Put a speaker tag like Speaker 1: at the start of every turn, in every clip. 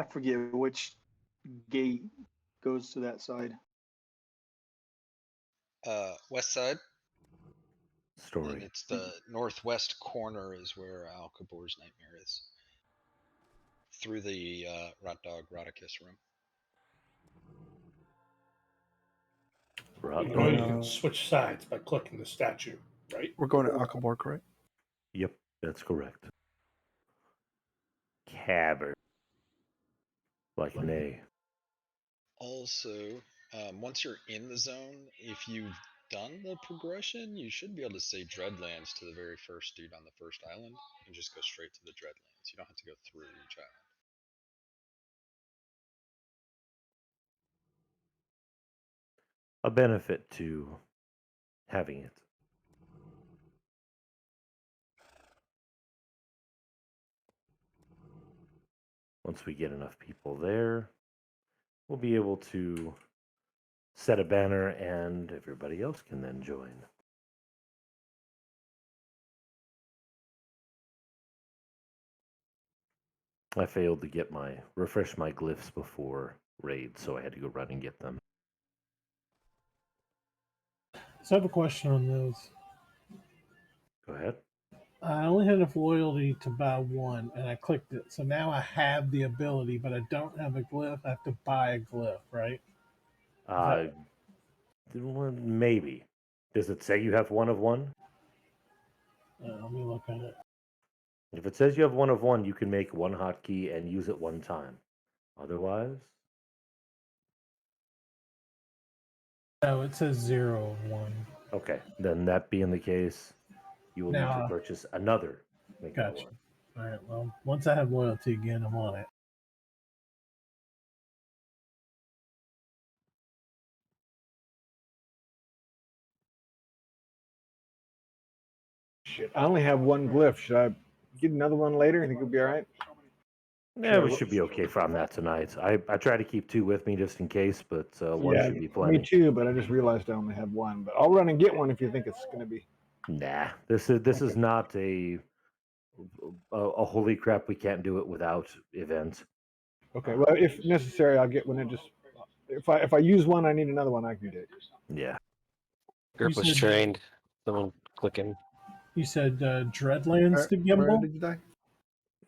Speaker 1: I forget which gate goes to that side.
Speaker 2: West side. And
Speaker 3: Story.
Speaker 2: it's the northwest corner is where Alcabor's nightmare is. Through the Rat Dog Rodicus room.
Speaker 4: You know you can switch sides by clicking the statue, right?
Speaker 5: We're going to Alcabor, correct?
Speaker 3: Yep, that's correct. Cavern. Like nay.
Speaker 2: Also, once you're in the zone, if you've done the progression, you should be able to say Dreadlands to the very first dude on the first island and just go straight to the Dreadlands. You don't have to go through each island.
Speaker 3: A benefit to having it. Once we get enough people there, we'll be able to set a banner and everybody else can then join. I failed to refresh my glyphs before raid, so I had to go run and get them.
Speaker 6: So I have a question on those.
Speaker 3: Go ahead.
Speaker 6: I only had enough loyalty to buy one, and I clicked it. So now I have the ability, but I don't have a glyph. I have to buy a glyph, right?
Speaker 3: Maybe. Does it say you have one of one?
Speaker 6: Let me look at it.
Speaker 3: If it says you have one of one, you can make one hotkey and use it one time. Otherwise,
Speaker 6: No, it says 0 of 1.
Speaker 3: okay. Then that being the case, you will need to purchase another.
Speaker 6: Gotcha. All right. Well, once I have loyalty again, I'm on it.
Speaker 7: Shit, I only have one glyph. Should I get another one later? You think it'll be all right?
Speaker 3: Yeah, we should be okay from that tonight. I try to keep two with me just in case, but one should be plenty.
Speaker 7: Me too, but I just realized I only have one. But I'll run and get one if you think it's going to be.
Speaker 3: Nah, this is not a holy crap. We can't do it without event.
Speaker 7: Okay, well, if necessary, I'll get one. And just if I use one, I need another one. I can do it.
Speaker 3: Yeah.
Speaker 8: Group was trained. Someone clicking.
Speaker 6: You said Dreadlands to Gimbal?
Speaker 7: Where did you die?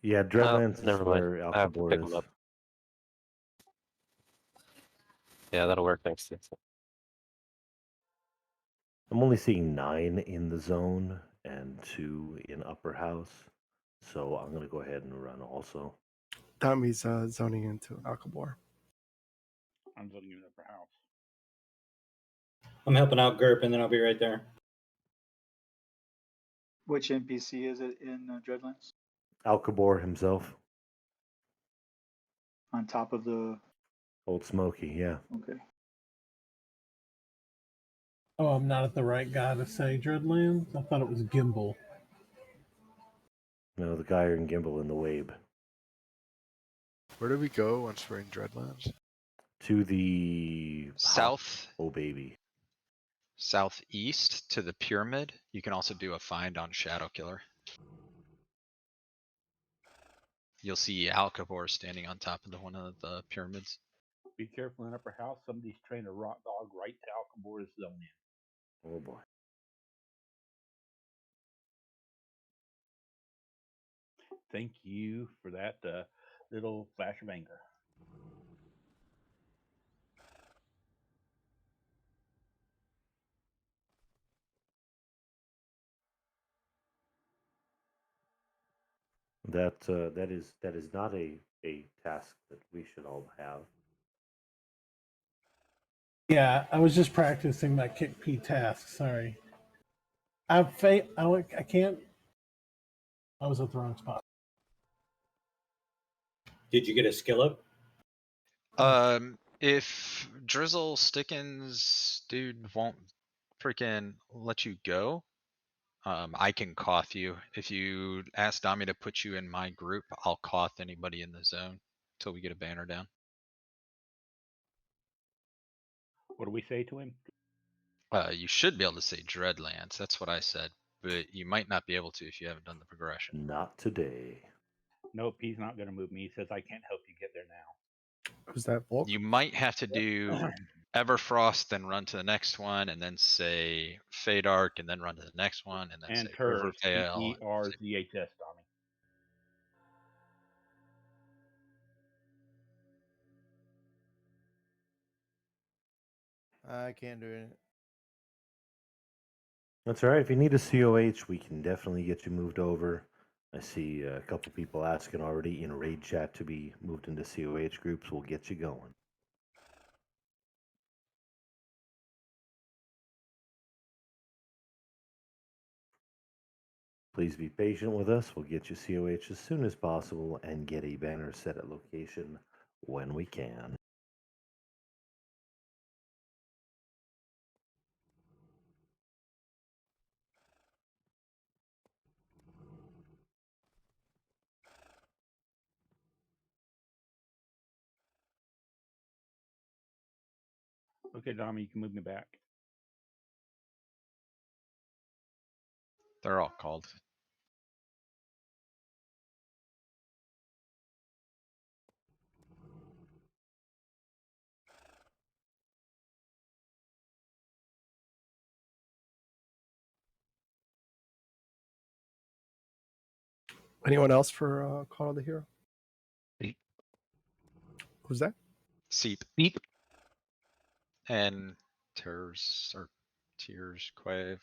Speaker 3: Yeah, Dreadlands
Speaker 8: never
Speaker 3: is
Speaker 8: mind.
Speaker 3: where
Speaker 8: I have to pick
Speaker 3: Alcabor is.
Speaker 8: them up. Yeah, that'll work. Thanks.
Speaker 3: I'm only seeing 9 in the zone and 2 in upper house, so I'm gonna go ahead and run also.
Speaker 5: Tommy's zoning into Alcabor.
Speaker 9: I'm zoning in upper house.
Speaker 10: I'm helping out Gerp, and then I'll be right there.
Speaker 1: Which NPC is it in Dreadlands?
Speaker 3: Alcabor himself.
Speaker 1: On top of the...
Speaker 3: Old Smoky, yeah.
Speaker 1: Okay.
Speaker 6: Oh, I'm not at the right guy to say Dreadlands? I thought it was Gimbal.
Speaker 3: No, the guy in Gimbal in the Wabe.
Speaker 5: Where do we go once we're in Dreadlands?
Speaker 3: To the...
Speaker 2: South.
Speaker 3: Oh, baby.
Speaker 2: Southeast to the pyramid. You can also do a find on Shadow Killer. You'll see Alcabor standing on top of one of the pyramids.
Speaker 9: Be careful in upper house. Somebody's trained a rock dog right to Alcabor's zone in.
Speaker 3: Oh boy.
Speaker 9: Thank you for that little flash of anger.
Speaker 3: That is not a task that we should all have.
Speaker 6: Yeah, I was just practicing my kick P task. Sorry. I can't. I was at the wrong spot.
Speaker 10: Did you get a skill up?
Speaker 2: If Drizzle Stickins dude won't freaking let you go, I can cough you. If you ask Dami to put you in my group, I'll cough anybody in the zone until we get a banner down.
Speaker 9: What do we say to him?
Speaker 2: You should be able to say Dreadlands. That's what I said, but you might not be able to if you haven't done the progression.
Speaker 3: Not today.
Speaker 9: Nope, he's not going to move me. He says, I can't help you get there now.
Speaker 5: Was that Volk?
Speaker 2: You might have to do Everfrost, then run to the next one, and then say Fadark, and then run to the next one, and then
Speaker 9: And
Speaker 2: say
Speaker 9: Terz,
Speaker 2: Rivervale.
Speaker 9: TERZHS, Tommy.
Speaker 5: I can't do it.
Speaker 3: That's all right. If you need a COH, we can definitely get you moved over. I see a couple people asking already in raid chat to be moved into COH groups. We'll get you going. Please be patient with us. We'll get you COH as soon as possible and get a banner set at location when we can.
Speaker 9: Okay, Tommy, you can move me back.
Speaker 2: They're all called.
Speaker 5: Anyone else for Call of the Hero?
Speaker 8: Beep.
Speaker 5: Who's that?
Speaker 2: Seep.
Speaker 8: Beep.
Speaker 2: And Tears or Tears Quave.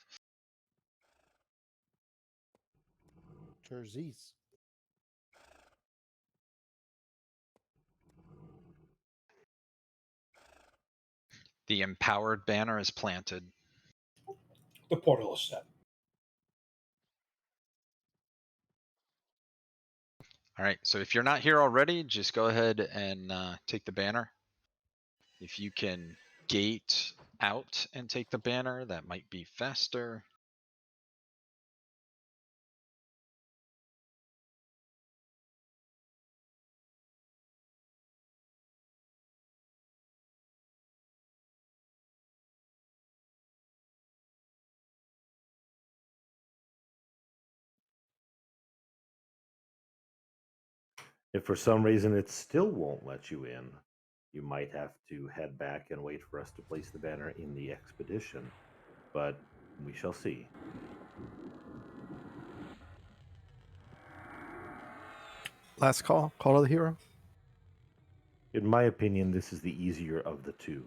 Speaker 5: Terzies.
Speaker 2: The empowered banner is planted.
Speaker 4: The portal is set.
Speaker 2: All right, so if you're not here already, just go ahead and take the banner. If you can gate out and take the banner, that might be faster.
Speaker 3: If for some reason it still won't let you in, you might have to head back and wait for us to place the banner in the expedition. But we shall see.
Speaker 5: Last call. Call of the Hero.
Speaker 3: In my opinion, this is the easier of the two.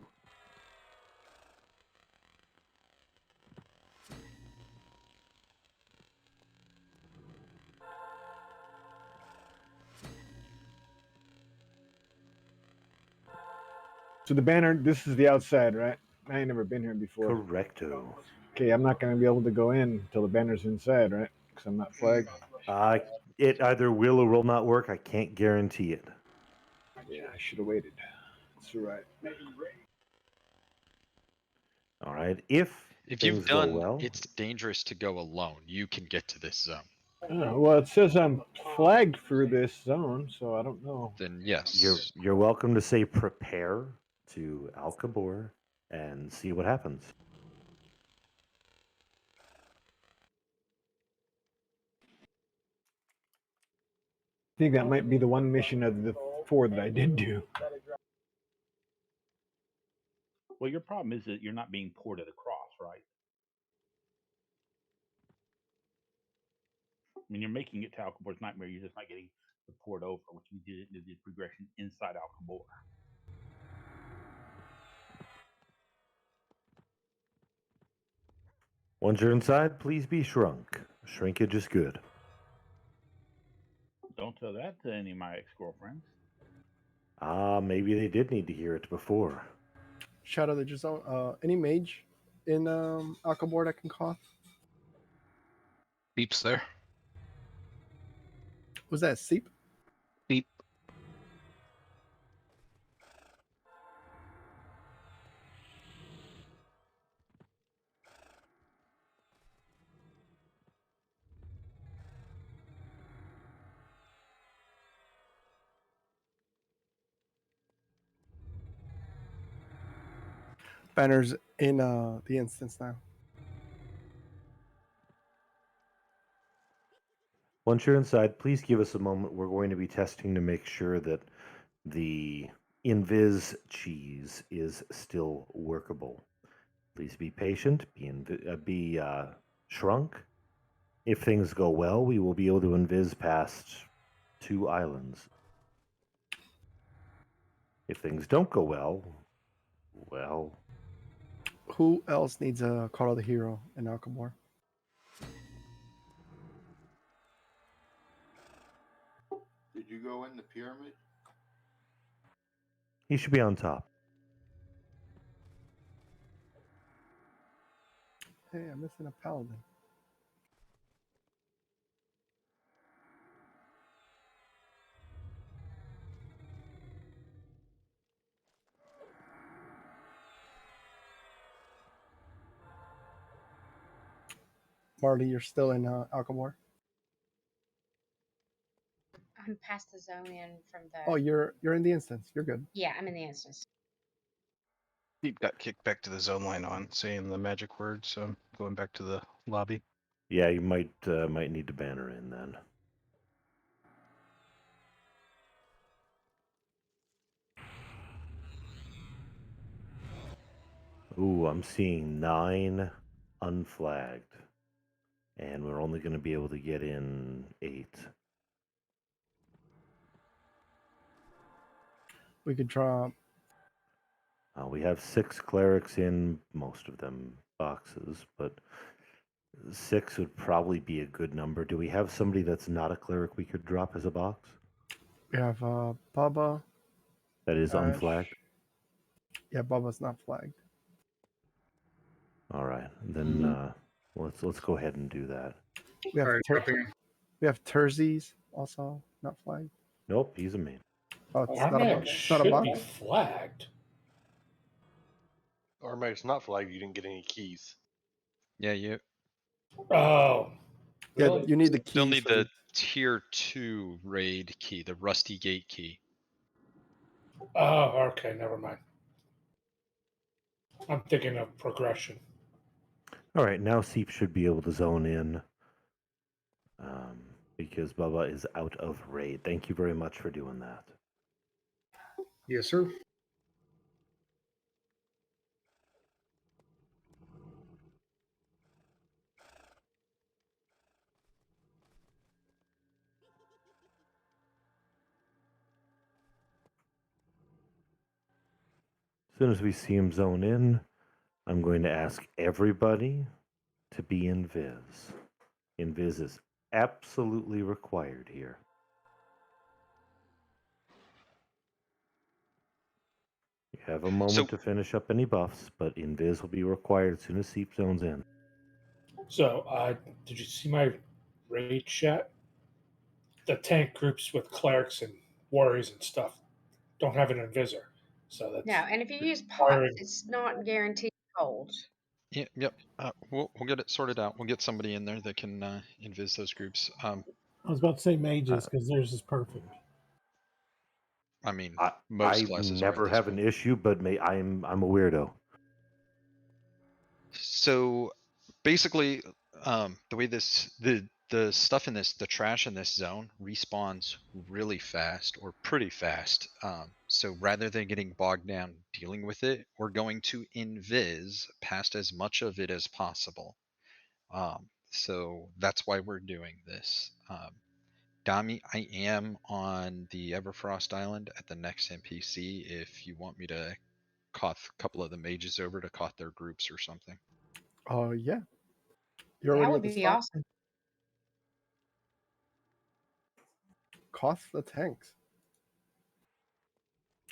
Speaker 7: So the banner, this is the outside, right? I ain't never been here before.
Speaker 3: Correcto.
Speaker 7: Okay, I'm not going to be able to go in until the banner's inside, right? Because I'm not flagged.
Speaker 3: It either will or will not work. I can't guarantee it.
Speaker 7: Yeah, I should have waited. That's all right.
Speaker 3: All right. If
Speaker 2: If
Speaker 3: things
Speaker 2: you've
Speaker 3: go
Speaker 2: done,
Speaker 3: well,
Speaker 2: it's dangerous to go alone. You can get to this zone.
Speaker 7: Oh, well, it says I'm flagged for this zone, so I don't know.
Speaker 2: Then yes.
Speaker 3: you're welcome to say prepare to Alcabor and see what happens.
Speaker 7: I think that might be the one mission of the 4 that I did do.
Speaker 9: Well, your problem is that you're not being ported across, right? I mean, you're making it to Alcabor's Nightmare. You're just not getting the port over, which you did the progression inside Alcabor.
Speaker 3: Once you're inside, please be shrunk. Shrinkage is good.
Speaker 9: Don't tell that to any of my ex-girlfriends.
Speaker 3: Maybe they did need to hear it before.
Speaker 5: Shadow the Zone. Any mage in Alcabor that can cough?
Speaker 8: Beep's there.
Speaker 5: Was that Seep?
Speaker 8: Beep.
Speaker 5: Banners in the instance now.
Speaker 3: Once you're inside, please give us a moment. We're going to be testing to make sure that the Invis cheese is still workable. Please be patient, be shrunk. If things go well, we will be able to invis past 2 islands. If things don't go well,
Speaker 5: Who else needs a Call of the Hero in Alcamore?
Speaker 11: Did you go in the pyramid?
Speaker 3: he should be on top.
Speaker 5: Hey, I'm missing a paladin. Marty, you're still in Alcamore?
Speaker 12: I'm past the zone in from the.
Speaker 5: Oh, you're in the instance. You're good.
Speaker 12: Yeah, I'm in the instance.
Speaker 13: Deep got kicked back to the zone line on saying the magic word, so I'm going back to the lobby.
Speaker 3: Yeah, you might need to banner in then. Ooh, I'm seeing 9 unflagged. And we're only going to be able to get in 8.
Speaker 5: We could drop.
Speaker 3: We have 6 clerics in, most of them boxes, but 6 would probably be a good number. Do we have somebody that's not a cleric we could drop as a box?
Speaker 5: We have Bubba.
Speaker 3: That is
Speaker 5: Ash.
Speaker 3: unflagged?
Speaker 5: Yeah, Bubba's not flagged.
Speaker 3: All right, then let's go ahead and do that.
Speaker 5: We have Terzies also not flagged.
Speaker 3: Nope, he's a main.
Speaker 4: Oh,
Speaker 5: it's
Speaker 4: our
Speaker 5: not a
Speaker 4: man
Speaker 5: box. It's
Speaker 4: should
Speaker 5: not a box.
Speaker 4: be flagged.
Speaker 11: Our mag's not flagged. You didn't get any keys.
Speaker 2: Yeah, you
Speaker 4: Oh.
Speaker 5: Yeah,
Speaker 4: Really?
Speaker 5: you need the
Speaker 2: still
Speaker 5: keys
Speaker 2: need
Speaker 5: for
Speaker 2: the tier 2 raid key, the Rusty Gate key.
Speaker 4: Oh, okay, never mind. I'm thinking of progression.
Speaker 3: All right, now Seep should be able to zone in because Bubba is out of raid. Thank you very much for doing that.
Speaker 14: Yes, sir.
Speaker 3: As soon as we see him zone in, I'm going to ask everybody to be invis. Invis is absolutely required here. You have a moment to finish up any buffs, but invis will be required as soon as Seep zones in.
Speaker 4: So, did you see my raid chat? The tank groups with clerics and warriors and stuff don't have an invisor. So that's
Speaker 12: No, and if you use pots, it's not guaranteed hold.
Speaker 2: Yep. We'll get it sorted out. We'll get somebody in there that can invis those groups.
Speaker 6: I was about to say mages because theirs is perfect.
Speaker 2: I mean,
Speaker 3: I
Speaker 2: most classes
Speaker 3: never have an issue, but I'm a weirdo.
Speaker 2: So basically, the way the stuff in this, the trash in this zone respawns really fast or pretty fast. So rather than getting bogged down dealing with it, we're going to invis past as much of it as possible. So that's why we're doing this. Dami, I am on the Everfrost Island at the next NPC if you want me to cough a couple of the mages over to cough their groups or something.
Speaker 5: Oh, yeah. You're
Speaker 12: That
Speaker 5: already
Speaker 12: would
Speaker 5: at the
Speaker 12: be
Speaker 5: spot?
Speaker 12: awesome.
Speaker 5: Cost the tanks.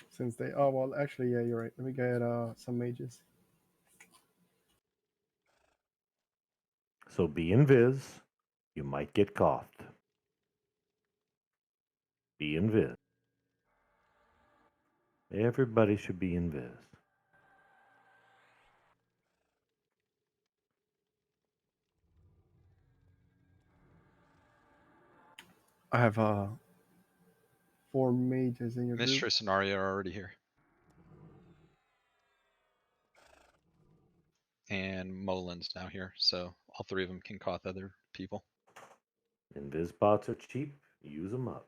Speaker 5: Since they... Oh, well, actually, yeah, you're right. Let me get some mages.
Speaker 3: So be invis. You might get coughed. Be invis. Everybody should be invis.
Speaker 5: I have 4 mages in your group.
Speaker 2: Mistress and Arya are already here. And Molin's now here, so all 3 of them can cough other people.
Speaker 3: Invis bots are cheap. Use them up.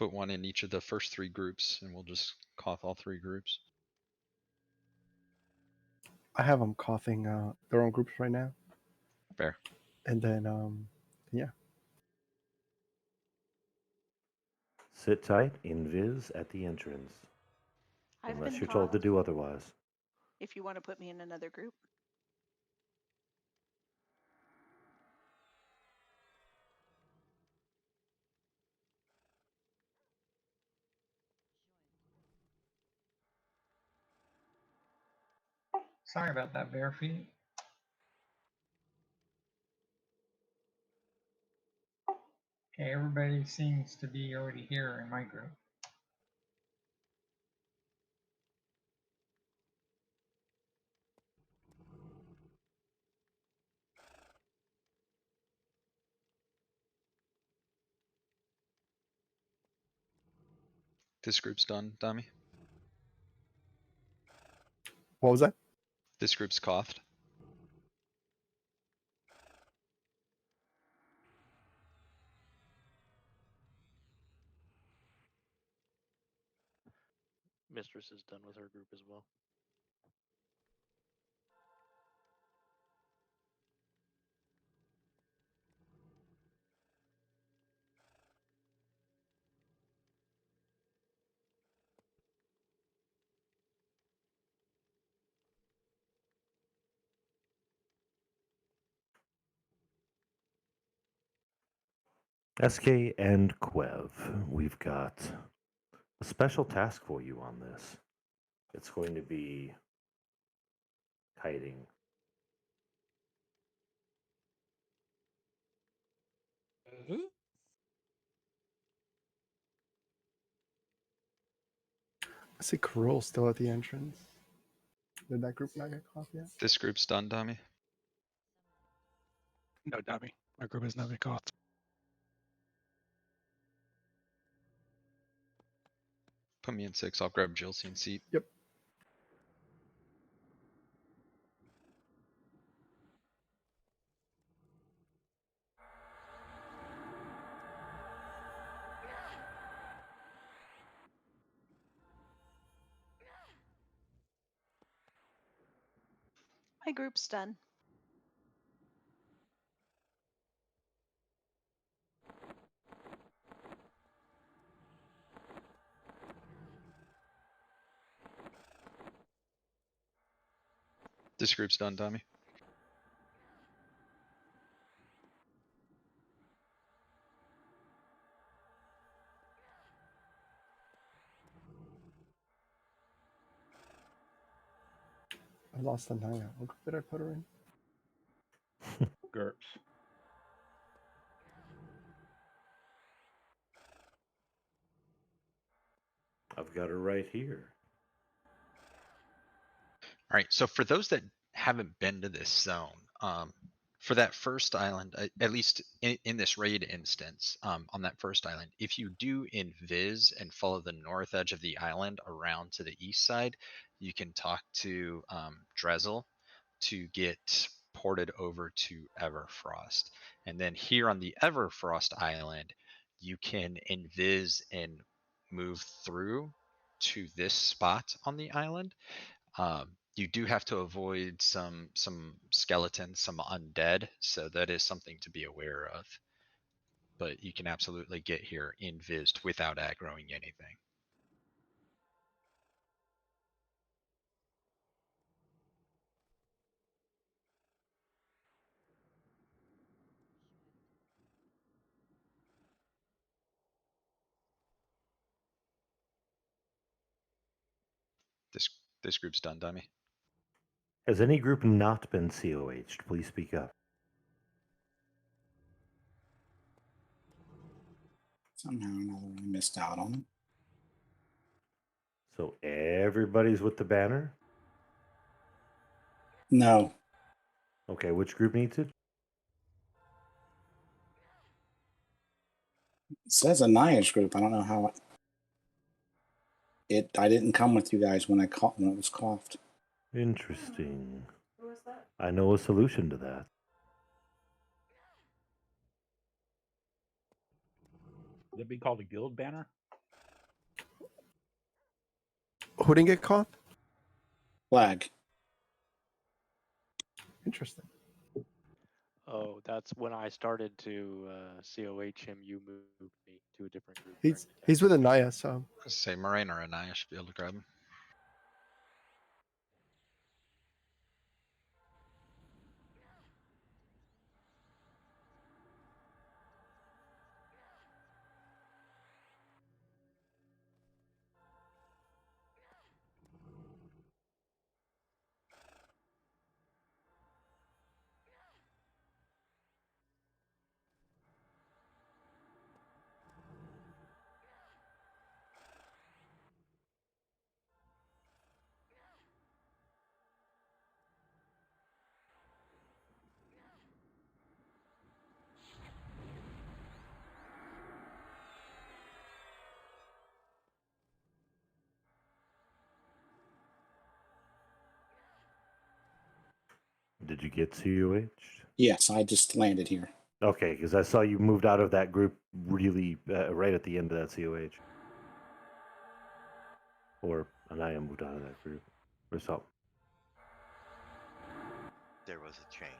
Speaker 2: put one in each of the first 3 groups, and we'll just cough all 3 groups.
Speaker 5: I have them coughing their own groups right now.
Speaker 2: Fair.
Speaker 5: And then, yeah.
Speaker 3: Sit tight, invis at the entrance.
Speaker 15: I've
Speaker 3: Unless
Speaker 15: been
Speaker 3: you're told to
Speaker 15: coughed.
Speaker 3: do otherwise.
Speaker 15: If you want to put me in another group.
Speaker 16: Sorry about that, bare feet. Okay, everybody seems to be already here in my group.
Speaker 2: This group's done, Dami.
Speaker 5: What was that?
Speaker 2: This group's coughed.
Speaker 8: Mistress is done with her group as well.
Speaker 3: SK and Quev, we've got a special task for you on this. It's going to be kiting.
Speaker 5: I see Karul still at the entrance. Did that group not get coughed yet?
Speaker 2: This group's done, Dami.
Speaker 13: No, dummy. My group has not been caught.
Speaker 2: Put me in 6. I'll grab Jilcian seat.
Speaker 5: Yep.
Speaker 15: My group's done.
Speaker 2: This group's done, Dami.
Speaker 5: I lost the Naya. What group did I put her in?
Speaker 9: GURPS.
Speaker 3: I've got her right here.
Speaker 2: All right, so for those that haven't been to this zone, for that first island, at least in this raid instance, on that first island, if you do invis and follow the north edge of the island around to the east side, you can talk to Drezel to get ported over to Everfrost. And then here on the Everfrost island, you can invis and move through to this spot on the island. You do have to avoid some skeletons, some undead, so that is something to be aware of. But you can absolutely get here invised without aggroing anything. This group's done, Dummy.
Speaker 3: Has any group not been COH'd? Please speak up.
Speaker 17: Somehow or another, I missed out on it.
Speaker 3: So everybody's with the banner?
Speaker 17: No.
Speaker 3: Okay, which group needs it?
Speaker 17: It says a Nyash group. I don't know how it. I didn't come with you guys when it was coughed.
Speaker 3: Interesting. I know a solution to that.
Speaker 9: Would it be called a guild banner?
Speaker 5: Who didn't get caught?
Speaker 17: Flag.
Speaker 5: Interesting.
Speaker 18: Oh, that's when I started to COH him. You moved me to a different group.
Speaker 5: He's with Anaya, so
Speaker 2: Say Moraine or Anaya should be able to grab him.
Speaker 3: Did you get CUH?
Speaker 17: Yes, I just landed here.
Speaker 3: Okay, because I saw you moved out of that group really right at the end of that COH. Or Anaya moved out of that group. Or something.
Speaker 19: There was a change.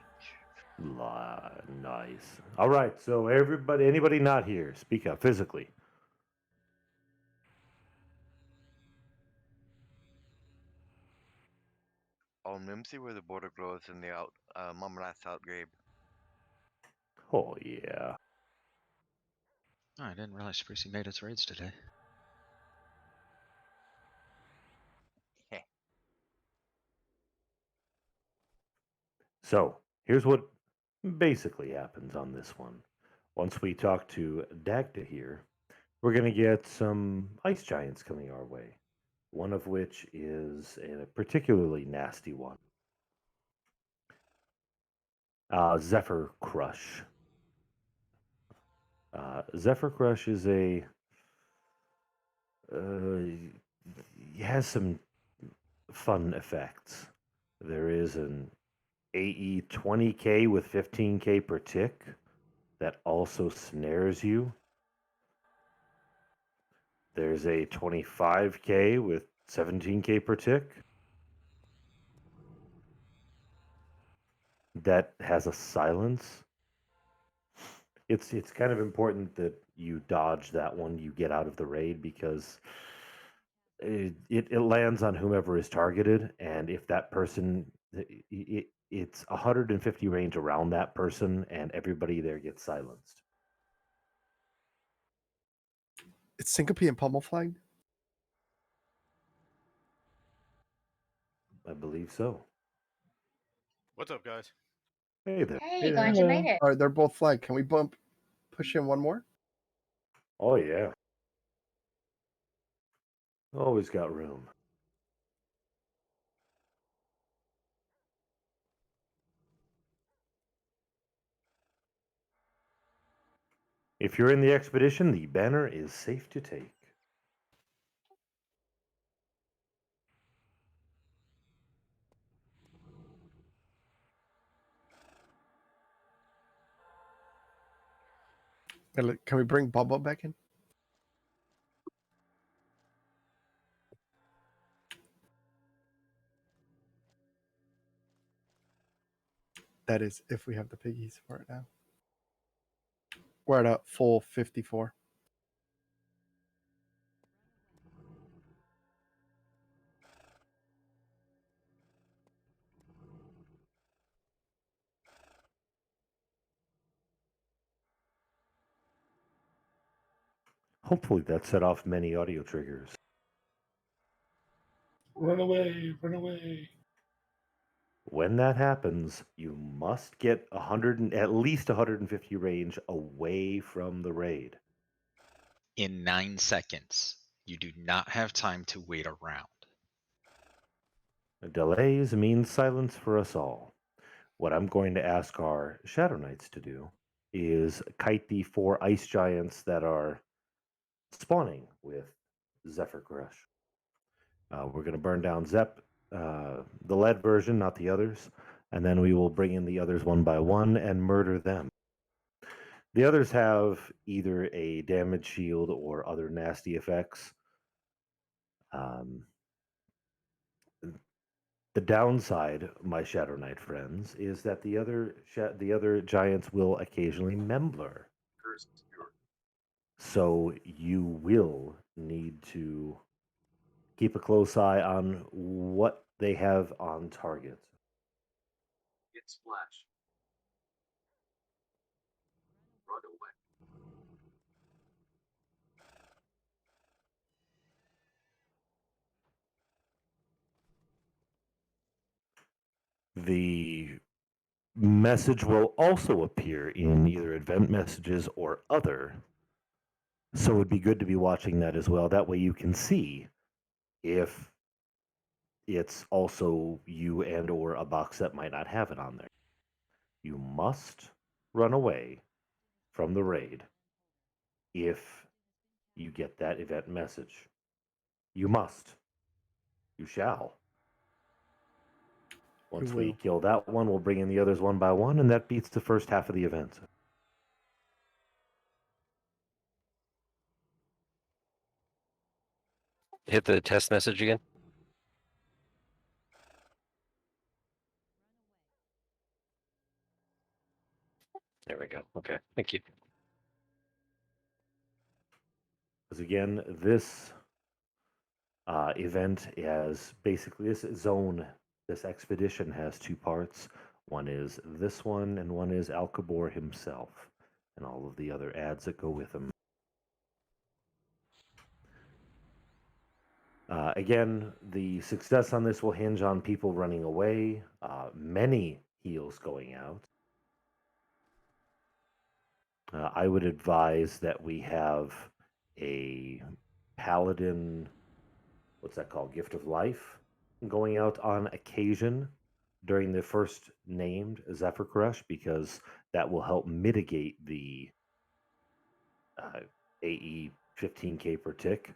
Speaker 3: Nice. All right, so anybody not here, speak up physically.
Speaker 19: On Mimsy where the border grows in the Mamalas Outgrabe.
Speaker 3: Oh, yeah.
Speaker 2: Oh, I didn't realize Sprucey made its raids today.
Speaker 3: So, here's what basically happens on this one. Once we talk to Dagda here, we're going to get some ice giants coming our way. One of which is a particularly nasty one. Zephyr Crush. Zephyr Crush is has some fun effects. There is an AE 20k with 15k per tick that also snares you. There's a 25k with 17k per tick that has a silence. It's kind of important that you dodge that one, you get out of the raid, because it lands on whomever is targeted, and if that person, it's 150 range around that person, and everybody there gets silenced.
Speaker 5: it's Syncope and Pummel flagged.
Speaker 3: I believe so.
Speaker 20: What's up, guys?
Speaker 3: Hey there.
Speaker 12: Hey, glad you made it.
Speaker 5: All right, they're both flagged. Can we push in one more?
Speaker 3: Oh yeah. Always got room. If you're in the expedition, the banner is safe to take.
Speaker 5: Can we bring Bubba back in? That is, if we have the piggies for it now. We're at a full 54.
Speaker 3: Hopefully that set off many audio triggers.
Speaker 4: Run away, run away.
Speaker 3: When that happens, you must get at least 150 range away from the raid.
Speaker 2: In 9 seconds, you do not have time to wait around.
Speaker 3: Delays mean silence for us all. What I'm going to ask our Shadow Knights to do is kite the 4 ice giants that are spawning with Zephyr Crush. We're going to burn down the lead version, not the others, and then we will bring in the others one by one and murder them. The others have either a damage shield or other nasty effects. The downside, my Shadow Knight friends, is that the other giants will occasionally Mangler. So you will need to keep a close eye on what they have on target.
Speaker 21: Get splash. Run away.
Speaker 3: The message will also appear in either event messages or other. So it'd be good to be watching that as well. That way you can see if it's also you and or a box that might not have it on there. You must run away from the raid if you get that event message. You must. You shall. Once we
Speaker 5: will.
Speaker 3: kill that one, we'll bring in the others one by one, and that beats the first half of the event.
Speaker 8: Hit the test message again. There we go. Okay, thank you.
Speaker 3: Because again, this event has basically this zone, this expedition has two parts. One is this one, and one is Alcabor himself, and all of the other ads that go with him. Again, the success on this will hinge on people running away, many heals going out. I would advise that we have a paladin, what's that called? Gift of Life, going out on occasion during the first named Zephyr Crush, because that will help mitigate the AE 15k per tick.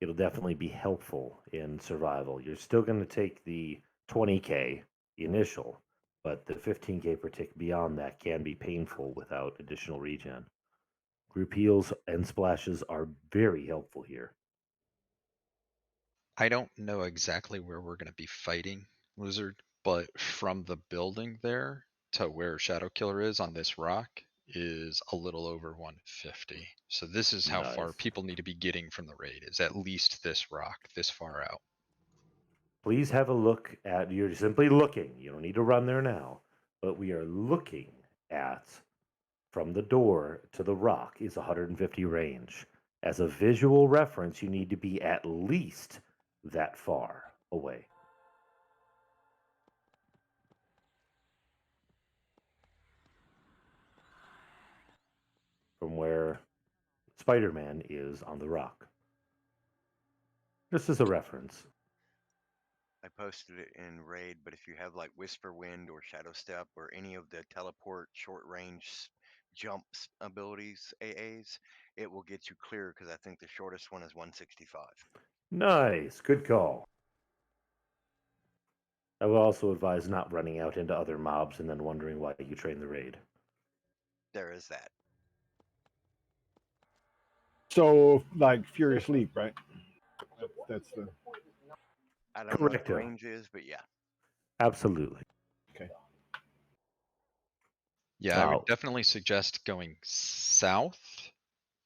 Speaker 3: It'll definitely be helpful in survival. You're still going to take the 20k initial, but the 15k per tick beyond that can be painful without additional regen. Group heals and splashes are very helpful here.
Speaker 2: I don't know exactly where we're going to be fighting Lizard, but from the building there to where Shadow Killer is on this rock is a little over 150. So this is how far
Speaker 3: Nice.
Speaker 2: people need to be getting from the raid, is at least this rock this far out.
Speaker 3: Please have a look at, you're simply looking, you don't need to run there now, but we are looking at, from the door to the rock is 150 range. As a visual reference, you need to be at least that far away. From where Spider-Man is on the rock. Just as a reference.
Speaker 19: I posted it in Raid, but if you have like Whisper Wind or Shadow Step or any of the teleport short range jumps abilities AAs, it will get you clear because I think the shortest one is 165.
Speaker 3: Nice, good call. I will also advise not running out into other mobs and then wondering why you train the raid.
Speaker 19: There is that.
Speaker 7: So, like Furious Leap, right? That's the.
Speaker 19: I don't know what the range is, but yeah.
Speaker 3: Absolutely.
Speaker 7: Okay.
Speaker 2: Yeah, I would definitely suggest going south,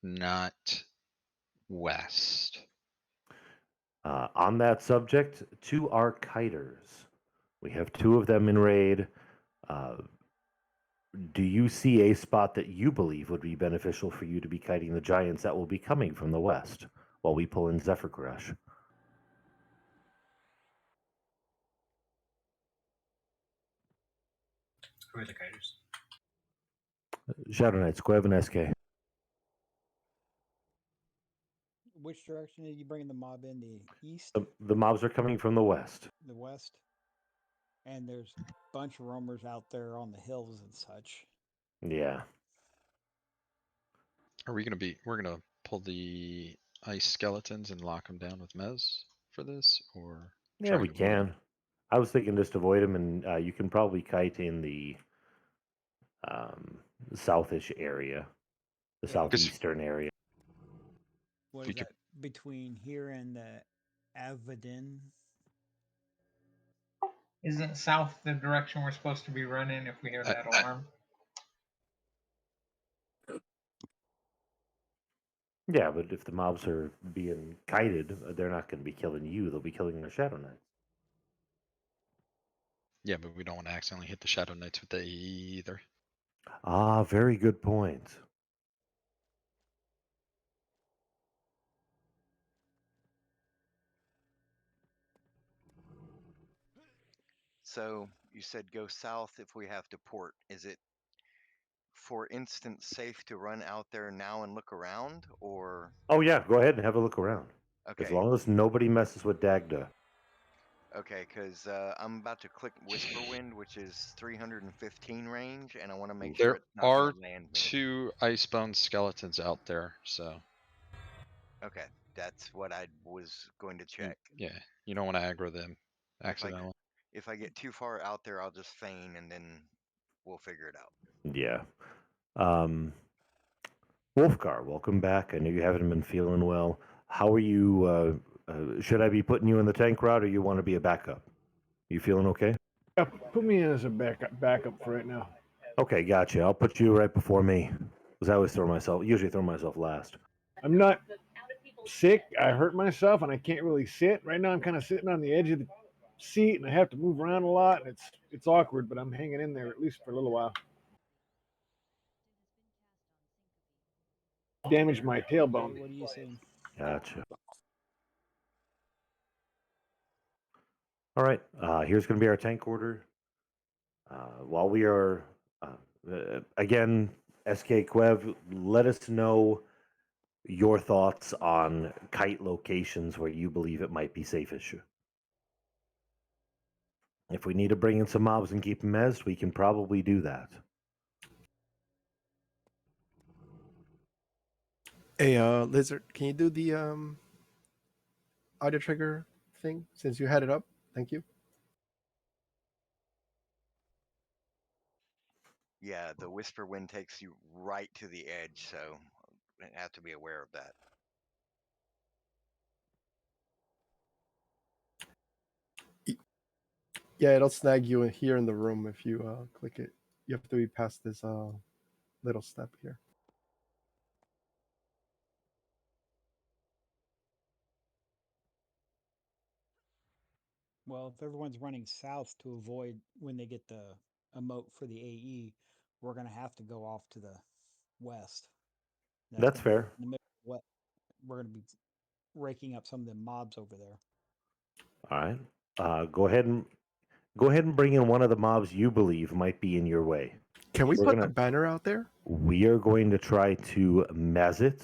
Speaker 2: not west.
Speaker 3: On that subject, two Architers. We have two of them in raid. Do you see a spot that you believe would be beneficial for you to be kiting the giants that will be coming from the west while we pull in Zephyr Crush?
Speaker 21: Who are the kiters?
Speaker 3: Shadow Knights, go have an SK.
Speaker 22: Which direction are you bringing the mob in? The east?
Speaker 3: The mobs are coming from the west.
Speaker 22: The west? And there's a bunch of roamers out there on the hills and such.
Speaker 3: Yeah.
Speaker 2: Are we we're gonna pull the ice skeletons and lock them down with Mez for this, or
Speaker 3: Yeah,
Speaker 2: try
Speaker 3: we
Speaker 2: to avoid 'em?
Speaker 3: can. I was thinking just avoid them, and you can probably kite in the southish area, the southeastern area.
Speaker 22: What is that? Between here and the Avedon?
Speaker 16: Isn't south the direction we're supposed to be running if we hear that alarm?
Speaker 3: Yeah, but if the mobs are being kited, they're not going to be killing you. They'll be killing the Shadow Knights.
Speaker 2: Yeah, but we don't want to accidentally hit the Shadow Knights with the AE either.
Speaker 3: Ah, very good point.
Speaker 19: So you said go south if we have to port. Is it, for instance, safe to run out there now and look around, or?
Speaker 3: Oh yeah, go ahead and have a look around. As
Speaker 19: Okay.
Speaker 3: long as nobody messes with Dagda.
Speaker 19: Okay, because I'm about to click Whisper Wind, which is 315 range, and I want to make sure
Speaker 2: There
Speaker 19: it's not going
Speaker 2: are
Speaker 19: to land me.
Speaker 2: 2 Icebone skeletons out there, so.
Speaker 19: Okay, that's what I was going to check.
Speaker 2: Yeah, you don't want to aggro them accidentally.
Speaker 19: If I get too far out there, I'll just feign, and then we'll figure it out.
Speaker 3: Yeah. Wolfgar, welcome back. I know you haven't been feeling well. How are you? Should I be putting you in the tank route, or you want to be a backup? You feeling okay?
Speaker 7: Yeah, put me in as a backup for right now.
Speaker 3: Okay, gotcha. I'll put you right before me. Because I always usually throw myself last.
Speaker 7: I'm not sick. I hurt myself and I can't really sit. Right now I'm kind of sitting on the edge of the seat and I have to move around a lot and it's awkward, but I'm hanging in there at least for a little while. Damaged my tailbone.
Speaker 22: What are you saying?
Speaker 3: Gotcha. All right, here's going to be our tank order. While we are, again, SK Quev, let us know your thoughts on kite locations where you believe it might be safest. If we need to bring in some mobs and keep them mezzed, we can probably do that.
Speaker 5: Hey, Lizard, can you do the audio trigger thing since you had it up? Thank you.
Speaker 19: Yeah, the Whisper Wind takes you right to the edge, so I have to be aware of that.
Speaker 5: Yeah, it'll snag you in here in the room if you click it. You have to be past this little step here.
Speaker 22: Well, if everyone's running south to avoid when they get the emote for the AE, we're going to have to go off to the west.
Speaker 3: That's fair.
Speaker 22: In the middle of what we're going to be raking up some of the mobs over there.
Speaker 3: All right. Go ahead and bring in one of the mobs you believe might be in your way.
Speaker 5: Can we put the banner out there?
Speaker 3: We are going to try to mez it.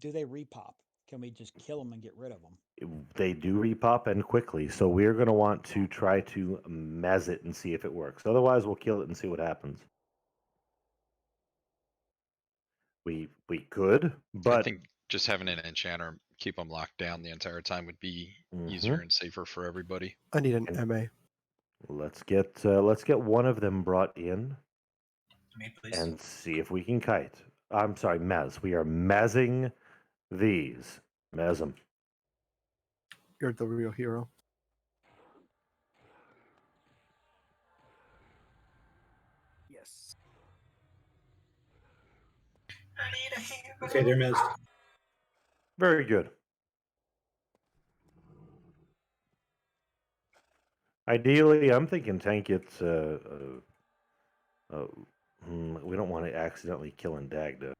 Speaker 22: Do they repop? Can we just kill them and get rid of them?
Speaker 3: They do repop and quickly, so we're going to want to try to mez it and see if it works. Otherwise, we'll kill it and see what happens. We could, but
Speaker 2: I think just having an enchanter keep them locked down the entire time would be easier and safer for everybody.
Speaker 5: I need an MA.
Speaker 3: Let's get one of them brought in and see if we can kite. I'm sorry, mez. We are mezzing these. Mez them.
Speaker 5: You're the real hero.
Speaker 21: Yes. Okay, they're mezzed.
Speaker 3: Very good. Ideally, I'm thinking tank it's we don't want to accidentally kill and Dagda.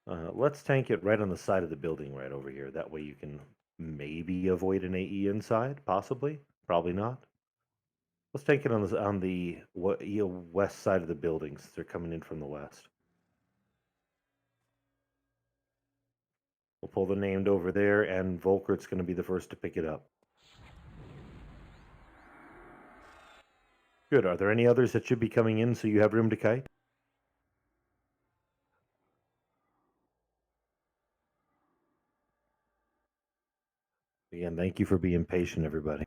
Speaker 3: Let's tank it right on the side of the building right over here. That way you can maybe avoid an AE inside, possibly. Probably not. Let's tank it on the west side of the buildings. They're coming in from the west. We'll pull the named over there, and Volkert's going to be the first to pick it up. Good. Are there any others that should be coming in so you have room to kite? Again, thank you for being patient, everybody.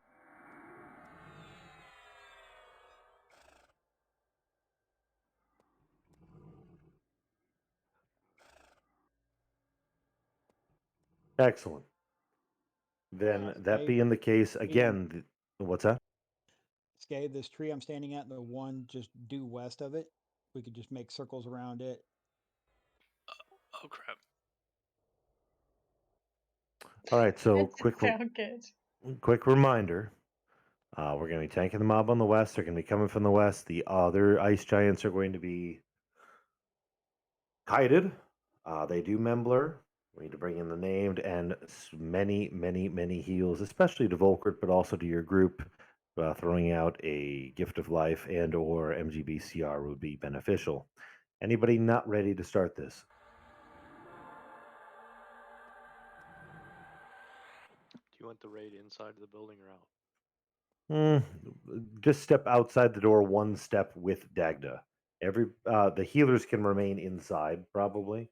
Speaker 3: Excellent. Then that being the case, again, what's that?
Speaker 22: Scade, this tree I'm standing at, the one just due west of it, we could just make circles around it.
Speaker 1: Oh crap!
Speaker 3: All right, so
Speaker 12: Sound good.
Speaker 3: quick reminder. We're going to be tanking the mob on the west. They're going to be coming from the west. The other ice giants are going to be kited. They do Mangler. We need to bring in the named and many heals, especially to Volkert, but also to your group. Throwing out a gift of life and or MGBCR would be beneficial. Anybody not ready to start this?
Speaker 18: Do you want the raid inside of the building or out?
Speaker 3: Just step outside the door one step with Dagda. The healers can remain inside probably.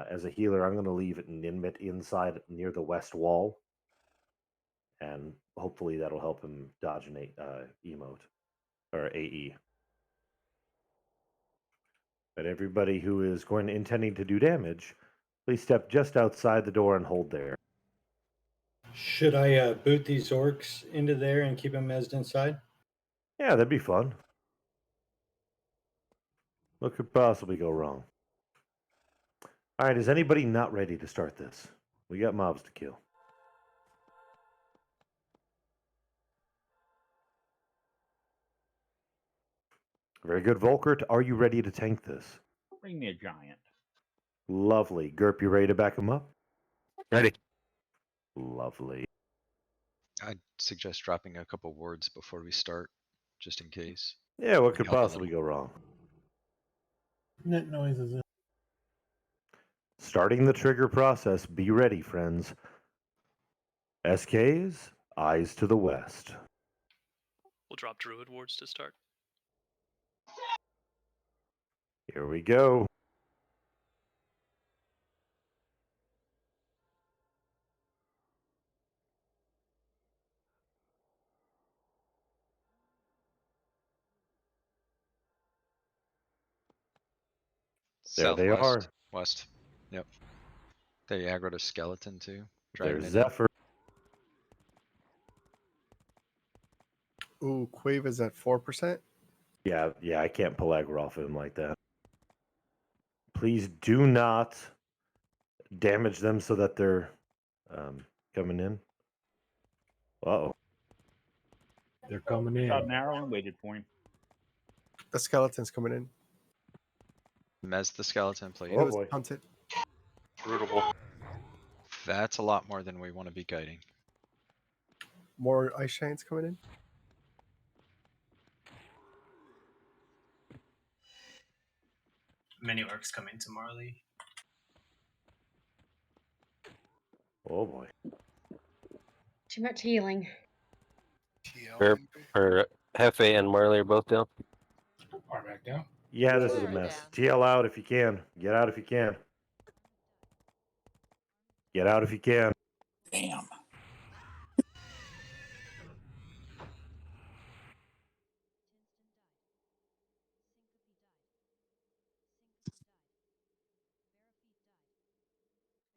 Speaker 3: As a healer, I'm going to leave Ninmit inside near the west wall, and hopefully that'll help him dodge an emote or AE. But everybody who is intending to do damage, please step just outside the door and hold there.
Speaker 21: Should I boot these orcs into there and keep them mezzed inside?
Speaker 3: Yeah, that'd be fun. What could possibly go wrong? All right, is anybody not ready to start this? We got mobs to kill. Very good, Volkert. Are you ready to tank this?
Speaker 9: Bring me a giant.
Speaker 3: Lovely. Gerp, you ready to back him up?
Speaker 8: Ready.
Speaker 3: Lovely.
Speaker 2: I'd suggest dropping a couple words before we start, just in case.
Speaker 3: Yeah, what could
Speaker 2: Help a
Speaker 3: possibly go wrong?
Speaker 6: Net noises.
Speaker 3: Starting the trigger process. Be ready, friends. SKs, eyes to the west.
Speaker 1: We'll drop druid wards to start.
Speaker 3: Here we go. There they
Speaker 2: Southwest,
Speaker 3: are.
Speaker 2: west. Yep. They aggroed a skeleton too.
Speaker 3: There's
Speaker 2: Driving it in.
Speaker 3: Zephyr.
Speaker 5: Ooh, Quave is at 4%.
Speaker 3: Yeah, I can't pull aggro off of him like that. Please do not damage them so that they're coming in. Uh-oh.
Speaker 7: They're coming in.
Speaker 9: Shot an arrow and waited for him.
Speaker 5: The skeleton's coming in.
Speaker 2: Mez the skeleton, please.
Speaker 5: It was hunted.
Speaker 11: Rootable.
Speaker 2: That's a lot more than we want to be guiding.
Speaker 5: More ice giants coming in.
Speaker 10: Many orcs come into Marley.
Speaker 3: Oh boy.
Speaker 12: Too much healing.
Speaker 8: Or Hefe and Marley are both down.
Speaker 4: Are back down?
Speaker 3: Yeah, this is a mess. TL out if you can. Get out if you can. Get out if you can.
Speaker 17: Damn.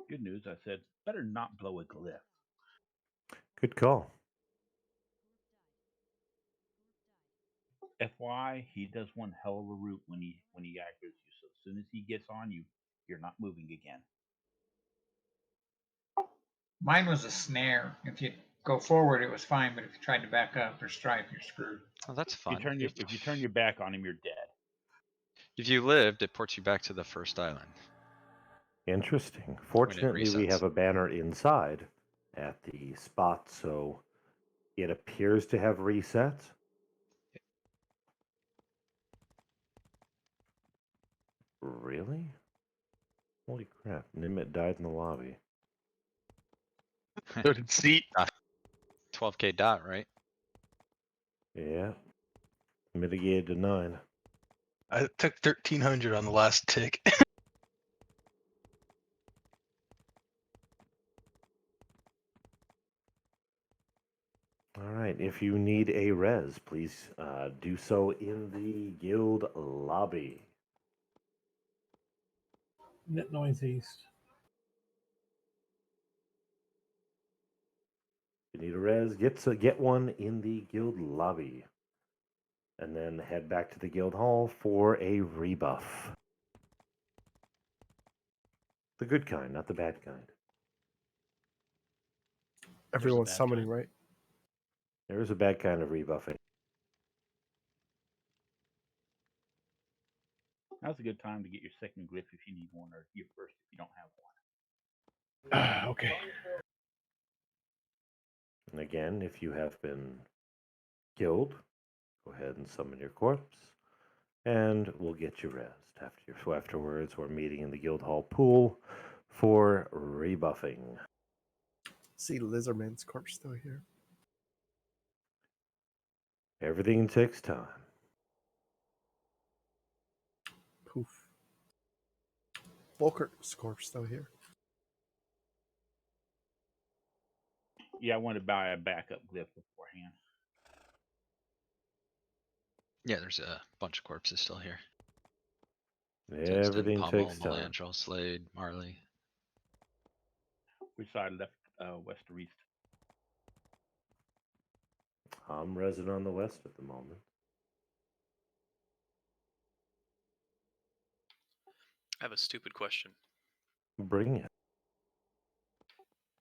Speaker 9: Good news, I said, better not blow a glyph.
Speaker 3: Good call.
Speaker 9: FY, he does one hell of a route when he aggroes you. So as soon as he gets on you, you're not moving again.
Speaker 16: Mine was a snare. If you go forward, it was fine, but if you tried to back up or strike, you're screwed.
Speaker 2: Oh, that's fun.
Speaker 9: If you turn your back on him, you're dead.
Speaker 2: If you lived, it ports you back to the first island.
Speaker 3: Interesting. Fortunately, we have a banner inside at the spot, so it appears to have reset. Really? Holy crap. Nimit died in the lobby.
Speaker 13: So did Seat.
Speaker 2: 12k dot, right?
Speaker 3: Yeah. Mitigated to 9.
Speaker 13: I took 1300 on the last tick.
Speaker 3: All right. If you need a res, please do so in the guild lobby.
Speaker 6: Net noise east.
Speaker 3: you need a res, get one in the guild lobby. And then head back to the guild hall for a rebuff. The good kind, not the bad kind.
Speaker 5: Everyone's summoning, right?
Speaker 3: There is a bad kind of rebuffing.
Speaker 9: Now's a good time to get your second glyph if you need one, or your first if you don't have one.
Speaker 7: Okay.
Speaker 3: And again, if you have been killed, go ahead and summon your corpse, and we'll get you rezzed. Afterwards, we're meeting in the guild hall pool for rebuffing.
Speaker 5: See Lizardman's corpse still here.
Speaker 3: Everything takes time.
Speaker 5: Poof. Volker's corpse still here.
Speaker 9: Yeah, I want to buy a backup glyph beforehand.
Speaker 2: Yeah, there's a bunch of corpses still here.
Speaker 3: Everything
Speaker 2: Pommel,
Speaker 3: takes time.
Speaker 2: Melandrel, Slade, Marley.
Speaker 9: Which side, left, west or east?
Speaker 3: I'm resident on the west at the moment.
Speaker 1: I have a stupid question.
Speaker 3: Bring it.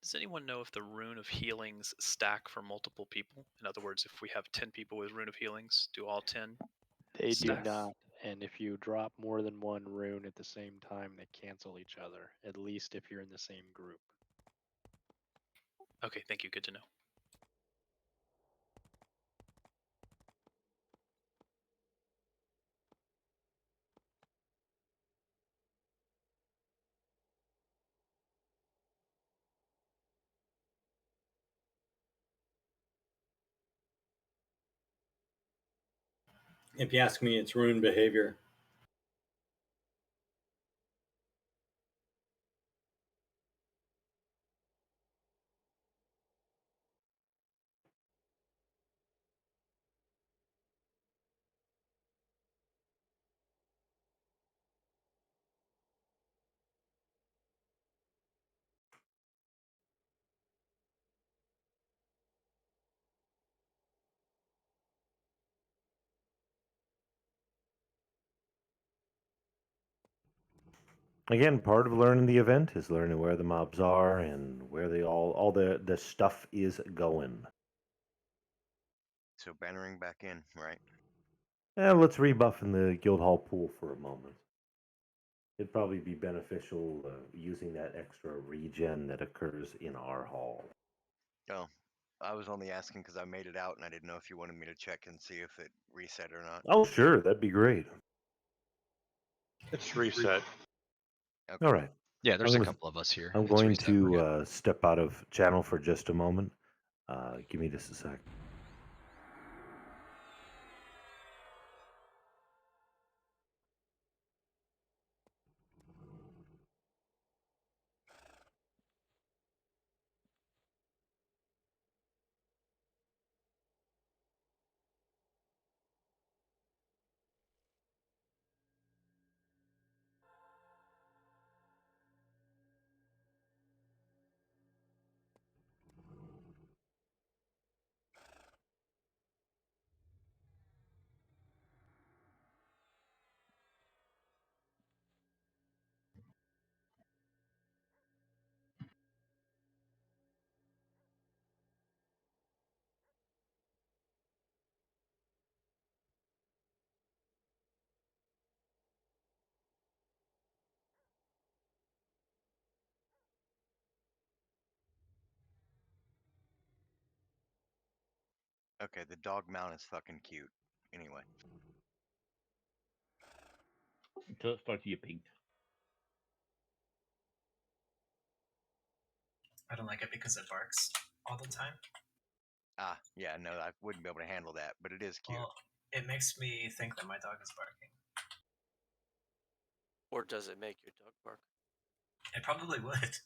Speaker 1: Does anyone know if the Rune of Healings stack for multiple people? In other words, if we have 10 people with Rune of Healings, do all 10
Speaker 18: They do
Speaker 1: stack?
Speaker 18: not. And if you drop more than one rune at the same time, they cancel each other, at least if you're in the same group.
Speaker 1: Okay, thank you. Good to know.
Speaker 21: If you ask me, it's rune behavior.
Speaker 3: Again, part of learning the event is learning where the mobs are and where they all the stuff is going.
Speaker 19: So bannering back in, right?
Speaker 3: Let's rebuff in the guild hall pool for a moment. It'd probably be beneficial using that extra regen that occurs in our hall.
Speaker 19: Oh, I was only asking because I made it out and I didn't know if you wanted me to check and see if it reset or not.
Speaker 3: Oh, sure, that'd be great.
Speaker 11: It's reset.
Speaker 19: Okay.
Speaker 3: All right.
Speaker 2: Yeah, there's a couple of us here.
Speaker 3: I'm
Speaker 2: It's
Speaker 3: going
Speaker 2: reset, we're
Speaker 3: to step out of channel for just a moment. Give me just a sec.
Speaker 19: Okay, the dog mount is fucking cute. Anyway.
Speaker 9: Until it starts to get pinked.
Speaker 10: I don't like it because it barks all the time.
Speaker 19: Ah, yeah, no, I wouldn't be able to handle that, but it is cute.
Speaker 10: Well, it makes me think that my dog is barking.
Speaker 8: Or does it make your dog bark?
Speaker 10: It probably would.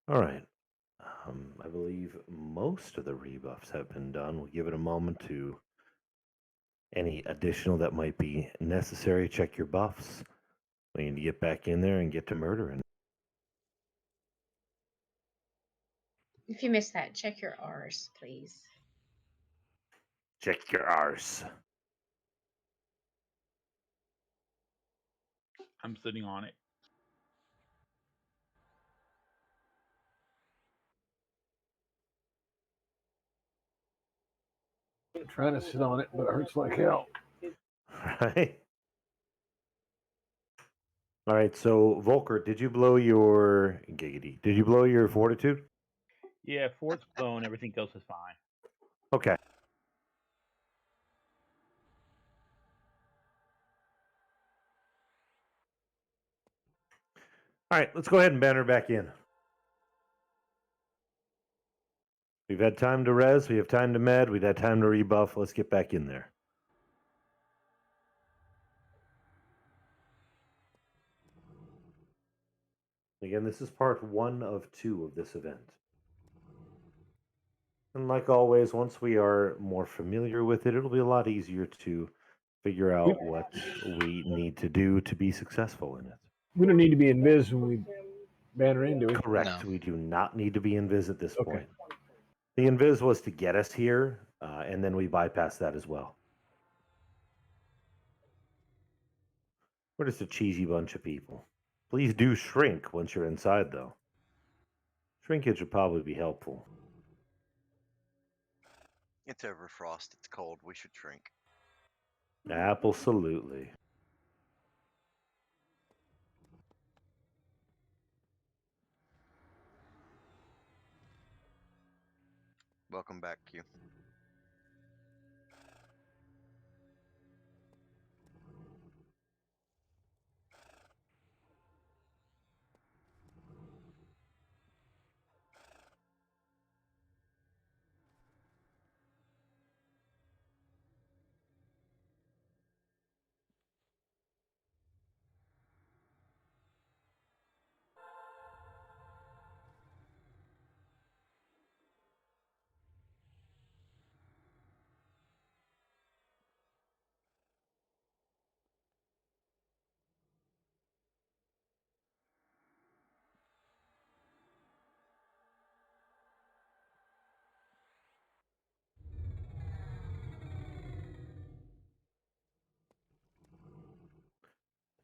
Speaker 3: All right. I believe most of the rebuffs have been done. We'll give it a moment to any additional that might be necessary. Check your buffs. We need to get back in there and get to murdering.
Speaker 12: If you missed that, check your R's, please.
Speaker 3: Check your arse.
Speaker 9: I'm sitting on it.
Speaker 7: I'm trying to sit on it, but it hurts like hell.
Speaker 3: Right. All right. So Volker, did you blow your giggity? Did you blow your fortitude?
Speaker 9: Yeah, fort's blown. Everything else is fine.
Speaker 3: Okay. All right. Let's go ahead and banner back in. We've had time to res. We have time to med. We've had time to rebuff. Let's get back in there. Again, this is part 1 of 2 of this event. And like always, once we are more familiar with it, it'll be a lot easier to figure out what we need to do to be successful in it.
Speaker 7: We don't need to be invis when we banner in, do we?
Speaker 3: Correct. We do not need to be invis at this
Speaker 7: Okay.
Speaker 3: point. The invis was to get us here, and then we bypass that as well. We're just a cheesy bunch of people. Please do shrink once you're inside, though. Shrinkage would probably be helpful.
Speaker 19: It's Everfrost. It's cold. We should shrink.
Speaker 3: Absolutely.
Speaker 19: Welcome back, Q.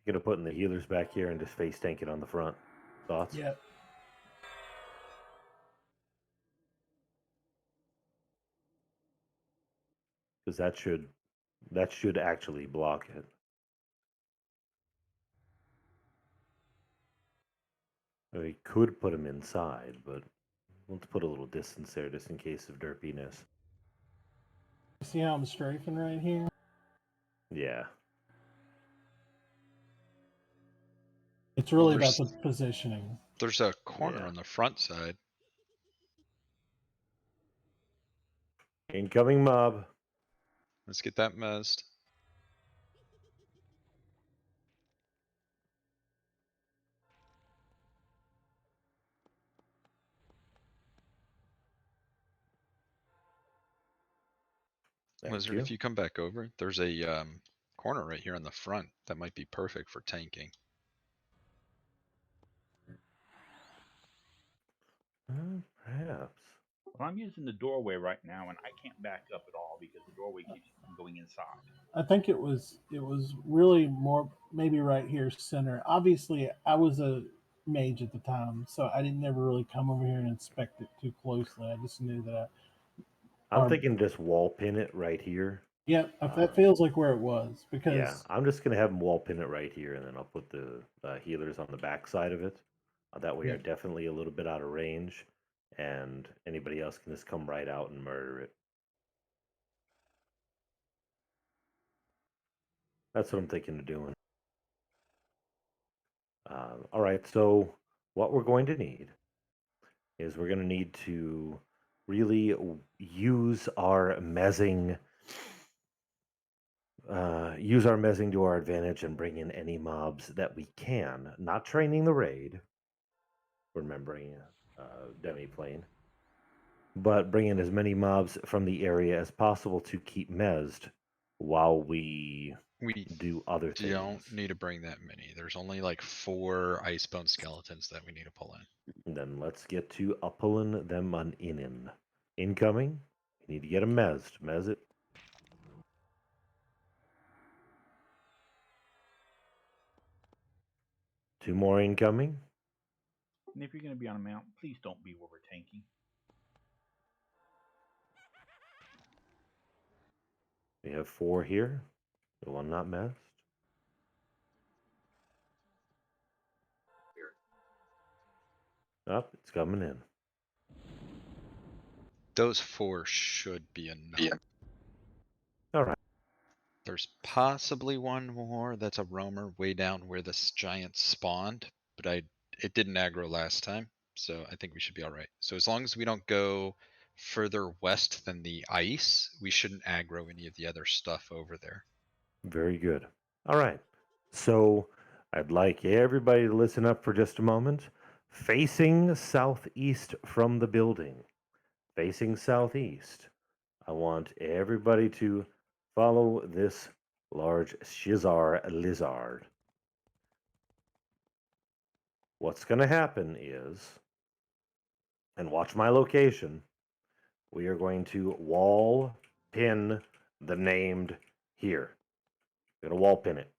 Speaker 3: You're gonna put in the healers back here and just face tank it on the front. Thoughts?
Speaker 6: Yeah.
Speaker 3: Because that should actually block it. We could put him inside, but let's put a little distance there just in case of derpiness.
Speaker 6: See how I'm strafing right here?
Speaker 3: Yeah.
Speaker 6: It's really about the positioning.
Speaker 2: There's a corner on the front side.
Speaker 3: Incoming mob.
Speaker 2: Let's get that mezzed. Wizard, if you come back over, there's a corner right here on the front that might be perfect for tanking.
Speaker 3: Perhaps.
Speaker 9: Well, I'm using the doorway right now, and I can't back up at all because the doorway keeps me from going inside.
Speaker 6: I think it was really more maybe right here center. Obviously, I was a mage at the time, so I didn't never really come over here and inspect it too closely. I just knew that.
Speaker 3: I'm thinking just wall pin it right here.
Speaker 6: Yep, that feels like where it was because
Speaker 3: Yeah, I'm just gonna have them wall pin it right here, and then I'll put the healers on the back side of it. That way,
Speaker 6: Yeah.
Speaker 3: are definitely a little bit out of range, and anybody else can just come right out and murder it. That's what I'm thinking of doing. All right, so what we're going to need is we're going to need to really use our mezzing to our advantage and bring in any mobs that we can. Not training the raid, remembering demi-plane, but bring in as many mobs from the area as possible to keep mezzed while we do other things.
Speaker 2: Don't need to bring that many. There's only like 4 icebone skeletons that we need to pull in.
Speaker 3: Then let's get to pulling them on in. Incoming. You need to get them mezzed. Mezz it. Two more incoming.
Speaker 9: And if you're going to be on a mount, please don't be where we're tanking.
Speaker 3: We have 4 here. The one not mezzed. Up, it's coming in.
Speaker 2: Those 4 should be enough.
Speaker 3: All right.
Speaker 2: There's possibly one more that's a roamer way down where this giant spawned, but it didn't aggro last time, so I think we should be all right. So as long as we don't go further west than the ice, we shouldn't aggro any of the other stuff over there.
Speaker 3: Very good. All right. So I'd like everybody to listen up for just a moment. Facing southeast from the building, facing southeast, I want everybody to follow this large Shizar lizard. What's going to happen is, and watch my location, we are going to wall pin the named here. We're going to wall pin it.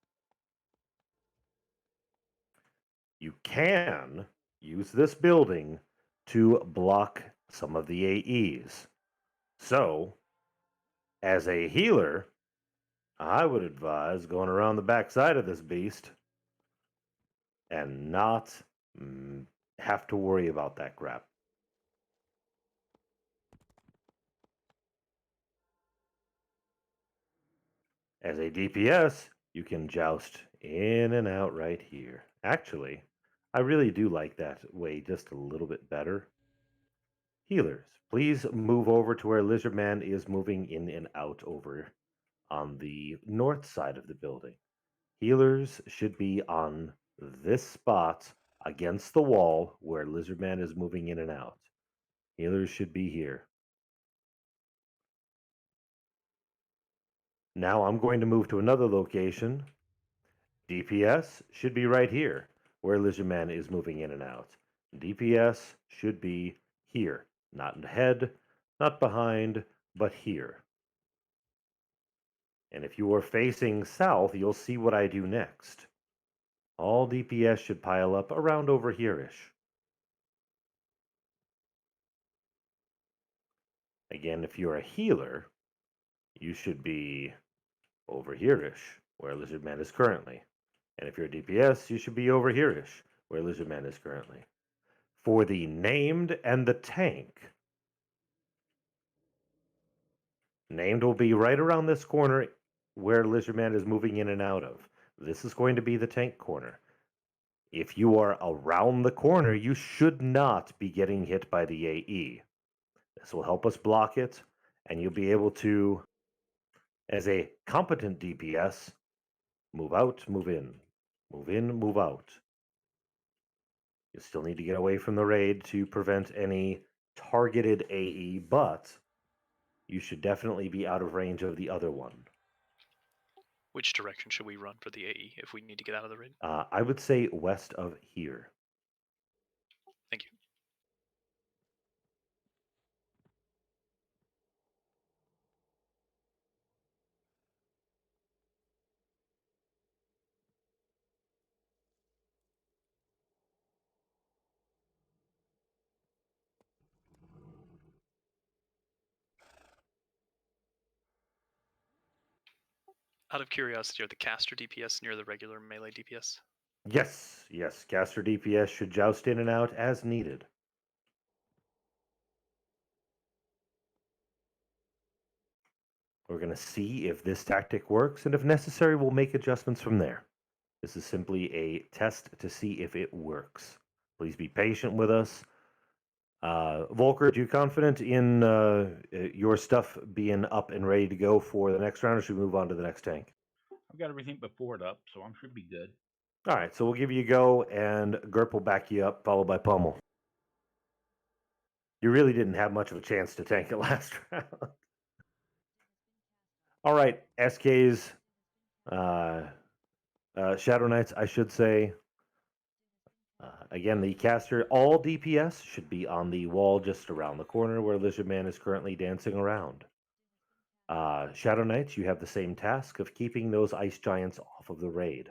Speaker 3: You can use this building to block some of the AEs. So, as a healer, I would advise going around the backside of this beast and not have to worry about that crap. As a DPS, you can joust in and out right here. Actually, I really do like that way just a little bit better. Healers, please move over to where Lizardman is moving in and out over on the north side of the building. Healers should be on this spot against the wall where Lizardman is moving in and out. Healers should be here. Now I'm going to move to another location. DPS should be right here where Lizardman is moving in and out. DPS should be here, not ahead, not behind, but here. And if you are facing south, you'll see what I do next. All DPS should pile up around over here-ish. Again, if you're a healer, you should be over here-ish, where Lizardman is currently. And if you're a DPS, you should be over here-ish, where Lizardman is currently. For the named and the tank, named will be right around this corner where Lizardman is moving in and out of. This is going to be the tank corner. If you are around the corner, you should not be getting hit by the AE. This will help us block it, and you'll be able to, as a competent DPS, move out, move in, move out. You still need to get away from the raid to prevent any targeted AE, but you should definitely be out of range of the other one.
Speaker 1: Which direction should we run for the AE if we need to get out of the raid?
Speaker 3: I would say west of here.
Speaker 1: Thank you. Out of curiosity, are the caster DPS near the regular melee DPS?
Speaker 3: Yes, yes, caster DPS should joust in and out as needed. We're going to see if this tactic works, and if necessary, we'll make adjustments from there. This is simply a test to see if it works. Please be patient with us. Volker, are you confident in your stuff being up and ready to go for the next round, or should we move on to the next tank?
Speaker 9: I've got everything before it up, so I'm should be good.
Speaker 3: All right, so we'll give you a go, and Gerp will back you up, followed by Pummel. You really didn't have much of a chance to tank it last round. All right, SKs, Shadow Knights, I should say. Again, the caster, all DPS should be on the wall just around the corner where Lizard Man is currently dancing around. Shadow Knights, you have the same task of keeping those ice giants off of the raid.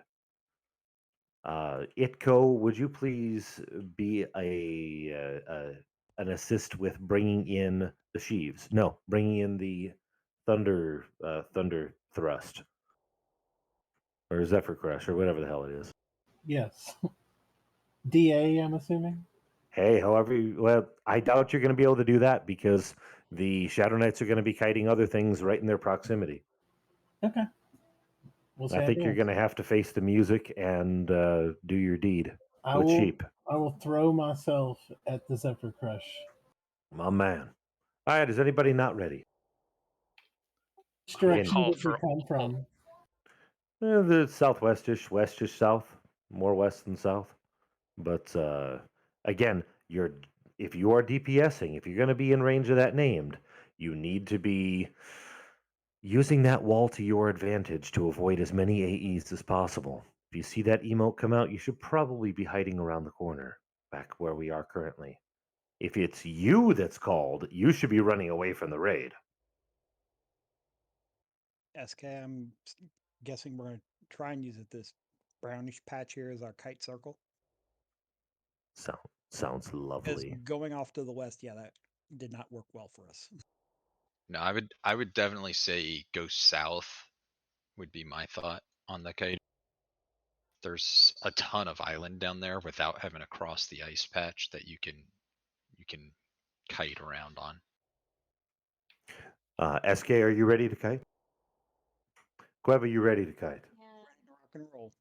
Speaker 3: Itko, would you please be an assist with bringing in the sheaves? No, bringing in the thunder thrust or Zephyr Crush or whatever the hell it is.
Speaker 6: Yes. DA, I'm assuming.
Speaker 3: Hey, well, I doubt you're going to be able to do that because the Shadow Knights are going to be kiting other things right in their proximity.
Speaker 6: Okay. We'll see
Speaker 3: I
Speaker 6: how
Speaker 3: think
Speaker 6: it
Speaker 3: you're
Speaker 6: goes.
Speaker 3: going to have to face the music and do your deed
Speaker 6: I
Speaker 3: with
Speaker 6: will.
Speaker 3: sheep.
Speaker 6: I will throw myself at the Zephyr Crush.
Speaker 3: My man. All right, is anybody not ready?
Speaker 6: Which
Speaker 1: I will
Speaker 6: direction
Speaker 1: call
Speaker 6: did we
Speaker 1: for
Speaker 6: come from?
Speaker 3: The southwestish, westish, south, more west than south. But again, if you are DPSing, if you're going to be in range of that named, you need to be using that wall to your advantage to avoid as many AEs as possible. If you see that emote come out, you should probably be hiding around the corner, back where we are currently. If it's you that's called, you should be running away from the raid.
Speaker 22: SK, I'm guessing we're going to try and use it. This brownish patch here is our kite circle.
Speaker 3: Sounds
Speaker 22: Because
Speaker 3: lovely.
Speaker 22: going off to the west, yeah, that did not work well for us.
Speaker 2: No, I would definitely say go south would be my thought on the kite. There's a ton of island down there without having to cross the ice patch that you can kite around on.
Speaker 3: SK, are you ready to kite? Queva, you ready to kite?
Speaker 22: Rock and roll.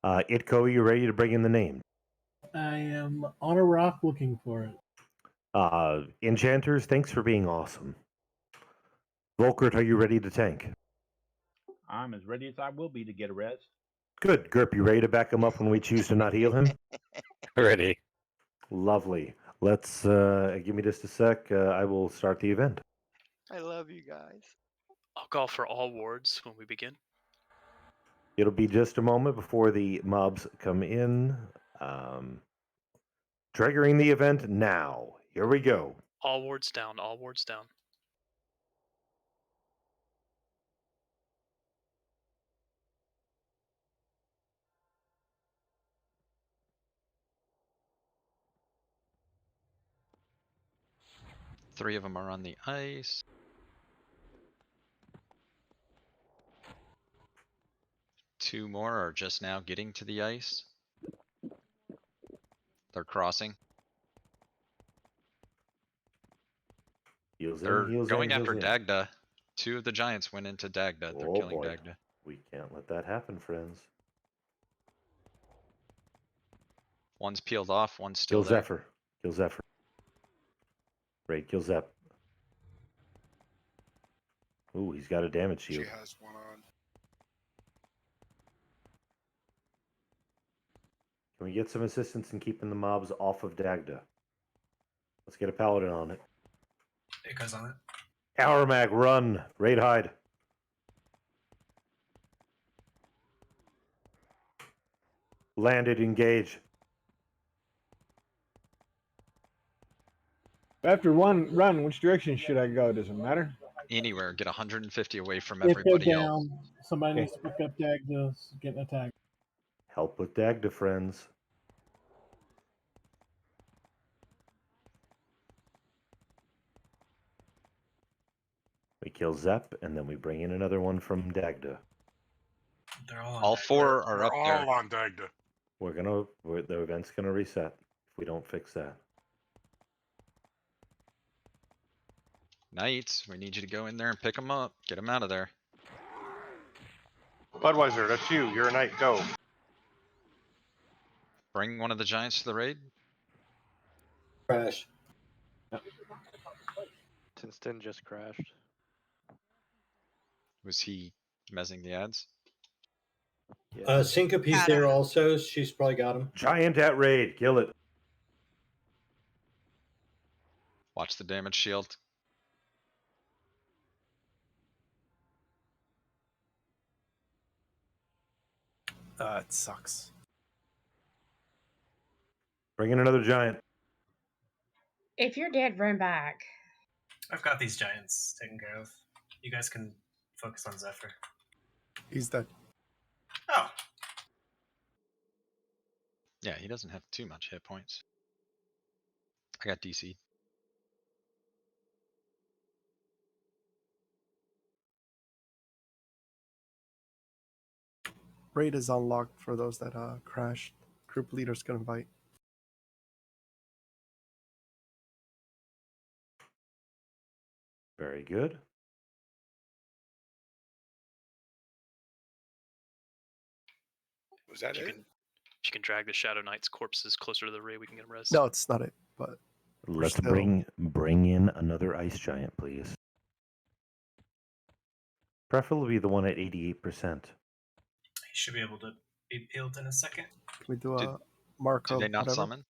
Speaker 3: Itko, you ready to bring in the name?
Speaker 6: I am on a rock looking for it.
Speaker 3: Enchanters, thanks for being awesome. Volkert, are you ready to tank?
Speaker 9: I'm as ready as I will be to get a res.
Speaker 3: Good. Gerp, you ready to back him up when we choose to not heal him?
Speaker 8: Ready.
Speaker 3: Lovely. Let's give me just a sec. I will start the event.
Speaker 19: I love you guys.
Speaker 1: I'll call for all wards when we begin.
Speaker 3: It'll be just a moment before the mobs come in. Triggering the event now. Here we go.
Speaker 1: All wards down, all wards down.
Speaker 2: Three of them are on the ice. Two more are just now getting to the ice. They're crossing.
Speaker 3: Heals in,
Speaker 2: They're
Speaker 3: heals
Speaker 2: going
Speaker 3: in,
Speaker 2: after
Speaker 3: heals in.
Speaker 2: Dagda. Two of the giants went into Dagda. They're
Speaker 3: Oh
Speaker 2: killing
Speaker 3: boy.
Speaker 2: Dagda.
Speaker 3: We can't let that happen, friends.
Speaker 2: One's peeled off, one's still
Speaker 3: Kill
Speaker 2: there.
Speaker 3: Zephyr. Kill Zephyr. Raid, kill Zep. Ooh, he's got a damage shield.
Speaker 11: She has one on.
Speaker 3: Can we get some assistance in keeping the mobs off of Dagda? Let's get a paladin on it.
Speaker 10: It goes on it.
Speaker 3: Hourmag, run. Raid hide. Landed, engage.
Speaker 7: After one run, which direction should I go? Does it matter?
Speaker 2: Anywhere, get 150 away from
Speaker 6: If they're
Speaker 2: everybody else.
Speaker 6: down, somebody
Speaker 7: Okay.
Speaker 6: needs to pick up Dagda's, get an attack.
Speaker 3: Help with Dagda, friends. We kill Zep, and then we bring in another one from Dagda.
Speaker 10: They're all on
Speaker 2: All
Speaker 10: deck.
Speaker 2: four are
Speaker 11: We're
Speaker 2: up there.
Speaker 11: all on Dagda.
Speaker 3: The event's gonna reset if we don't fix that.
Speaker 2: Knights, we need you to go in there and pick them up. Get them out of there.
Speaker 11: Budweiser, that's you. You're a knight. Go.
Speaker 2: Bring one of the giants to the raid.
Speaker 21: Crash.
Speaker 18: Tinston just crashed.
Speaker 2: Was he mezzing the ads?
Speaker 21: Syncope's
Speaker 12: Got
Speaker 21: there
Speaker 12: him.
Speaker 21: also. She's probably got him.
Speaker 3: Giant at raid, kill it.
Speaker 2: Watch the damage shield.
Speaker 14: It sucks.
Speaker 3: Bring in another giant.
Speaker 12: If you're dead, run back.
Speaker 10: I've got these giants taken care of. You guys can focus on Zephyr.
Speaker 5: He's dead.
Speaker 10: Oh.
Speaker 2: Yeah, he doesn't have too much hit points. I got DC.
Speaker 5: Raid is unlocked for those that crashed. Group leader's gonna invite.
Speaker 3: Very good.
Speaker 11: Was that it?
Speaker 1: If you can drag the Shadow Knight's corpses closer to the raid, we can get them res.
Speaker 5: No, it's not it. But
Speaker 3: Let's
Speaker 5: still...
Speaker 3: bring in another ice giant, please. Preferably the one at 88%.
Speaker 10: He should be able to be peeled in a second.
Speaker 5: Can we do a mark
Speaker 2: Do
Speaker 5: of
Speaker 2: they not
Speaker 5: whatever?
Speaker 2: summon?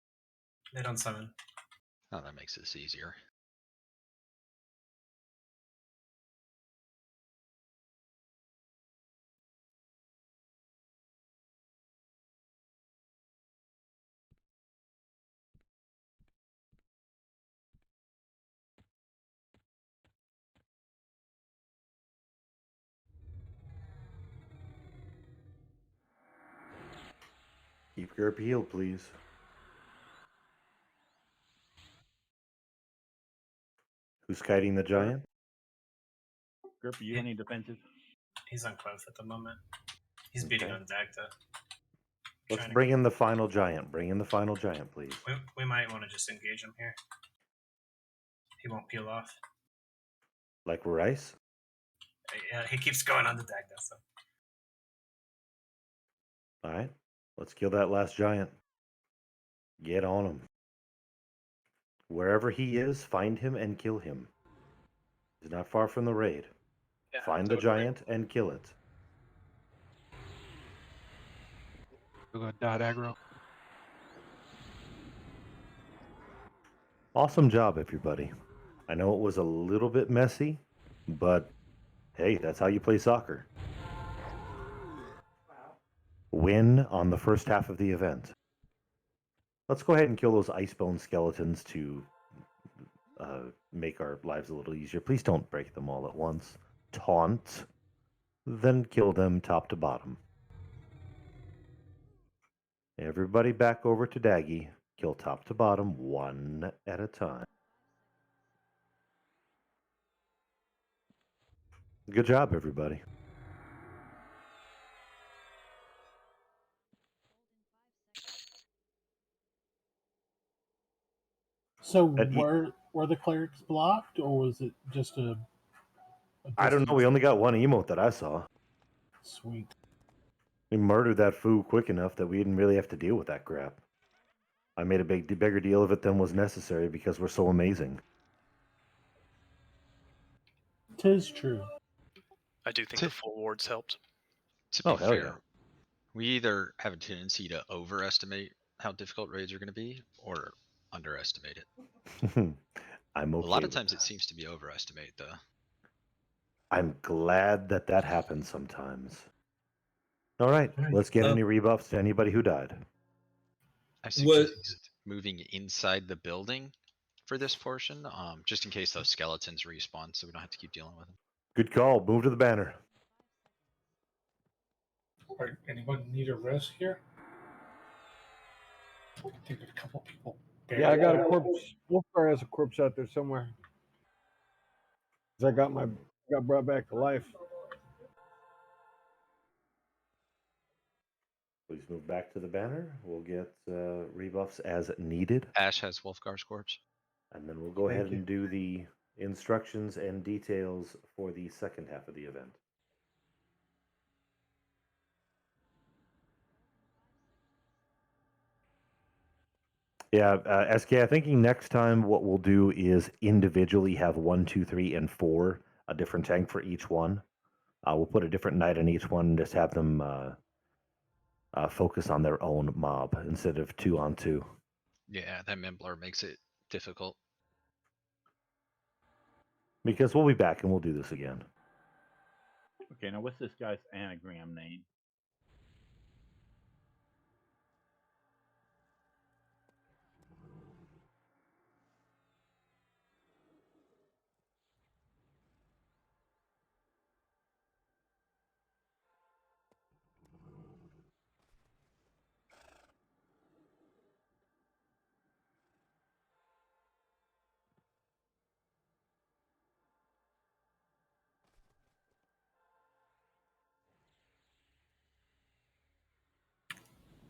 Speaker 10: They don't summon.
Speaker 2: Oh, that makes this easier.
Speaker 3: Keep your healed, please. Who's kiting the giant?
Speaker 9: Grip, you any defensive?
Speaker 10: He's on Clef at the moment. He's beating on Dagda.
Speaker 3: Let's bring in the final giant. Bring in the final giant, please.
Speaker 10: We might want to just engage him here. He won't peel off.
Speaker 3: Like we're ice?
Speaker 10: Yeah, he keeps going on the Dagda. So.
Speaker 3: All right. Let's kill that last giant. Get on him. Wherever he is, find him and kill him. He's not far from the raid.
Speaker 1: Yeah,
Speaker 3: find the giant and kill it.
Speaker 13: We'll go dot aggro.
Speaker 3: Awesome job, everybody. I know it was a little bit messy, but hey, that's how you play soccer. Win on the first half of the event. Let's go ahead and kill those icebone skeletons to make our lives a little easier. Please don't break them all at once. Taunt, then kill them top to bottom. Everybody back over to Daggy. Kill top to bottom, one at a time. Good job, everybody.
Speaker 6: So were the clerics blocked, or was it just a
Speaker 3: I don't know. We only got one emote that I saw.
Speaker 6: Sweet.
Speaker 3: We murdered that foo quick enough that we didn't really have to deal with that crap. I made a bigger deal of it than was necessary because we're so amazing.
Speaker 6: 'Tis true.
Speaker 1: I do think the full wards helped.
Speaker 2: To be fair, we either have a tendency to overestimate how difficult raids are going to be or underestimate it.
Speaker 3: I'm okay.
Speaker 2: A lot of
Speaker 3: with
Speaker 2: times
Speaker 3: that.
Speaker 2: it seems to be overestimate, though.
Speaker 3: I'm glad that happens sometimes. All right, let's get any rebuffs to anybody who died.
Speaker 2: I suggest moving inside the building for this portion, just in case those skeletons respawn, so we don't have to keep dealing with them.
Speaker 3: Good call. Move to the banner.
Speaker 4: Anyone need a rest here? I think a couple people.
Speaker 7: Yeah, I got a corpse. Wolfgar has a corpse out there somewhere. 'Cause I got brought back to life.
Speaker 3: Please move back to the banner. We'll get rebuffs as needed.
Speaker 2: Ash has Wolfgar's corpse.
Speaker 3: And then we'll go
Speaker 7: Thank
Speaker 3: ahead and do the instructions and details for the second half of the event. Yeah, SK, I'm thinking next time what we'll do is individually have 1, 2, 3, and 4, a different tank for each one. We'll put a different knight on each one and just have them focus on their own mob instead of 2 on 2.
Speaker 2: Yeah, that Mangler makes it difficult.
Speaker 3: because we'll be back and we'll do this again.
Speaker 9: Okay, now what's this guy's anagram name?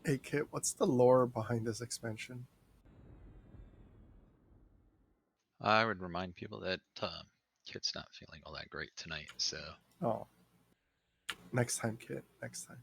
Speaker 5: Hey, Kit, what's the lore behind this expansion?
Speaker 2: I would remind people that Kit's not feeling all that great tonight, so
Speaker 5: Oh. Next time, Kit. Next time.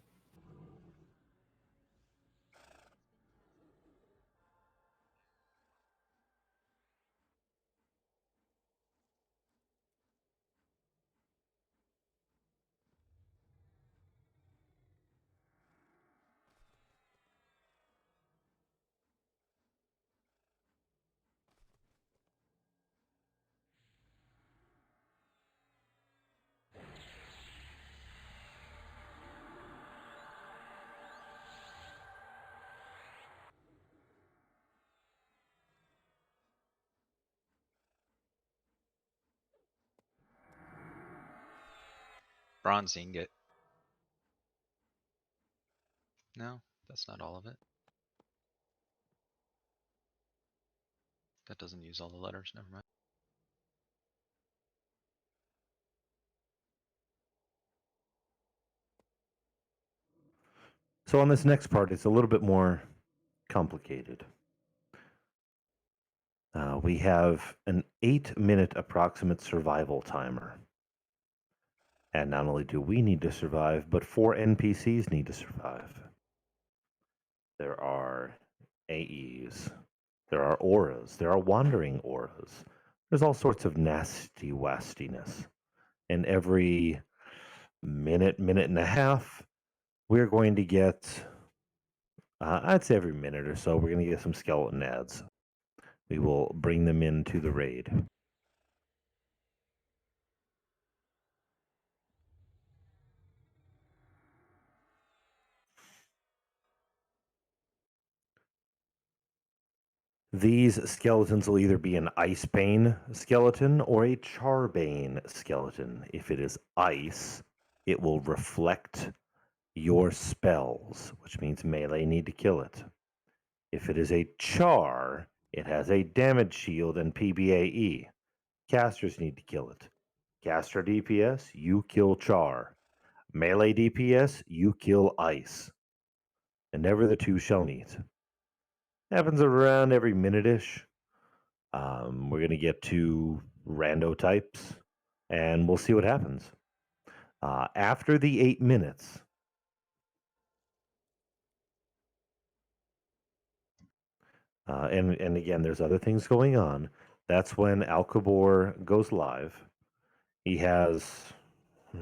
Speaker 2: bronze ingot. No, that's not all of it. That doesn't use all the letters, never mind.
Speaker 3: So on this next part, it's a little bit more complicated. We have an 8-minute approximate survival timer. And not only do we need to survive, but 4 NPCs need to survive. There are AEs. There are auras. There are wandering auras. There's all sorts of nasty wastiness. And every minute, minute and a half, we're going to get, I'd say every minute or so, we're going to get some skeleton ads. We will bring them into the raid. These skeletons will either be an Icebane skeleton or a Charbane skeleton. If it is ice, it will reflect your spells, which means melee need to kill it. If it is a char, it has a damage shield and PBAE. Casters need to kill it. Caster DPS, you kill char. Melee DPS, you kill ice. And never the two shall meet. Happens around every minute-ish. We're going to get to rando types, and we'll see what happens. After the 8 minutes, and again, there's other things going on. That's when Alcabor goes live. He has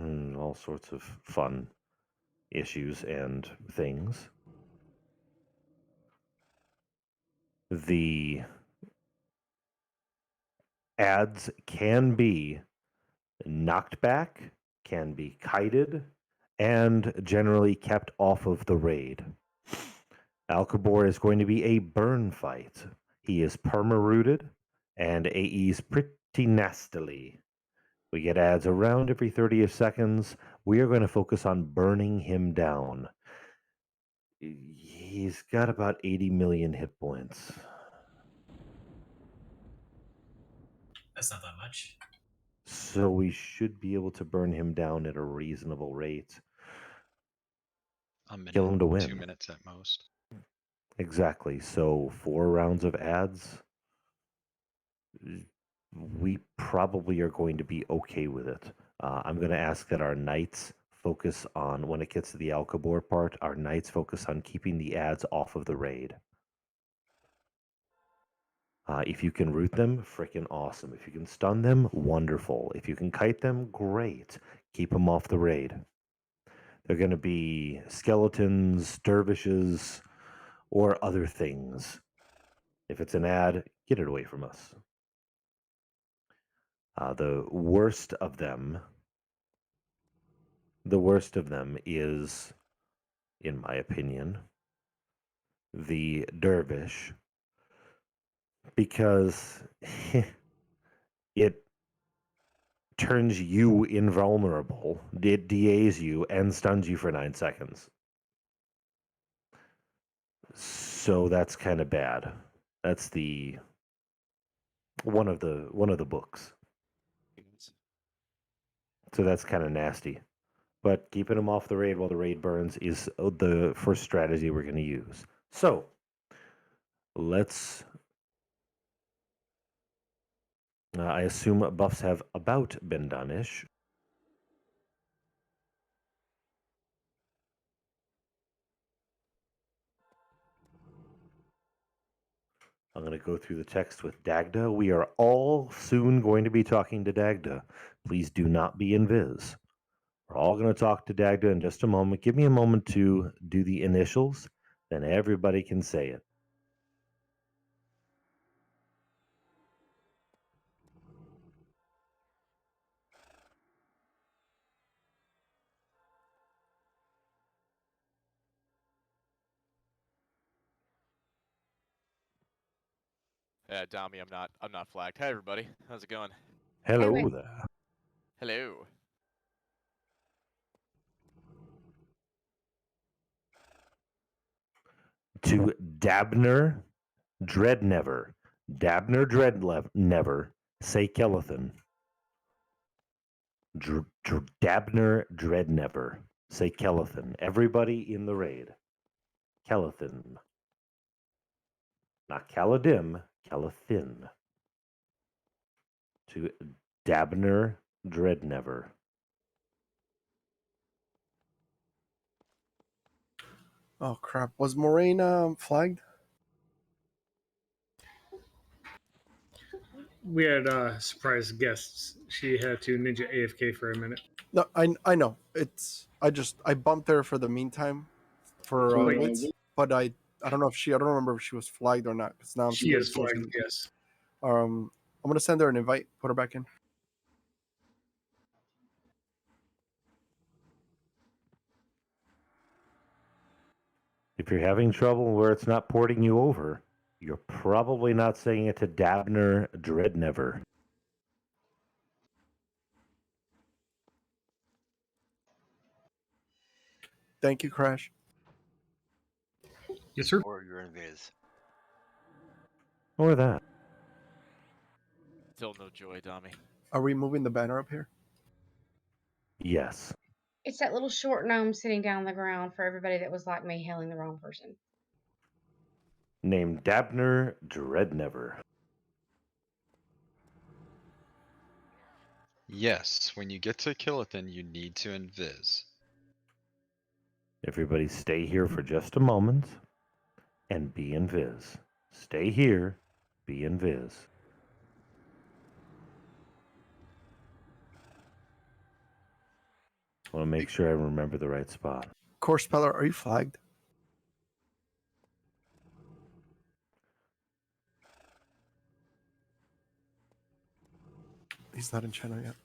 Speaker 3: all sorts of fun issues and things. The ads can be knocked back, can be kited, and generally kept off of the raid. Alcabor is going to be a burn fight. He is perma-rooted and AEs pretty nastily. We get ads around every 30 seconds. We are going to focus on burning him down. He's got about 80 million hit points.
Speaker 10: That's not that much.
Speaker 3: So we should be able to burn him down at a reasonable rate.
Speaker 2: A minute,
Speaker 3: Kill him to win.
Speaker 2: 2 minutes at most.
Speaker 3: Exactly. So 4 rounds of ads. We probably are going to be okay with it. I'm going to ask that our knights focus on, when it gets to the Alcabor part, our knights focus on keeping the ads off of the raid. If you can root them, freaking awesome. If you can stun them, wonderful. If you can kite them, great. Keep them off the raid. They're going to be skeletons, dervishes, or other things. If it's an ad, get it away from us. The worst of them is, in my opinion, the dervish, because it turns you invulnerable, it DAs you, and stuns you for 9 seconds. So that's kind of bad. That's the one of the books. So that's kind of nasty. But keeping them off the raid while the raid burns is the first strategy we're going to use. So let's. I assume buffs have about been done-ish. I'm going to go through the text with Dagda. We are all soon going to be talking to Dagda. Please do not be invis. We're all going to talk to Dagda in just a moment. Give me a moment to do the initials, then everybody can say it.
Speaker 15: Yeah, Dami, I'm not flagged. Hi everybody. How's it going?
Speaker 3: Hello there.
Speaker 15: Hello.
Speaker 3: To Dabner Dreadnever. Dabner Dreadnever. Say Kelethan. Dabner Dreadnever. Say Kelethan. Everybody in the raid. Kelethan. Not Caladim, Kelethin. To Dabner Dreadnever.
Speaker 5: Oh crap! Was Moraine flagged?
Speaker 4: We had surprise guests. She had to ninja AFK for a minute.
Speaker 5: No, I know. I bumped her for the meantime for
Speaker 4: Wait.
Speaker 5: wits, but I don't know if I don't remember if she was flagged or not because now I'm
Speaker 4: She
Speaker 5: scared
Speaker 4: is
Speaker 5: of closing.
Speaker 4: flagged, yes.
Speaker 5: I'm gonna send her an invite. Put her back in.
Speaker 3: If you're having trouble where it's not porting you over, you're probably not saying it to Dabner Dreadnever.
Speaker 5: Thank you, Crash.
Speaker 4: Yes, sir.
Speaker 19: Or you're invis.
Speaker 3: Or that.
Speaker 15: Still no joy, Dami.
Speaker 5: Are we moving the banner up here?
Speaker 3: Yes.
Speaker 12: It's that little short gnome sitting down on the ground for everybody that was like me, hailing the wrong person.
Speaker 3: Named Dabner Dreadnever.
Speaker 2: Yes, when you get to Kilithin, you need to invis.
Speaker 3: Everybody stay here for just a moment and be invis. Stay here, be invis. I want to make sure I remember the right spot.
Speaker 5: Course Speller, are you flagged? He's not in channel yet.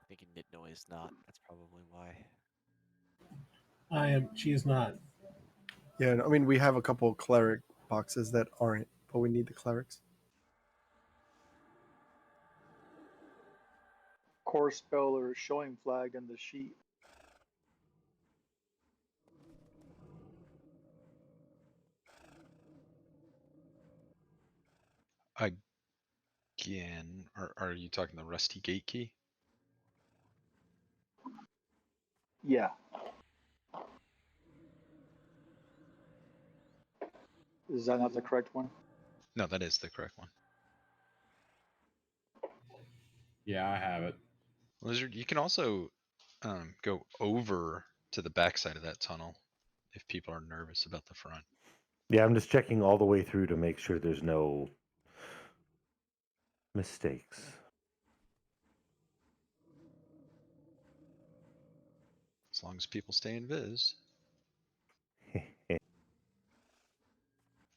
Speaker 15: Thinking Nitno is not. That's probably why.
Speaker 6: She is not.
Speaker 5: Yeah, I mean we have a couple of cleric boxes that aren't, but we need the clerics.
Speaker 20: Course Speller is showing flag in the sheet.
Speaker 2: Again, are you talking the Rusty Gate key?
Speaker 20: Yeah. Is that not the correct one?
Speaker 2: No, that is the correct one.
Speaker 23: Yeah, I have it.
Speaker 2: Lizard, you can also go over to the backside of that tunnel if people are nervous about the front.
Speaker 3: Yeah, I'm just checking all the way through to make sure there's no mistakes.
Speaker 2: long as people stay in Viz.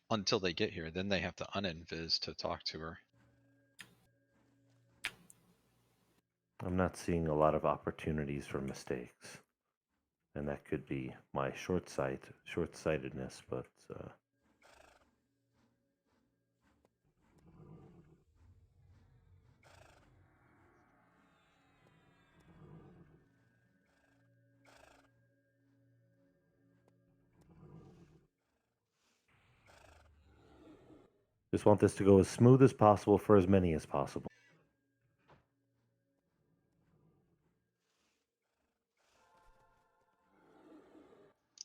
Speaker 2: Until they get here, then they have to uninvis to talk to her.
Speaker 3: I'm not seeing a lot of opportunities for mistakes. And that could be my short-sightedness, but just want this to go as smooth as possible for as many as possible.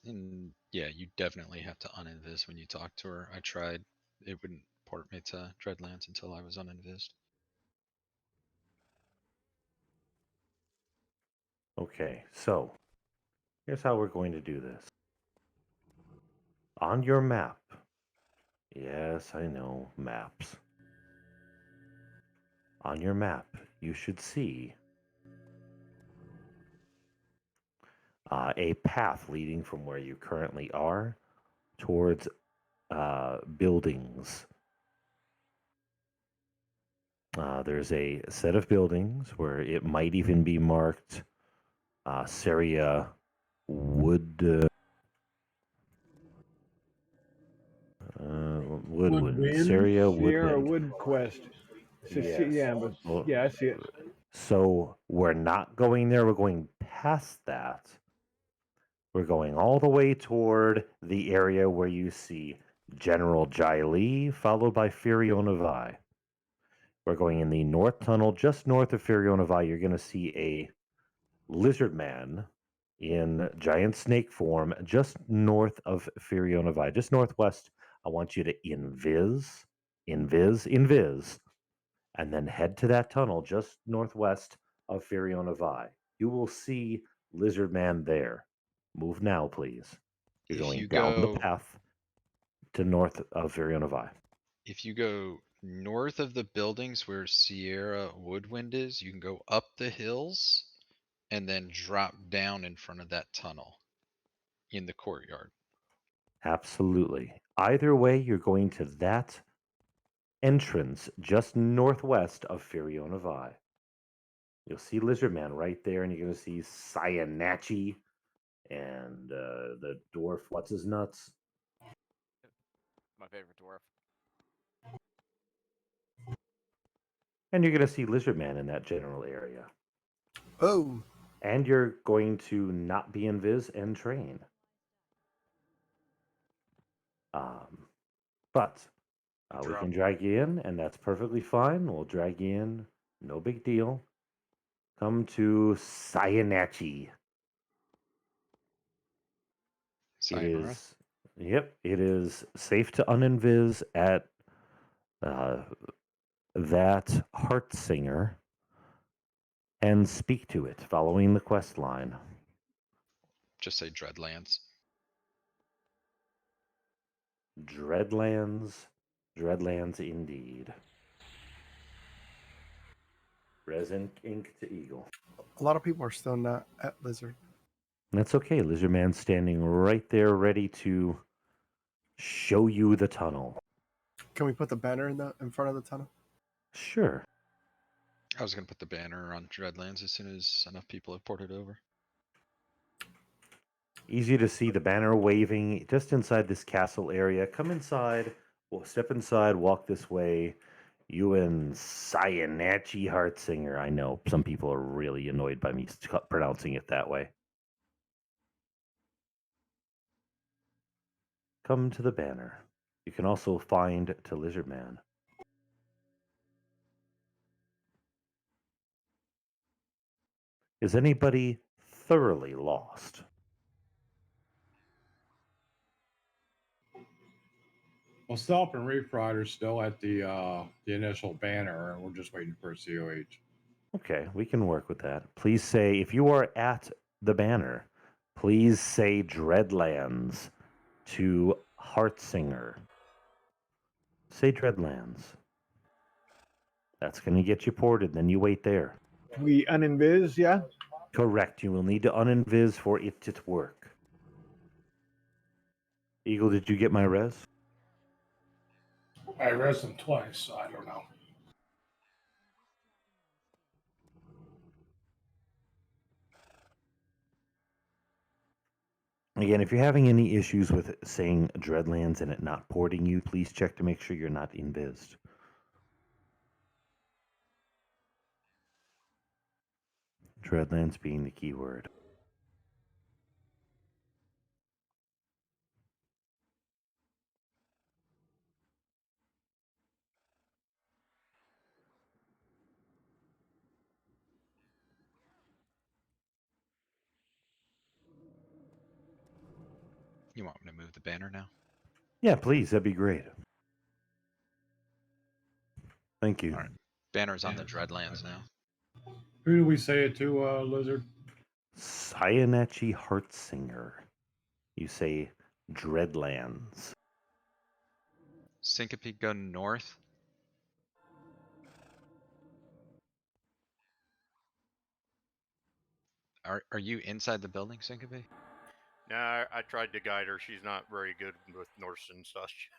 Speaker 2: And yeah, you definitely have to uninvis when you talk to her. I tried. It wouldn't port me to Dreadlands until I was uninvised.
Speaker 3: Okay, so here's how we're going to do this. On your map, yes, I know, maps. On your map, you should see a path leading from where you currently are towards buildings. There's a set of buildings where it might even be marked Seria Wood. Woodwind. Seria
Speaker 7: Sierra
Speaker 3: Woodwind.
Speaker 7: Wood Quest.
Speaker 3: Yes.
Speaker 7: Yeah, but
Speaker 3: Well,
Speaker 7: yeah, I see it.
Speaker 3: So we're not going there. We're going past that. We're going all the way toward the area where you see General Jai Li, followed by Firiona Vi. We're going in the north tunnel, just north of Firiona Vi. You're going to see a lizard man in giant snake form, just north of Firiona Vi, just northwest. I want you to invis, and then head to that tunnel just northwest of Firiona Vi. You will see Lizard Man there. Move now, please. You're
Speaker 2: If
Speaker 3: going
Speaker 2: you
Speaker 3: down the
Speaker 2: go,
Speaker 3: path to north of Firiona Vi.
Speaker 2: if you go north of the buildings where Sierra Woodwind is, you can go up the hills and then drop down in front of that tunnel in the courtyard.
Speaker 3: Absolutely. Either way, you're going to that entrance just northwest of Firiona Vi. You'll see Lizard Man right there, and you're going to see Cyanachi and the dwarf. What's his nuts?
Speaker 15: My favorite dwarf.
Speaker 3: And you're going to see Lizard Man in that general area.
Speaker 5: Oh.
Speaker 3: And you're going to not be in Viz and train. But we can drag you in, and that's perfectly fine. We'll drag you in. No big deal. Come to Cyanachi.
Speaker 2: Sayonara.
Speaker 3: It is safe to uninvis at that heart singer and speak to it following the quest line.
Speaker 2: Just say Dreadlands.
Speaker 3: Dreadlands indeed. Resin ink to eagle.
Speaker 5: A lot of people are still not at Lizard.
Speaker 3: That's okay. Lizard Man's standing right there, ready to show you the tunnel.
Speaker 5: Can we put the banner in front of the tunnel?
Speaker 3: Sure.
Speaker 2: I was gonna put the banner on Dreadlands as soon as enough people have ported over.
Speaker 3: Easy to see the banner waving just inside this castle area. Come inside. We'll step inside. Walk this way. You and Cyanachi Heartsinger. I know some people are really annoyed by me pronouncing it that way. Come to the banner. You can also find to Lizard Man. Is anybody thoroughly lost?
Speaker 23: Well, Stomp and Reef Rider's still at the initial banner, and we're just waiting for a COH.
Speaker 3: Okay, we can work with that. Please say, if you are at the banner, please say Dreadlands to Heartsinger. Say Dreadlands. That's going to get you ported, then you wait there.
Speaker 7: We uninvis, yeah?
Speaker 3: Correct. You will need to uninvis for it to work. Eagle, did you get my res?
Speaker 4: I res them twice, so I don't know.
Speaker 3: Again, if you're having any issues with saying Dreadlands and it not porting you, please check to make sure you're not invised. Dreadlands being the keyword.
Speaker 2: You want me to move the banner now?
Speaker 3: Yeah, please. That'd be great. Thank you.
Speaker 2: All right. Banner's on the Dreadlands now.
Speaker 23: Who do we say it to, Lizard?
Speaker 3: Sayanachi Heartsinger. You say Dreadlands.
Speaker 2: Syncope, go north. Are you inside the building, Syncope?
Speaker 16: Nah, I tried to guide her. She's not very good with Norse and such.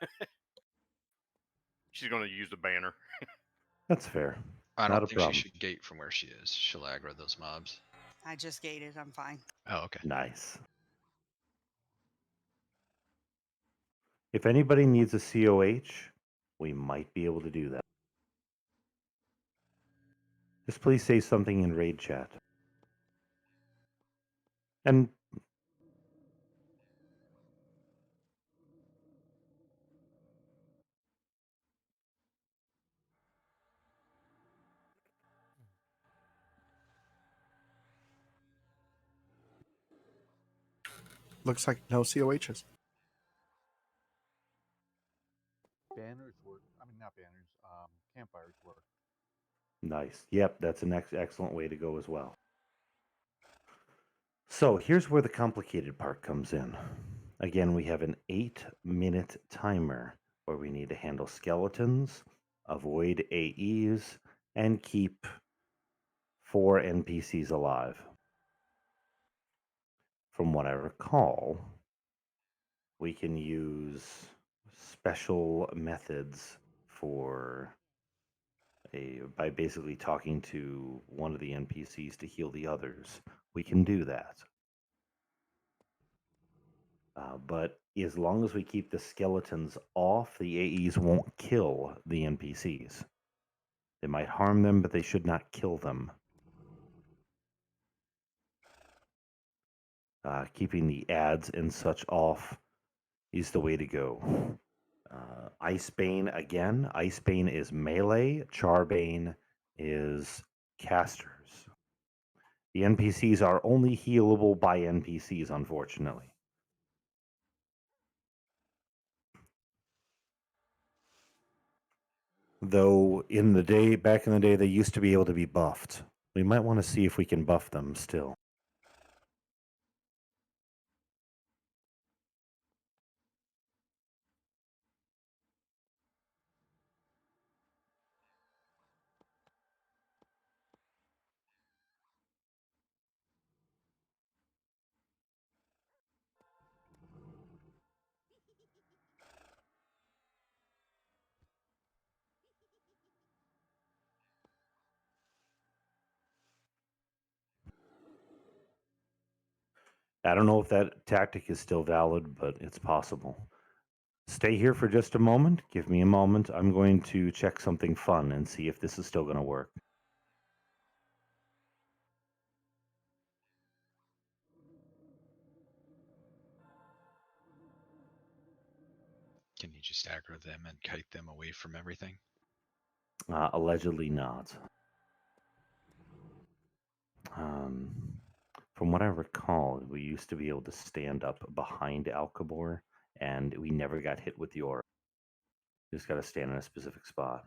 Speaker 16: She's going to use the banner.
Speaker 3: That's fair.
Speaker 2: I
Speaker 3: Not
Speaker 2: don't
Speaker 3: a
Speaker 2: think she
Speaker 3: problem.
Speaker 2: should gate from where she is. She'll aggro those mobs.
Speaker 17: I just gated. I'm fine.
Speaker 2: Oh, okay.
Speaker 3: Nice. If anybody needs a COH, we might be able to do that. Just please say something in raid chat. And
Speaker 5: Looks like no COHs.
Speaker 9: Banners work. I mean, not banners. Campfires work.
Speaker 3: nice. Yep, that's an excellent way to go as well. So here's where the complicated part comes in. Again, we have an 8-minute timer where we need to handle skeletons, avoid AEs, and keep 4 NPCs alive. From what I recall, we can use special methods for by basically talking to one of the NPCs to heal the others. We can do that. But as long as we keep the skeletons off, the AEs won't kill the NPCs. They might harm them, but they should not kill them. Keeping the ads and such off is the way to go. Icebane again. Icebane is melee. Charbane is casters. The NPCs are only healable by NPCs, unfortunately. Though back in the day, they used to be able to be buffed. We might want to see if we can buff them still. I don't know if that tactic is still valid, but it's possible. Stay here for just a moment. Give me a moment. I'm going to check something fun and see if this is still going to work.
Speaker 2: Can you just aggro them and kite them away from everything?
Speaker 3: Allegedly not. From what I recall, we used to be able to stand up behind Alcabor, and we never got hit with the aura. You just got to stand in a specific spot.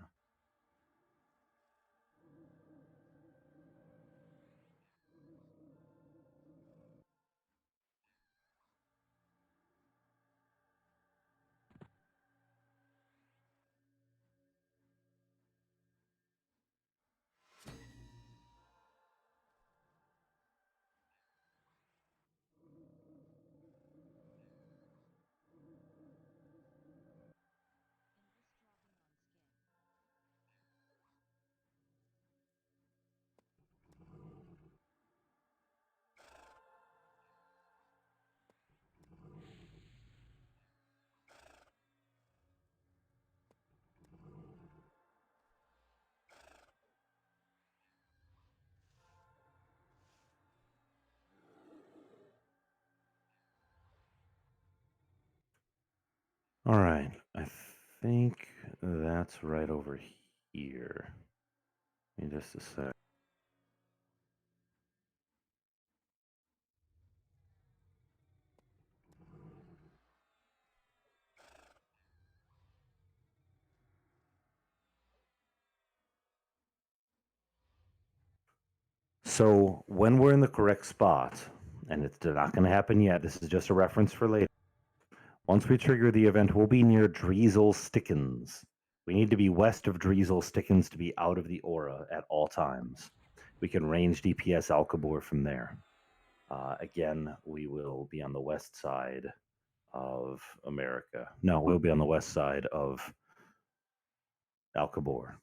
Speaker 3: All right. I think that's right over here. Give me just a sec. So when we're in the correct spot, and it's not going to happen yet, this is just a reference for later. Once we trigger the event, we'll be near Driesel Stickens. We need to be west of Driesel Stickens to be out of the aura at all times. We can range DPS Alcabor from there. Again, we will be on the west side of America. No, we'll be on the west side of Alcabor.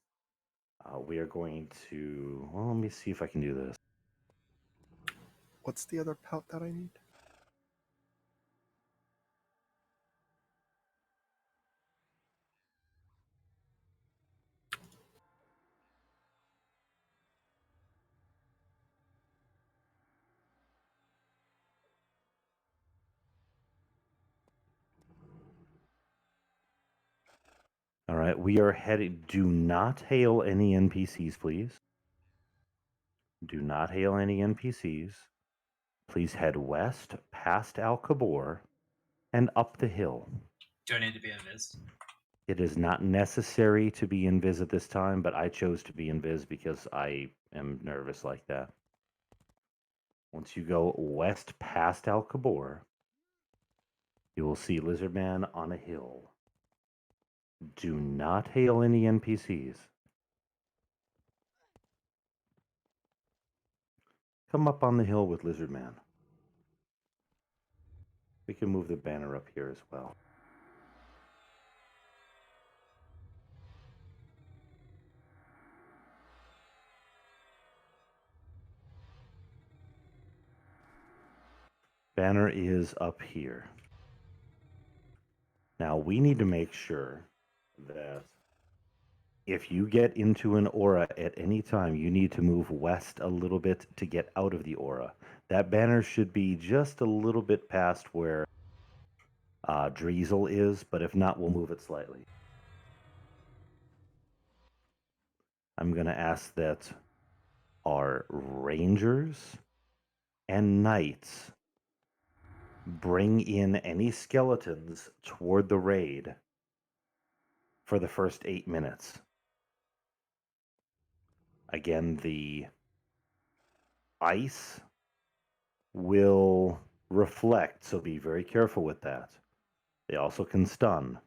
Speaker 3: We are going to, well, let me see if I can do this.
Speaker 5: What's the other pout that I need?
Speaker 3: All right, we are headed. Do not hail any NPCs, please. Do not hail any NPCs. Please head west past Alcabor and up the hill.
Speaker 10: Do I need to be invis?
Speaker 3: It is not necessary to be invis at this time, but I chose to be invis because I am nervous like that. Once you go west past Alcabor, you will see Lizardman on a hill. Do not hail any NPCs. Come up on the hill with Lizardman. We can move the banner up here as well. Banner is up here. Now we need to make sure that if you get into an aura at any time, you need to move west a little bit to get out of the aura. That banner should be just a little bit past where Driesel is, but if not, we'll move it slightly. I'm going to ask that our rangers and knights bring in any skeletons toward the raid for the first 8 minutes. Again, the ice will reflect, so be very careful with that. They also can stun.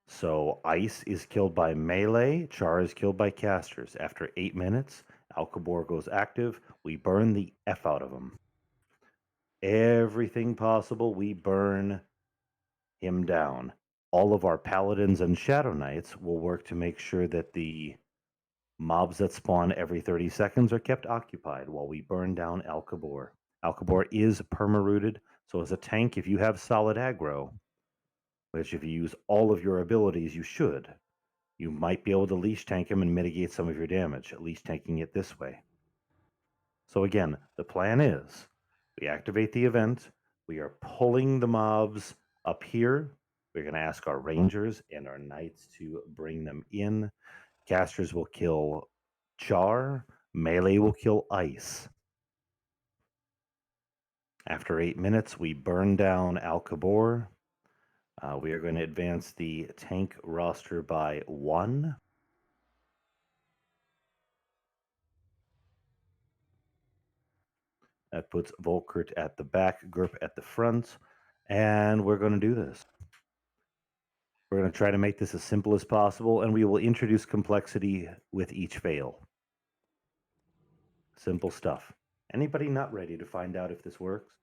Speaker 3: So ice is killed by melee, char is killed by casters. After 8 minutes, Alcabor goes active. We burn the F out of him. Everything possible, we burn him down. All of our paladins and shadow knights will work to make sure that the mobs that spawn every 30 seconds are kept occupied while we burn down Alcabor. Alcabor is perma-rooted, so as a tank, if you have solid aggro, which if you use all of your abilities, you should, you might be able to leash tank him and mitigate some of your damage, leash tanking it this way. So again, the plan is, we activate the event, we are pulling the mobs up here, we're going to ask our rangers and our knights to bring them in. Casters will kill char, melee will kill ice. After 8 minutes, we burn down Alcabor. We are going to advance the tank roster by 1. That puts Volkert at the back, Gerp at the front, and we're going to do this. We're going to try to make this as simple as possible, and we will introduce complexity with each fail. Simple stuff. Anybody not ready to find out if this works?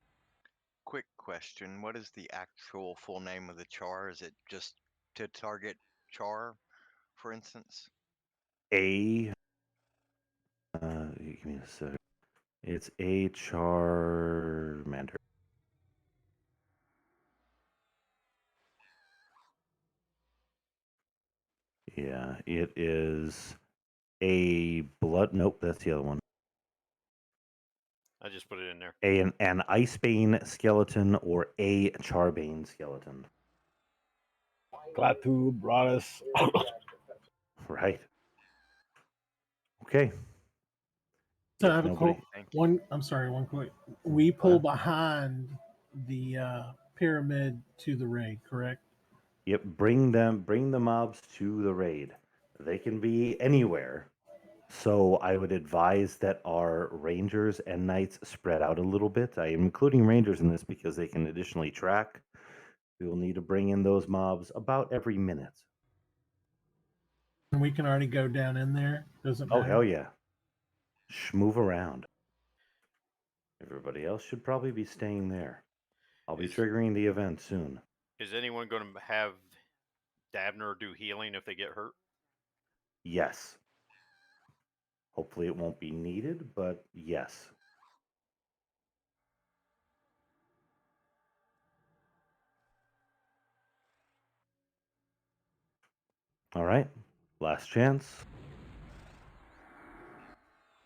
Speaker 19: Quick question. What is the actual full name of the char? Is it just to target char, for instance?
Speaker 3: Give me a sec. It's a Charmander. Yeah, it is a blood. Nope, that's the other one.
Speaker 16: I just put it in there.
Speaker 3: An Icebane skeleton or a Charbane skeleton.
Speaker 7: Klaatu brought us.
Speaker 3: Right. Okay.
Speaker 6: So I
Speaker 3: If
Speaker 6: have a
Speaker 3: nobody,
Speaker 6: one. I'm sorry, one quick. We pull behind the pyramid to the raid, correct?
Speaker 3: yep, bring the mobs to the raid. They can be anywhere. So I would advise that our rangers and knights spread out a little bit. I am including rangers in this because they can additionally track. We will need to bring in those mobs about every minute.
Speaker 6: And we can already go down in there. Doesn't
Speaker 3: Oh
Speaker 6: matter.
Speaker 3: hell yeah. Move around. Everybody else should probably be staying there. I'll be triggering the event soon.
Speaker 16: Is anyone going to have Davner do healing if they get hurt?
Speaker 3: Yes. Hopefully it won't be needed, but yes. All right. Last chance.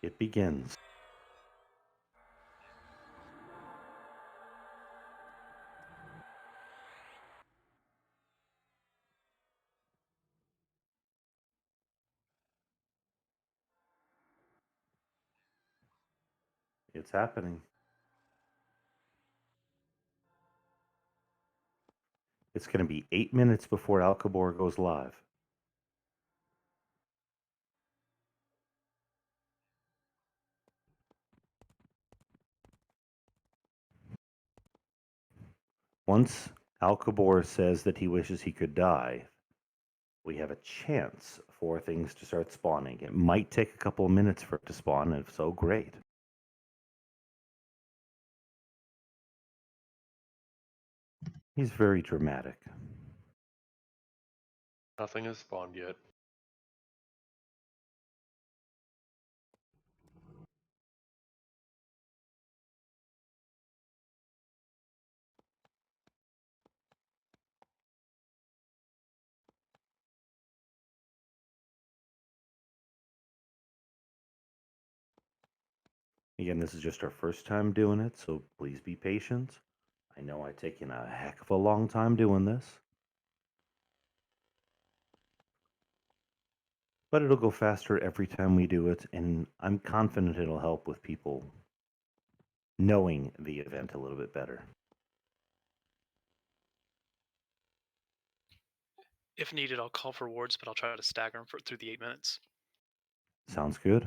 Speaker 3: It begins. It's happening. It's going to be 8 minutes before Alcabor goes live. Once Alcabor says that he wishes he could die, we have a chance for things to start spawning. It might take a couple of minutes for it to spawn, and if so, great. He's very dramatic.
Speaker 8: Nothing has spawned yet.
Speaker 3: Again, this is just our first time doing it, so please be patient. I know I've taken a heck of a long time doing this, but it'll go faster every time we do it, and I'm confident it'll help with people knowing the event a little bit better.
Speaker 1: If needed, I'll call for wards, but I'll try to stagger them through the 8 minutes.
Speaker 3: Sounds good.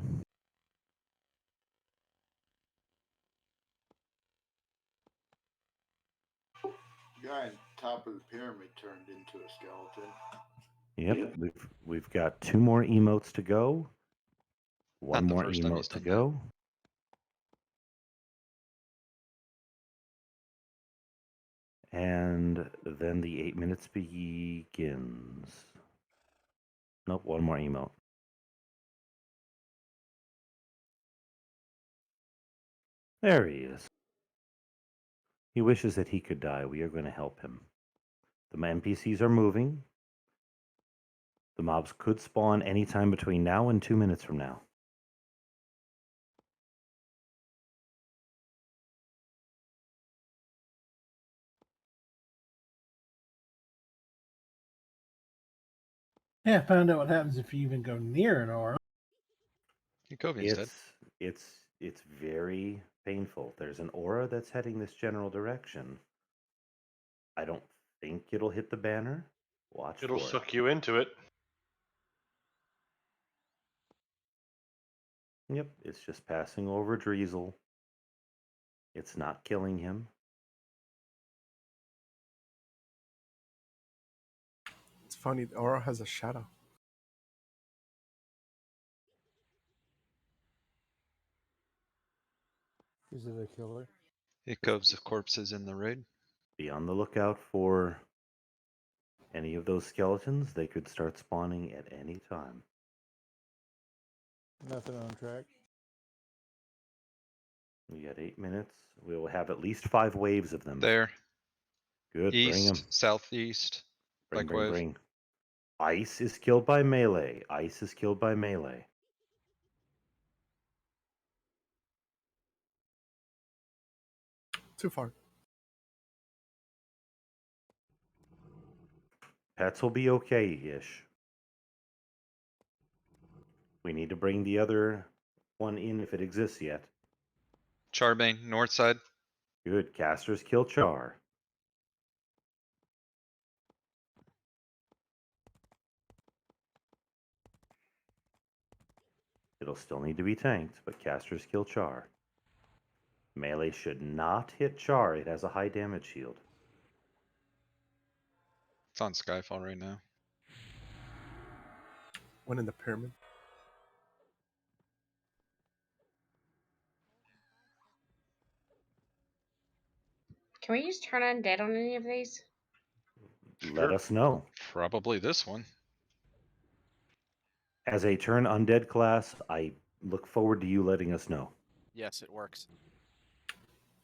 Speaker 18: Guy on top of the pyramid turned into a skeleton.
Speaker 3: Yep, we've got 2 more emotes to go. One
Speaker 2: Not the
Speaker 3: more
Speaker 2: first time he's
Speaker 3: emote to
Speaker 2: done
Speaker 3: go. And then the 8 minutes begins. Nope, one more emote. There he is. He wishes that he could die. We are going to help him. The NPCs are moving. The mobs could spawn anytime between now and 2 minutes from now.
Speaker 6: Yeah, I found out what happens if you even go near an aura.
Speaker 2: Kovian's dead.
Speaker 3: It's very painful. There's an aura that's heading this general direction. I don't think it'll hit the banner. Watch
Speaker 8: It'll
Speaker 3: for
Speaker 8: suck you into it.
Speaker 3: it. Yep, it's just passing over Driesel. It's not killing him.
Speaker 5: It's funny. The aura has a shadow.
Speaker 9: Is it a killer?
Speaker 2: It coves of corpses in the raid.
Speaker 3: Be on the lookout for any of those skeletons. They could start spawning at any time.
Speaker 9: Nothing on track.
Speaker 3: We got 8 minutes. We will have at least 5 waves of them.
Speaker 2: There.
Speaker 3: Good, bring them.
Speaker 2: East, southeast.
Speaker 3: Bring,
Speaker 2: Bike wave.
Speaker 3: bring. Ice is killed by melee. Ice is killed by melee.
Speaker 5: Too far.
Speaker 3: Pets will be okay-ish. We need to bring the other one in if it exists yet.
Speaker 2: Charbane, north side.
Speaker 3: Good. Casters kill Char. It'll still need to be tanked, but casters kill Char. Melee should not hit Char. It has a high damage shield.
Speaker 2: It's on Skyfall right now.
Speaker 5: One in the pyramid.
Speaker 12: Can we just turn undead on any of these?
Speaker 3: Let us know.
Speaker 2: Probably this one.
Speaker 3: As a turn undead class, I look forward to you letting us know.
Speaker 15: Yes, it works.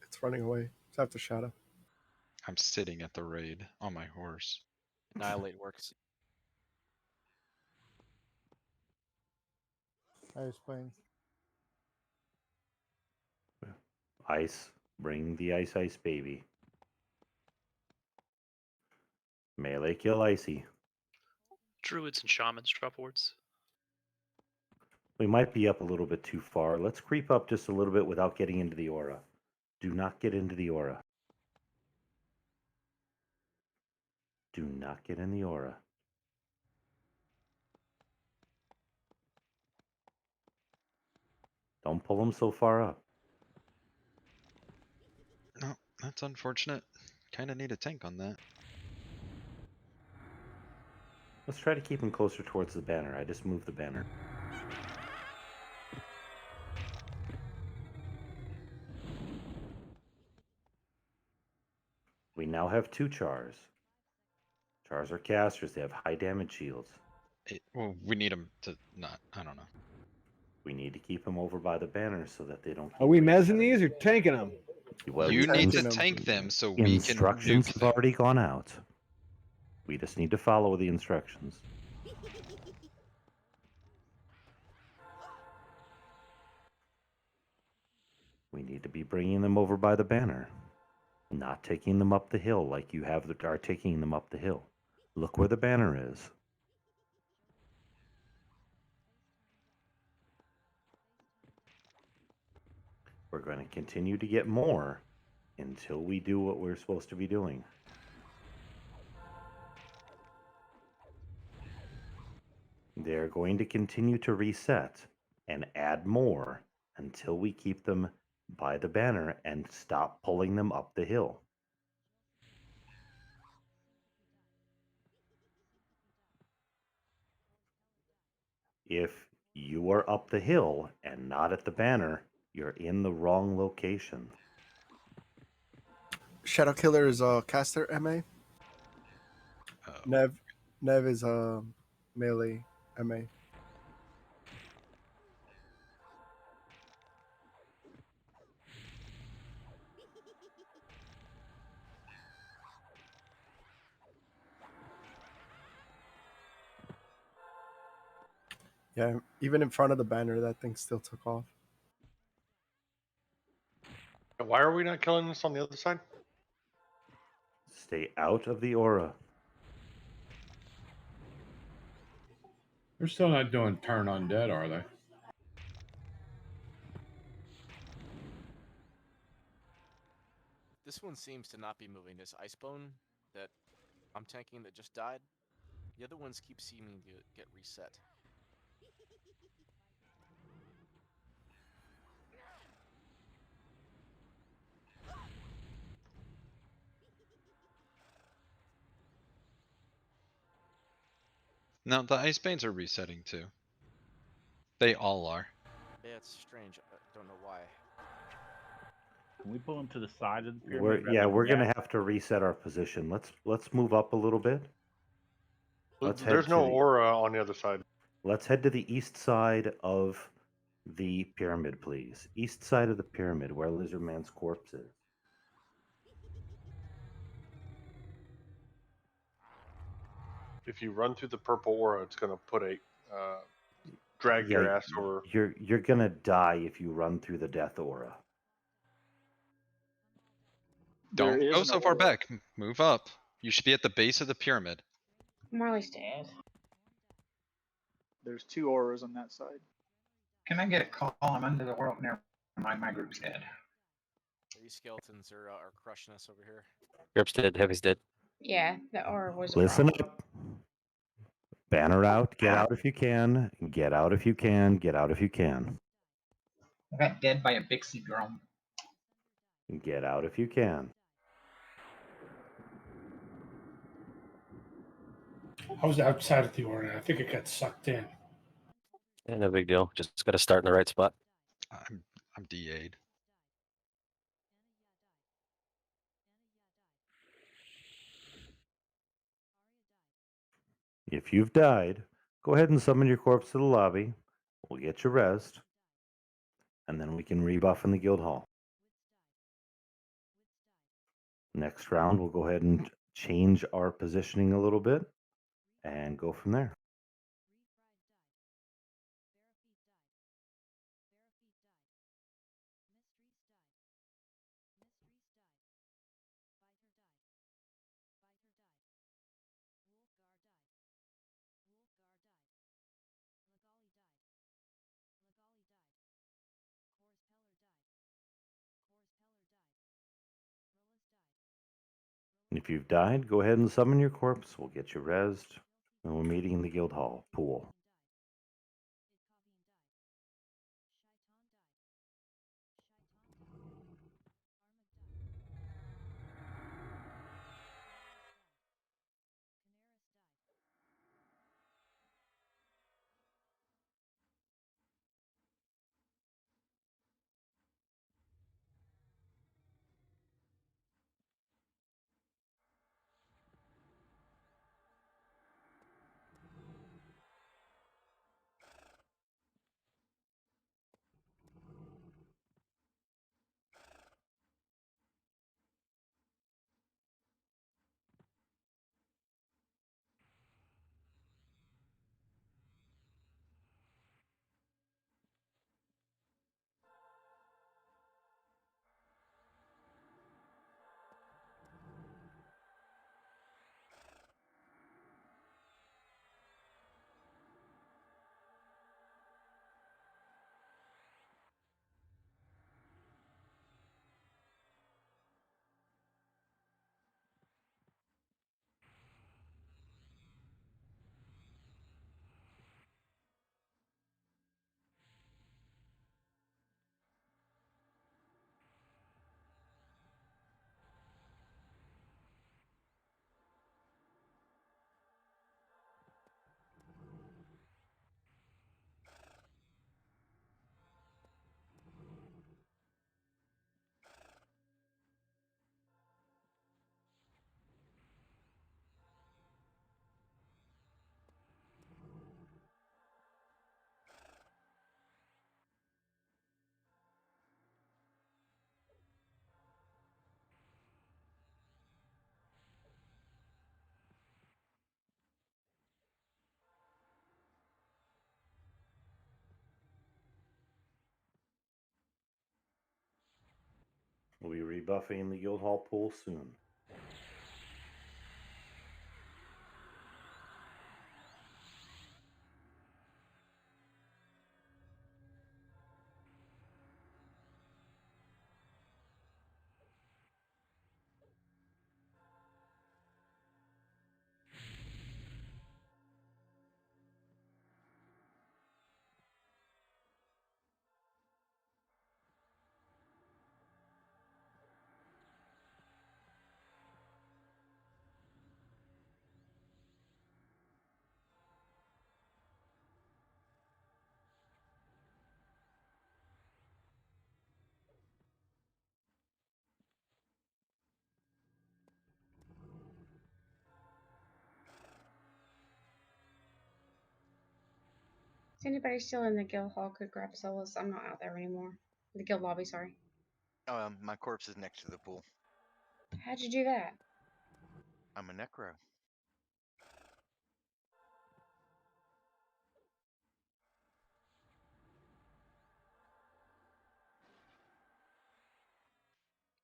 Speaker 5: It's running away. It's after Shadow.
Speaker 2: I'm sitting at the raid on my horse.
Speaker 15: Annihilate works.
Speaker 6: Ice Plains.
Speaker 3: Ice. Bring the ice baby. Melee kill Icy.
Speaker 1: Druids and shamans drop wards.
Speaker 3: We might be up a little bit too far. Let's creep up just a little bit without getting into the aura. Do not get into the aura. Do not get in the aura. Don't pull them so far up.
Speaker 2: No, that's unfortunate. Kind of need a tank on that.
Speaker 3: Let's try to keep him closer towards the banner. I just moved the banner. We now have 2 Chars. Chars are casters. They have high damage shields.
Speaker 2: Well, we need them to not. I don't know.
Speaker 3: We need to keep them over by the banner so that they don't.
Speaker 7: Are we mezzing these or tanking them?
Speaker 3: Well,
Speaker 2: You need to tank them so we can
Speaker 3: instructions
Speaker 2: nuke
Speaker 3: have
Speaker 2: them.
Speaker 3: already gone out. We just need to follow the instructions. We need to be bringing them over by the banner, not taking them up the hill like you are taking them up the hill. Look where the banner is. We're going to continue to get more until we do what we're supposed to be doing. They're going to continue to reset and add more until we keep them by the banner and stop pulling them up the hill. If you are up the hill and not at the banner, you're in the wrong location.
Speaker 5: Shadow Killer is caster MA. Nev is melee MA. Yeah, even in front of the banner, that thing still took off.
Speaker 8: Why are we not killing this on the other side?
Speaker 3: Stay out of the aura.
Speaker 23: They're still not doing turn undead, are they?
Speaker 15: This one seems to not be moving. This Icebone that I'm tanking that just died, the other ones keep seeming to get reset.
Speaker 2: No, the Icebanes are resetting too. They all are.
Speaker 15: Yeah, it's strange. I don't know why.
Speaker 9: Can we pull them to the side of the pyramid?
Speaker 3: We're gonna have to reset our position. Let's move up a little bit.
Speaker 8: There's no aura on the other side.
Speaker 3: Let's head to the east side of the pyramid, please. East side of the pyramid, where Lizardman's corpse is.
Speaker 8: If you run through the purple aura, it's going to put a drag your ass over.
Speaker 3: You're gonna die if you run through the death aura.
Speaker 2: Don't go so far back. Move up. You should be at the base of the pyramid.
Speaker 12: Marley's dead.
Speaker 20: There's 2 auras on that side.
Speaker 14: Can I get a call? I'm under the world. Never mind, my group's dead.
Speaker 15: These skeletons are crushing us over here.
Speaker 21: Group's dead. Heavy's dead.
Speaker 12: Yeah, the aura was a
Speaker 3: Listen
Speaker 12: problem.
Speaker 3: up. Banner out. Get out if you can. Get out if you can. Get out if you can.
Speaker 14: I got dead by a Bixie drum.
Speaker 3: Get out if you can.
Speaker 4: I was outside of the aura. I think it got sucked in.
Speaker 21: Yeah, no big deal. Just got to start in the right spot.
Speaker 2: I'm DA'd.
Speaker 3: If you've died, go ahead and summon your corpse to the lobby. We'll get your rest. And then we can rebuff in the guild hall. Next round, we'll go ahead and change our positioning a little bit and go from there. If you've died, go ahead and summon your corpse. We'll get you rezzed. And we're meeting in the guild hall pool. We'll be rebuffing the guild hall pool soon.
Speaker 12: Is anybody still in the guild hall could grab Solus? I'm not out there anymore. The guild lobby, sorry.
Speaker 19: My corpse is next to the pool.
Speaker 12: How'd you do that?
Speaker 19: I'm a necro.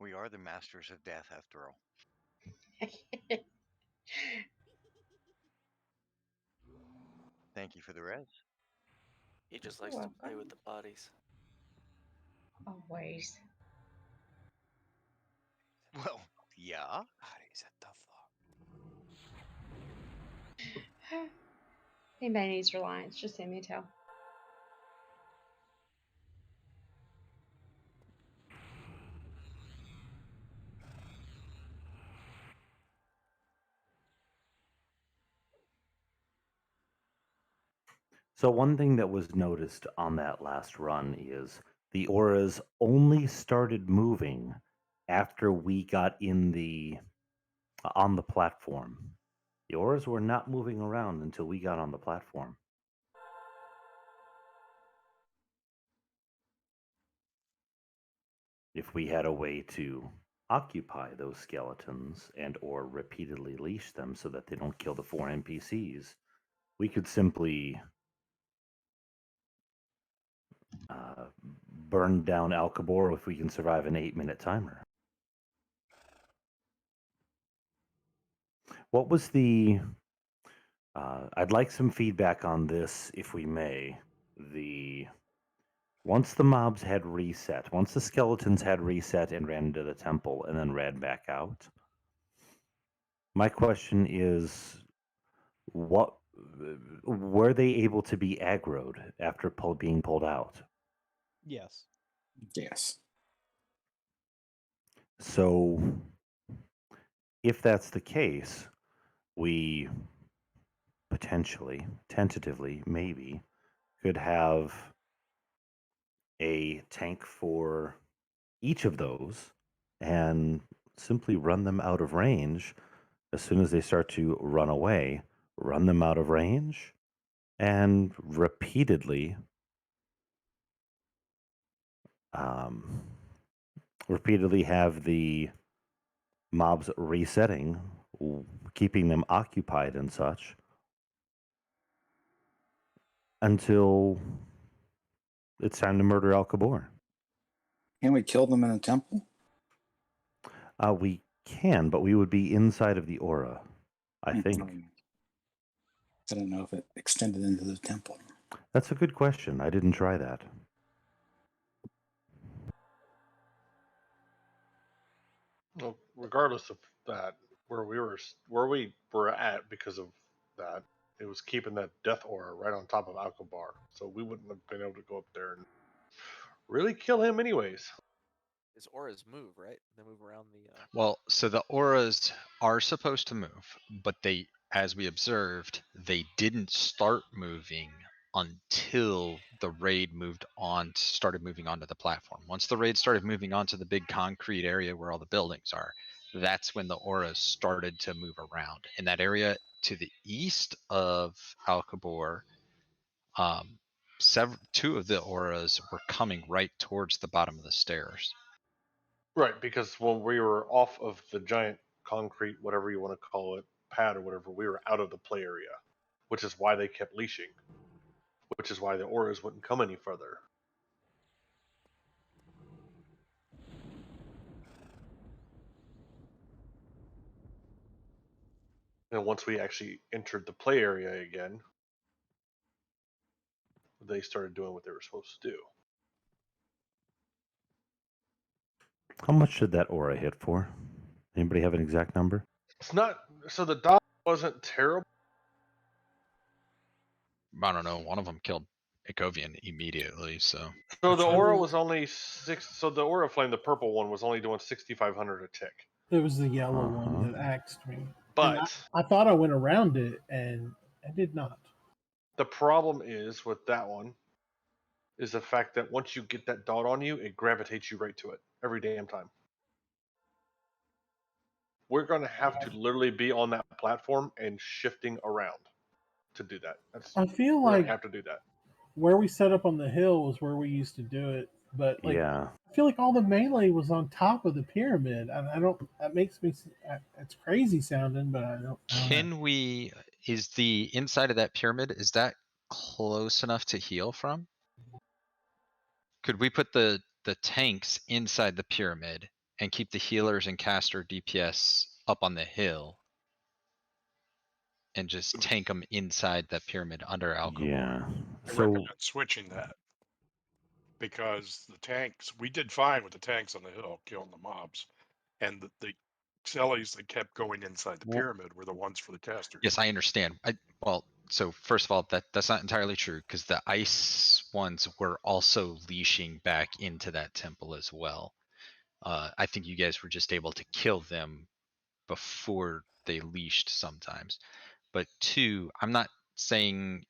Speaker 19: We are the masters of death, after all. Thank you for the res.
Speaker 21: He just
Speaker 12: You're
Speaker 21: likes to play
Speaker 12: welcome.
Speaker 21: with the bodies.
Speaker 12: Always.
Speaker 19: Well, yeah.
Speaker 21: Bodies at the floor.
Speaker 12: Anybody needs reliance, just send me a tell.
Speaker 3: So one thing that was noticed on that last run is the auras only started moving after we got in the on the platform. The auras were not moving around until we got on the platform. If we had a way to occupy those skeletons and or repeatedly leash them so that they don't kill the 4 NPCs, we could simply burn down Alcabor if we can survive an 8-minute timer. What was the... I'd like some feedback on this, if we may. Once the mobs had reset, once the skeletons had reset and ran into the temple and then ran back out, my question is, what were they able to be aggroed after being pulled out?
Speaker 11: Yes.
Speaker 13: Yes.
Speaker 3: So, if that's the case, we potentially, tentatively, maybe, could have a tank for each of those and simply run them out of range as soon as they start to run away, run them out of range, and um, repeatedly have the mobs resetting, keeping them occupied and such until it's time to murder Alcabor.
Speaker 13: Can we kill them in the temple?
Speaker 3: We can, but we would be inside of the aura, I think.
Speaker 13: I don't know if it extended into the temple.
Speaker 3: That's a good question. I didn't try that.
Speaker 8: Well, regardless of that, where we were at because of that, it was keeping that death aura right on top of Alcabar, so we wouldn't have been able to go up there and really kill him anyways.
Speaker 15: His auras move, right? They move around the.
Speaker 2: Well, so the auras are supposed to move, but they, as we observed, they didn't start moving until the raid started moving onto the platform. Once the raid started moving onto the big concrete area where all the buildings are, that's when the auras started to move around. In that area to the east of Alcabor, two of the auras were coming right towards the bottom of the stairs.
Speaker 8: Right, because when we were off of the giant concrete, whatever you want to call it, pad or whatever, we were out of the play area, which is why they kept leashing, which is why the auras wouldn't come any further. And once we actually entered the play area again, they started doing what they were supposed to do.
Speaker 3: How much did that aura hit for? Anybody have an exact number?
Speaker 8: It's not so the dodge wasn't terrible.
Speaker 2: I don't know. One of them killed Ikovian immediately, so.
Speaker 8: So the aura was only 6. So the aura flame, the purple one, was only doing 6,500 a tick.
Speaker 6: It was the yellow one that axed me.
Speaker 8: But
Speaker 6: and I thought I went around it, and I did not.
Speaker 8: The problem is with that one is the fact that once you get that dot on you, it gravitates you right to it every damn time. We're going to have to literally be on that platform and shifting around to do that.
Speaker 6: I feel
Speaker 8: we're
Speaker 6: like
Speaker 8: gonna have to do that.
Speaker 6: Where we set up on the hill was where we used to do it, but
Speaker 3: Yeah.
Speaker 6: I feel like all the melee was on top of the pyramid, and I don't. That makes me. It's crazy sounding, but I don't.
Speaker 2: Can we, is the inside of that pyramid, is that close enough to heal from? Could we put the tanks inside the pyramid and keep the healers and caster DPS up on the hill? and just tank them inside that pyramid under Alcobar.
Speaker 3: Yeah.
Speaker 11: I
Speaker 3: So
Speaker 11: recommend switching that because the tanks, we did fine with the tanks on the hill killing the mobs, and the cellies that kept going inside the
Speaker 2: Well,
Speaker 11: pyramid were the ones for the casters.
Speaker 2: yes, I understand. Well, so first of all, that's not entirely true because the ice ones were also leashing back into that temple as well. I think you guys were just able to kill them before they leashed sometimes. But two, I'm not saying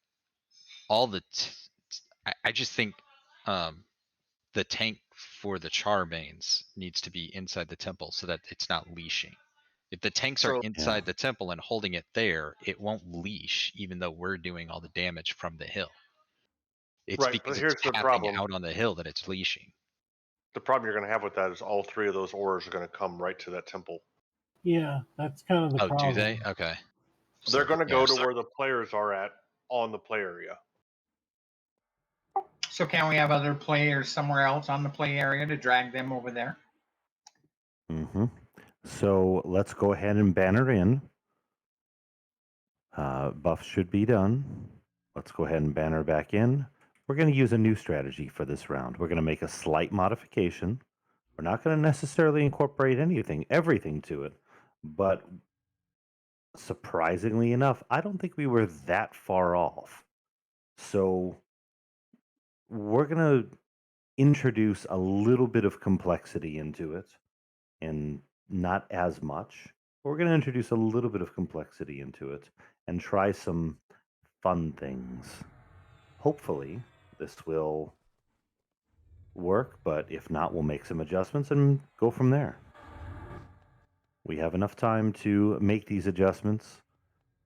Speaker 2: all the. I just think the tank for the Charmanes needs to be inside the temple so that it's not leashing. If the tanks are
Speaker 19: So
Speaker 2: inside the temple and holding it there, it won't leash, even though we're doing all the damage from the hill. It's
Speaker 8: Right, but
Speaker 2: because it's
Speaker 8: here's the
Speaker 2: tapping
Speaker 8: problem.
Speaker 2: out on the hill that it's leashing.
Speaker 8: The problem you're going to have with that is all three of those auras are going to come right to that temple.
Speaker 6: Yeah, that's kind of the
Speaker 2: Oh,
Speaker 6: problem.
Speaker 2: do they? Okay.
Speaker 8: They're going to
Speaker 2: yeah,
Speaker 8: go to where the players are at on the play area.
Speaker 14: So can we have other players somewhere else on the play area to drag them over there?
Speaker 3: So let's go ahead and banner in. Buff should be done. Let's go ahead and banner back in. We're going to use a new strategy for this round. We're going to make a slight modification. We're not going to necessarily incorporate everything to it, but surprisingly enough, I don't think we were that far off. So we're going to introduce a little bit of complexity into it and not as much. We're going to introduce a little bit of complexity into it and try some fun things. Hopefully, this will work, but if not, we'll make some adjustments and go from there. We have enough time to make these adjustments.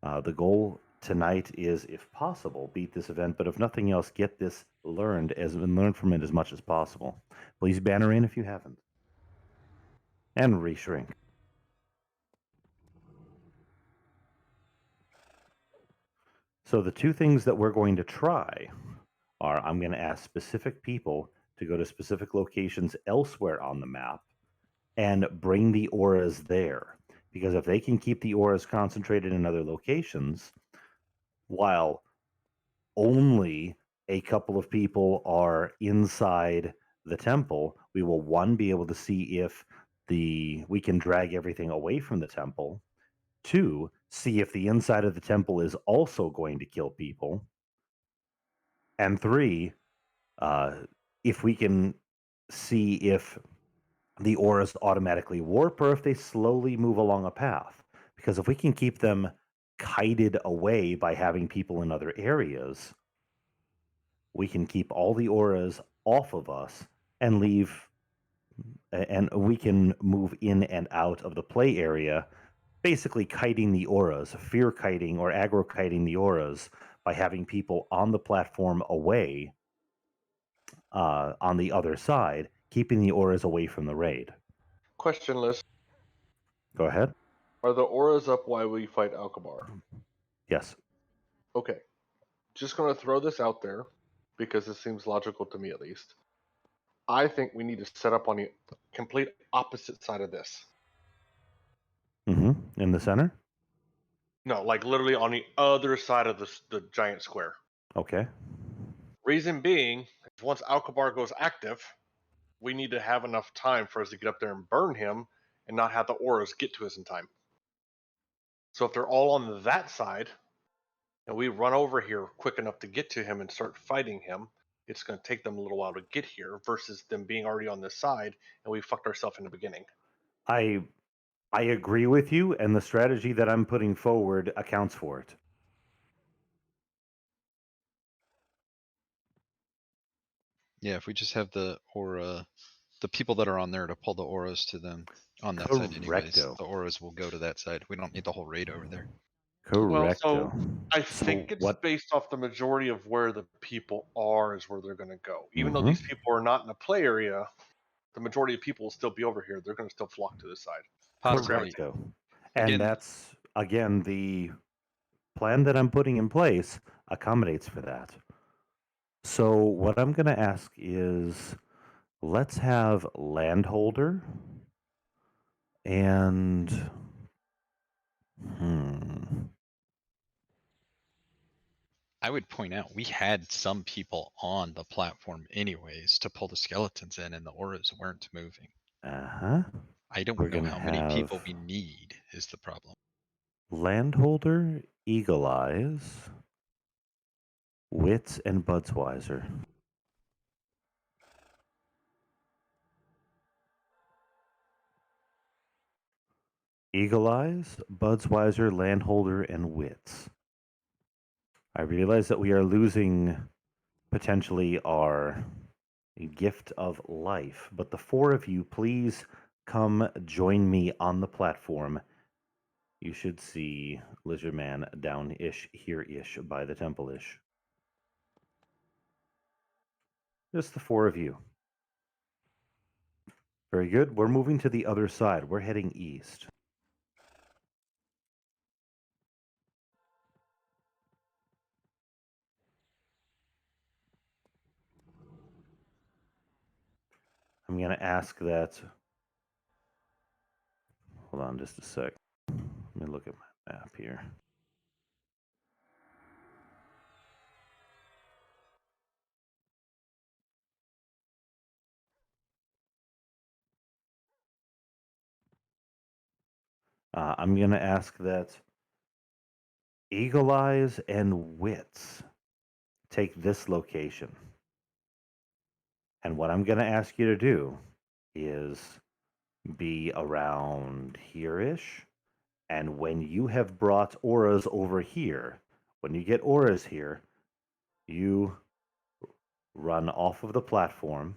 Speaker 3: The goal tonight is, if possible, beat this event, but if nothing else, get this learned from it as much as possible. Please banner in if you haven't. And reshrink. So the two things that we're going to try are I'm going to ask specific people to go to specific locations elsewhere on the map and bring the auras there. Because if they can keep the auras concentrated in other locations, while only a couple of people are inside the temple, we will be able to see if we can drag everything away from the temple. Two, see if the inside of the temple is also going to kill people. And three, if we can see if the auras automatically warp or if they slowly move along a path. Because if we can keep them kited away by having people in other areas, we can keep all the auras off of us and we can move in and out of the play area, basically kiting the auras, fear kiting or aggro kiting the auras by having people on the platform away on the other side, keeping the auras away from the raid.
Speaker 8: Question list.
Speaker 3: Go ahead.
Speaker 8: Are the auras up while we fight Alcabar?
Speaker 3: Yes.
Speaker 8: Okay. Just going to throw this out there because it seems logical to me at least. I think we need to set up on the complete opposite side of this.
Speaker 3: In the center?
Speaker 8: No, like literally on the other side of the giant square.
Speaker 3: Okay.
Speaker 8: Reason being, once Alcabar goes active, we need to have enough time for us to get up there and burn him and not have the auras get to us in time. So if they're all on that side, and we run over here quick enough to get to him and start fighting him, it's going to take them a little while to get here versus them being already on this side and we fucked ourselves in the beginning.
Speaker 3: I agree with you, and the strategy that I'm putting forward accounts for it.
Speaker 2: Yeah, if we just have the aura, the people that are on there to pull the auras to them on that side anyways,
Speaker 3: Correcto.
Speaker 2: the auras will go to that side. We don't need the whole raid over there.
Speaker 8: Well,
Speaker 3: Correcto.
Speaker 8: so I think it's based off the majority of where the people are is where they're going to go. Even though these people are not in the play area, the majority of people will still be over here. They're going to still flock to this side.
Speaker 3: Correcto. And
Speaker 2: Again-
Speaker 3: that's, again, the plan that I'm putting in place accommodates for that. So what I'm going to ask is, let's have landholder and
Speaker 2: I would point out we had some people on the platform anyways to pull the skeletons in, and the auras weren't moving.
Speaker 3: Uh-huh.
Speaker 2: I don't
Speaker 3: We're
Speaker 2: know
Speaker 3: gonna
Speaker 2: how many people
Speaker 3: have
Speaker 2: we need is the problem.
Speaker 3: Landholder, Eagle Eyes, Wits, and Budsweiser. Eagle Eyes, Budsweiser, Landholder, and Wits. I realize that we are losing potentially our gift of life, but the four of you, please come join me on the platform. You should see Lizard Man down-ish, here-ish, by the temple-ish. Just the four of you. Very good. We're moving to the other side. We're heading east. I'm going to ask that. Hold on just a sec. Let me look at my map here. I'm going to ask that Eagle Eyes and Wits take this location. And what I'm going to ask you to do is be around here-ish. And when you have brought auras over here, when you get auras here, you run off of the platform.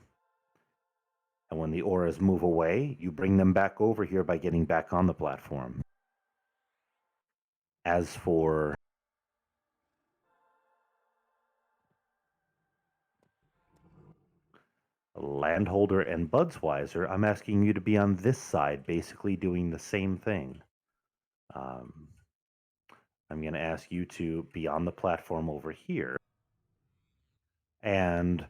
Speaker 3: And when the auras move away, you bring them back over here by getting back on the platform. As for Landholder and Budsweiser, I'm asking you to be on this side, basically doing the same thing. I'm going to ask you to be on the platform over here and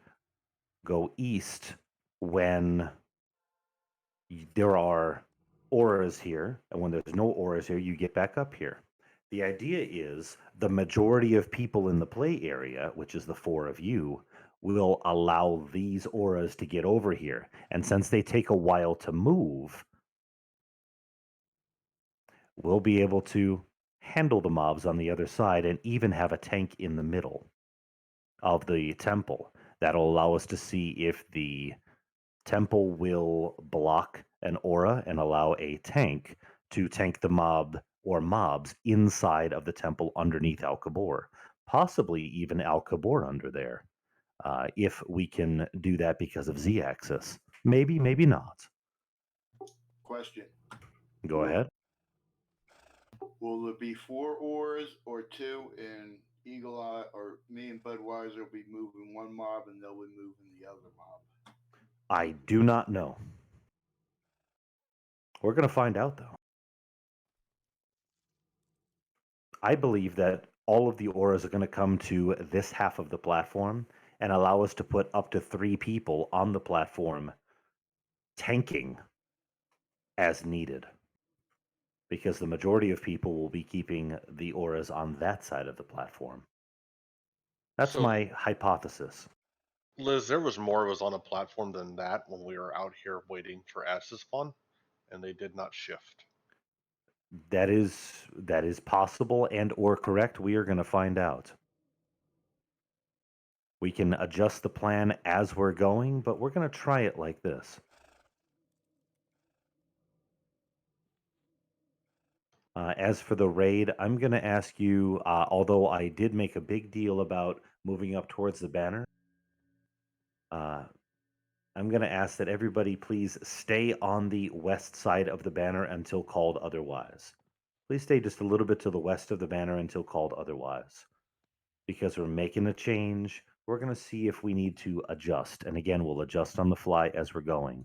Speaker 3: go east when there are auras here, and when there's no auras here, you get back up here. The idea is the majority of people in the play area, which is the four of you, will allow these auras to get over here. And since they take a while to move, we'll be able to handle the mobs on the other side and even have a tank in the middle of the temple. That'll allow us to see if the temple will block an aura and allow a tank to tank the mob or mobs inside of the temple underneath Al Kabor, possibly even Al Kabor under there, if we can do that because of Z axis. Maybe, maybe not.
Speaker 18: Question.
Speaker 3: Go ahead.
Speaker 18: Will there be 4 oars or 2 and Eagle Eye or me and Budweiser will be moving one mob and they'll be moving the other mob?
Speaker 3: I do not know. We're going to find out, though. I believe that all of the auras are going to come to this half of the platform and allow us to put up to 3 people on the platform tanking as needed. Because the majority of people will be keeping the auras on that side of the platform. That's
Speaker 8: So,
Speaker 3: my hypothesis.
Speaker 8: Liz, there was more of us on a platform than that when we were out here waiting for ads to spawn, and they did not shift.
Speaker 3: That is possible and or correct. We are going to find out. We can adjust the plan as we're going, but we're going to try it like this. As for the raid, I'm going to ask you, although I did make a big deal about moving up towards the banner, I'm going to ask that everybody please stay on the west side of the banner until called otherwise. Please stay just a little bit to the west of the banner until called otherwise. Because we're making a change, we're going to see if we need to adjust. And again, we'll adjust on the fly as we're going.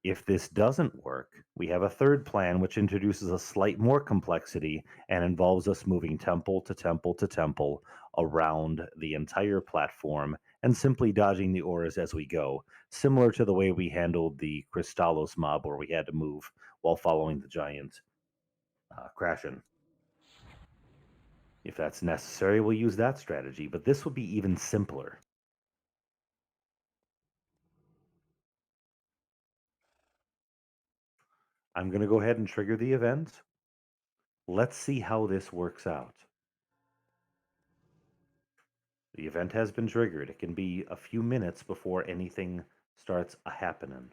Speaker 3: If this doesn't work, we have a third plan which introduces a slight more complexity and involves us moving temple to temple to temple around the entire platform and simply dodging the auras as we go, similar to the way we handled the Crystallos mob where we had to move while following the giant Crashin. If that's necessary, we'll use that strategy, but this will be even simpler. I'm going to go ahead and trigger the event. Let's see how this works out. The event has been triggered. It can be a few minutes before anything starts happening.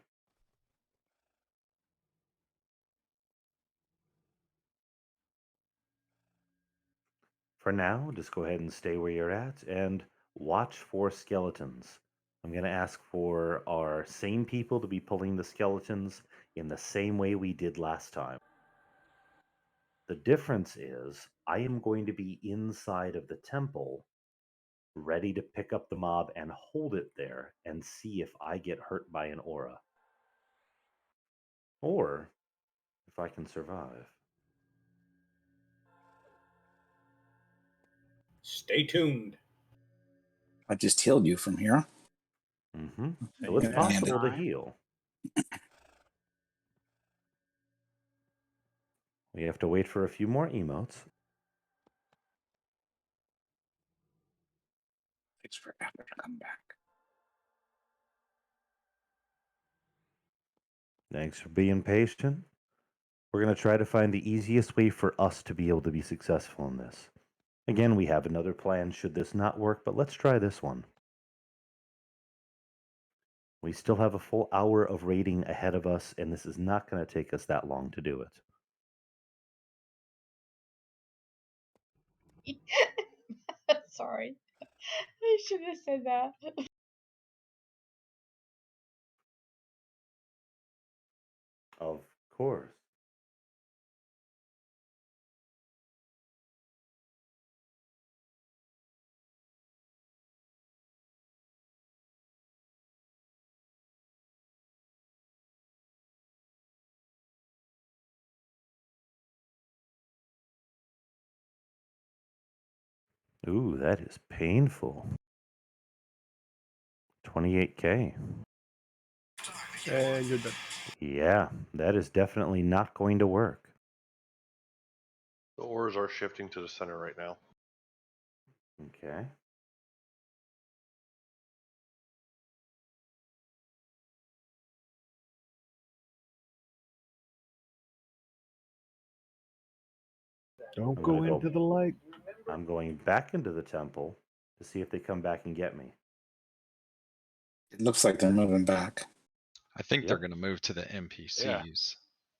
Speaker 3: For now, just go ahead and stay where you're at and watch for skeletons. I'm going to ask for our same people to be pulling the skeletons in the same way we did last time. The difference is I am going to be inside of the temple, ready to pick up the mob and hold it there and see if I get hurt by an aura. Or if I can survive.
Speaker 4: Stay tuned.
Speaker 13: I just healed you from here.
Speaker 3: Mm-hmm.
Speaker 13: Okay,
Speaker 3: So it's
Speaker 13: good
Speaker 3: possible to
Speaker 13: handed.
Speaker 3: heal. We have to wait for a few more emotes.
Speaker 13: Takes forever to come back.
Speaker 3: Thanks for being patient. We're going to try to find the easiest way for us to be able to be successful in this. Again, we have another plan should this not work, but let's try this one. We still have a full hour of raiding ahead of us, and this is not going to take us that long to do it.
Speaker 12: Sorry. I should have said that.
Speaker 3: Of course. Ooh, that is painful. 28K.
Speaker 5: And you're dead.
Speaker 3: Yeah, that is definitely not going to work.
Speaker 8: The ores are shifting to the center right now.
Speaker 3: Okay.
Speaker 7: Don't
Speaker 3: I'm
Speaker 7: go
Speaker 3: gonna
Speaker 7: into the light.
Speaker 3: I'm going back into the temple to see if they come back and get me.
Speaker 13: It looks like they're moving back.
Speaker 2: I think they're
Speaker 3: Yep.
Speaker 2: going to move to the NPCs,
Speaker 11: Yeah.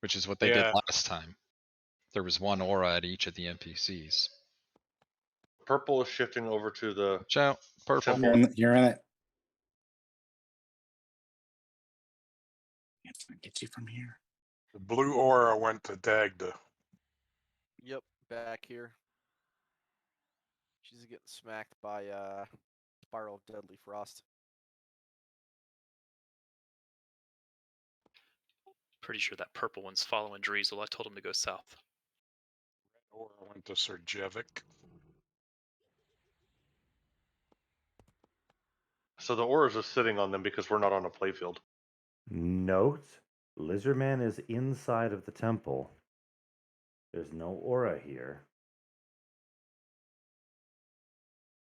Speaker 2: which is what they did last time. There was one aura at each of the NPCs.
Speaker 8: Purple is shifting over to the
Speaker 2: Watch out, purple.
Speaker 13: You're in it. It's gonna get you from here.
Speaker 11: The blue aura went to Dagda.
Speaker 15: Yep, back here. She's getting smacked by Spiral of Deadly Frost.
Speaker 1: Pretty sure that purple one's following Driesel. I told him to go south.
Speaker 11: Red aura went to Serjevic.
Speaker 8: So the auras are sitting on them because we're not on a playfield.
Speaker 3: Note, Lizardman is inside of the temple. There's no aura here.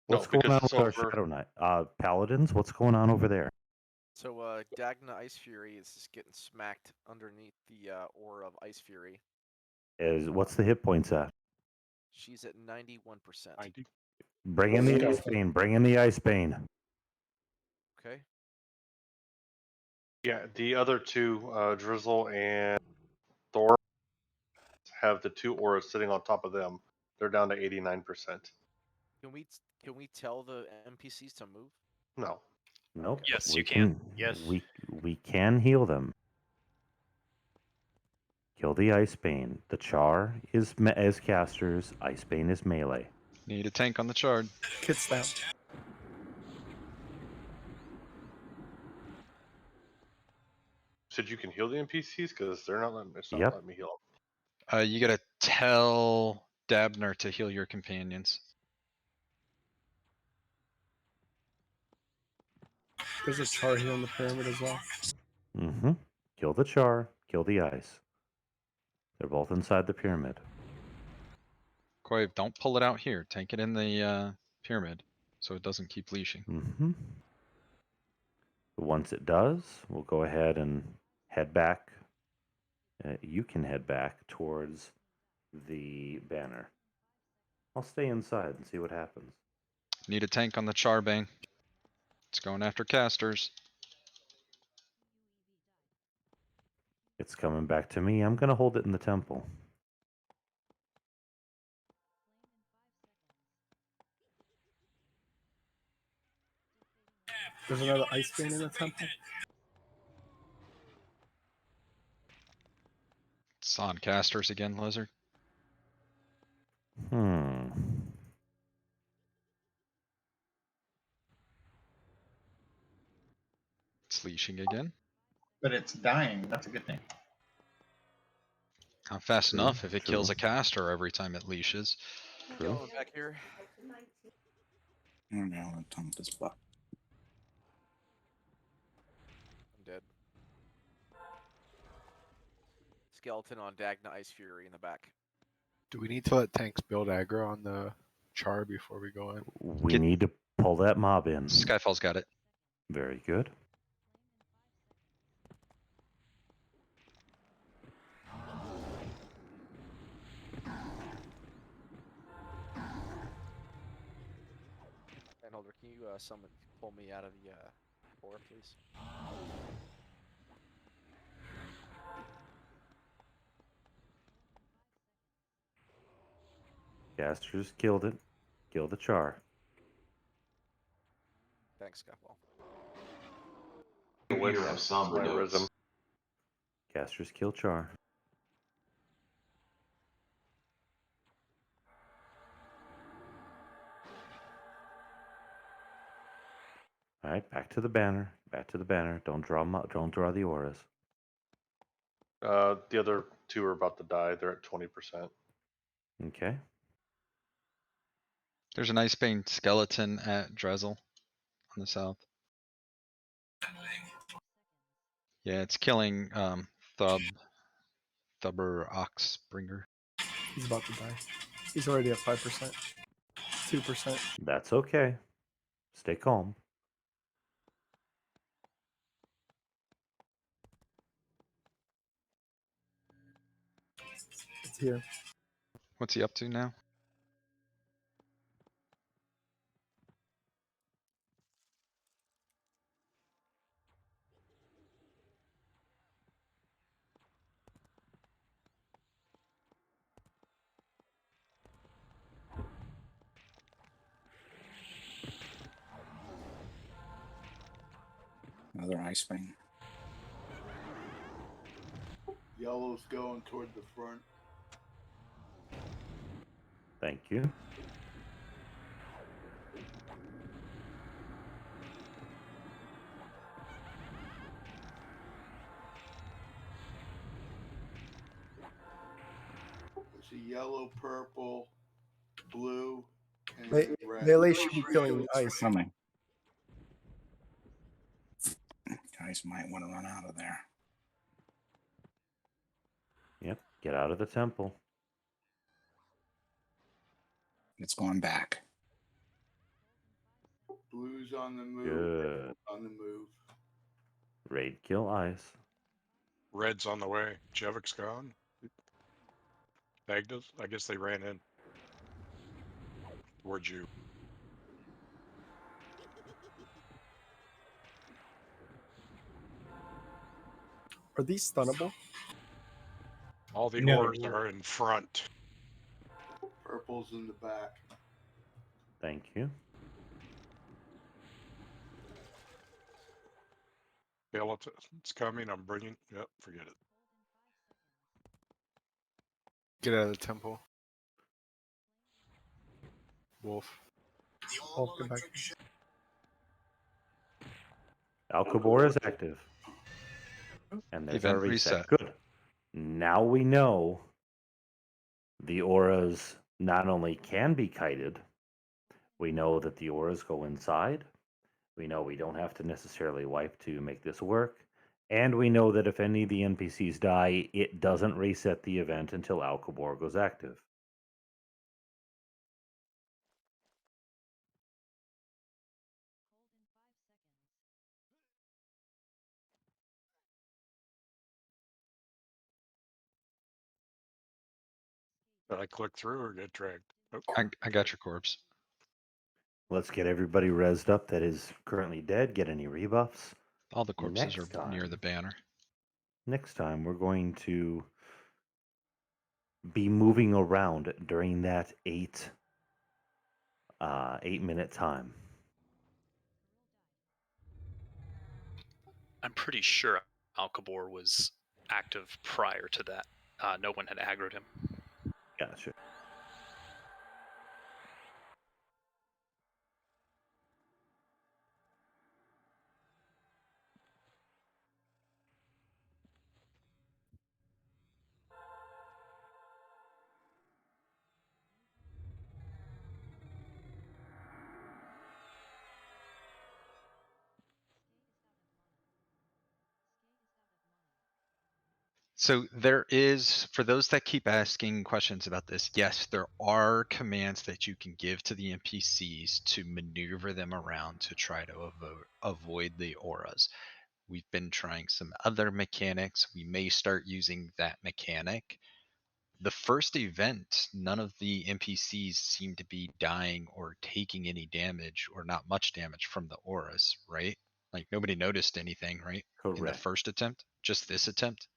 Speaker 3: What's going on with our Shadow Knight? Paladins, what's going on over there?
Speaker 15: So Dagna Ice Fury is just getting smacked underneath the aura of Ice Fury.
Speaker 3: What's the hit points at?
Speaker 15: She's at 91%.
Speaker 11: 90.
Speaker 3: Bring in the Ice Bane. Bring in the Ice Bane.
Speaker 15: Okay.
Speaker 8: Yeah, the other two, Drizzle and Thor, have the two auras sitting on top of them. They're down to 89%.
Speaker 15: Can we tell the NPCs to move?
Speaker 8: No.
Speaker 3: Nope.
Speaker 1: Yes,
Speaker 3: we
Speaker 1: you can.
Speaker 16: Yes.
Speaker 3: We can heal them. Kill the Ice Bane. The Char is as casters. Ice Bane is melee.
Speaker 2: Need a tank on the chart.
Speaker 5: Kits down.
Speaker 8: Said you can heal the NPCs because they're not letting. It's not
Speaker 3: Yep.
Speaker 8: letting me heal.
Speaker 2: You gotta tell Dabner to heal your companions.
Speaker 5: There's a char here on the pyramid as well.
Speaker 3: Mm-hmm. Kill the Char. Kill the Ice. They're both inside the pyramid.
Speaker 2: Shockwave, don't pull it out here. Tank it in the pyramid so it doesn't keep leashing.
Speaker 3: Mm-hmm. Once it does, we'll go ahead and head back. You can head back towards the banner. I'll stay inside and see what happens.
Speaker 2: Need a tank on the Charbang. It's going after casters.
Speaker 3: It's coming back to me. I'm going to hold it in the temple.
Speaker 5: There's another ice vein in the temple.
Speaker 2: It's on casters again, Lizard. It's leashing again.
Speaker 14: But it's dying. That's a good thing.
Speaker 2: Not fast
Speaker 3: True,
Speaker 2: enough if it
Speaker 3: true.
Speaker 2: kills a caster every time it leashes.
Speaker 15: Yellow back here.
Speaker 13: I don't know what time this butt.
Speaker 15: I'm dead. Skeleton on Dagna Ice Fury in the back.
Speaker 5: Do we need to let tanks build aggro on the char before we go in?
Speaker 3: We need to pull that mob in.
Speaker 2: Skyfall's got it.
Speaker 3: Very good.
Speaker 15: Handholder, can you pull me out of the aura, please?
Speaker 3: Casters killed it. Kill the char.
Speaker 15: Thanks, Skyfall.
Speaker 19: You have some notes.
Speaker 3: Casters kill char. All right, back to the banner. Back to the banner. Don't draw the auras.
Speaker 8: The other two are about to die. They're at 20%.
Speaker 3: Okay.
Speaker 2: There's an Ice Bane skeleton at Drezel on the south. Yeah, it's killing Thubber Oxbringer.
Speaker 5: He's about to die. He's already at 5%. 2%.
Speaker 3: That's okay. Stay calm.
Speaker 5: It's here.
Speaker 2: What's he up to now?
Speaker 13: Another ice vein.
Speaker 18: Yellow's going toward the front.
Speaker 3: Thank you.
Speaker 18: There's a yellow, purple, blue, and red.
Speaker 5: Melee should be killing ice.
Speaker 13: Coming. Guys might want to run out of there.
Speaker 3: Yep. Get out of the temple.
Speaker 13: It's going back.
Speaker 18: Blue's on the move.
Speaker 3: Good.
Speaker 18: On the move.
Speaker 3: Raid kill ice.
Speaker 11: Red's on the way. Jevik's gone. Agnes, I guess they ran in towards you.
Speaker 5: Are these stunnable?
Speaker 11: All the
Speaker 4: No.
Speaker 11: ores are in front.
Speaker 18: Purple's in the back.
Speaker 3: Thank you.
Speaker 11: It's coming. I'm bringing. Yep, forget it.
Speaker 5: Get out of the temple. Wolf. Wolf, get back.
Speaker 3: Alcabor is active. And there's our
Speaker 2: Event
Speaker 3: reset.
Speaker 2: reset.
Speaker 3: Good. Now we know the auras not only can be kited, we know that the auras go inside. We know we don't have to necessarily wipe to make this work. And we know that if any of the NPCs die, it doesn't reset the event until Alcabor goes active.
Speaker 11: Did I click through or get dragged? Oh,
Speaker 2: I got your corpse.
Speaker 3: Let's get everybody rezzed up that is currently dead. Get any rebuffs.
Speaker 2: All the corpses are near the banner.
Speaker 3: Next time, we're going to be moving around during that 8-minute time.
Speaker 1: I'm pretty sure Alcabor was active prior to that. No one had aggroed him.
Speaker 3: Gotcha.
Speaker 2: So there is, for those that keep asking questions about this, yes, there are commands that you can give to the NPCs to maneuver them around to try to avoid the auras. We've been trying some other mechanics. We may start using that mechanic. The first event, none of the NPCs seem to be dying or taking any damage or not much damage from the auras, right? Like nobody noticed anything, right? In the
Speaker 3: Correct.
Speaker 2: first attempt? Just this attempt?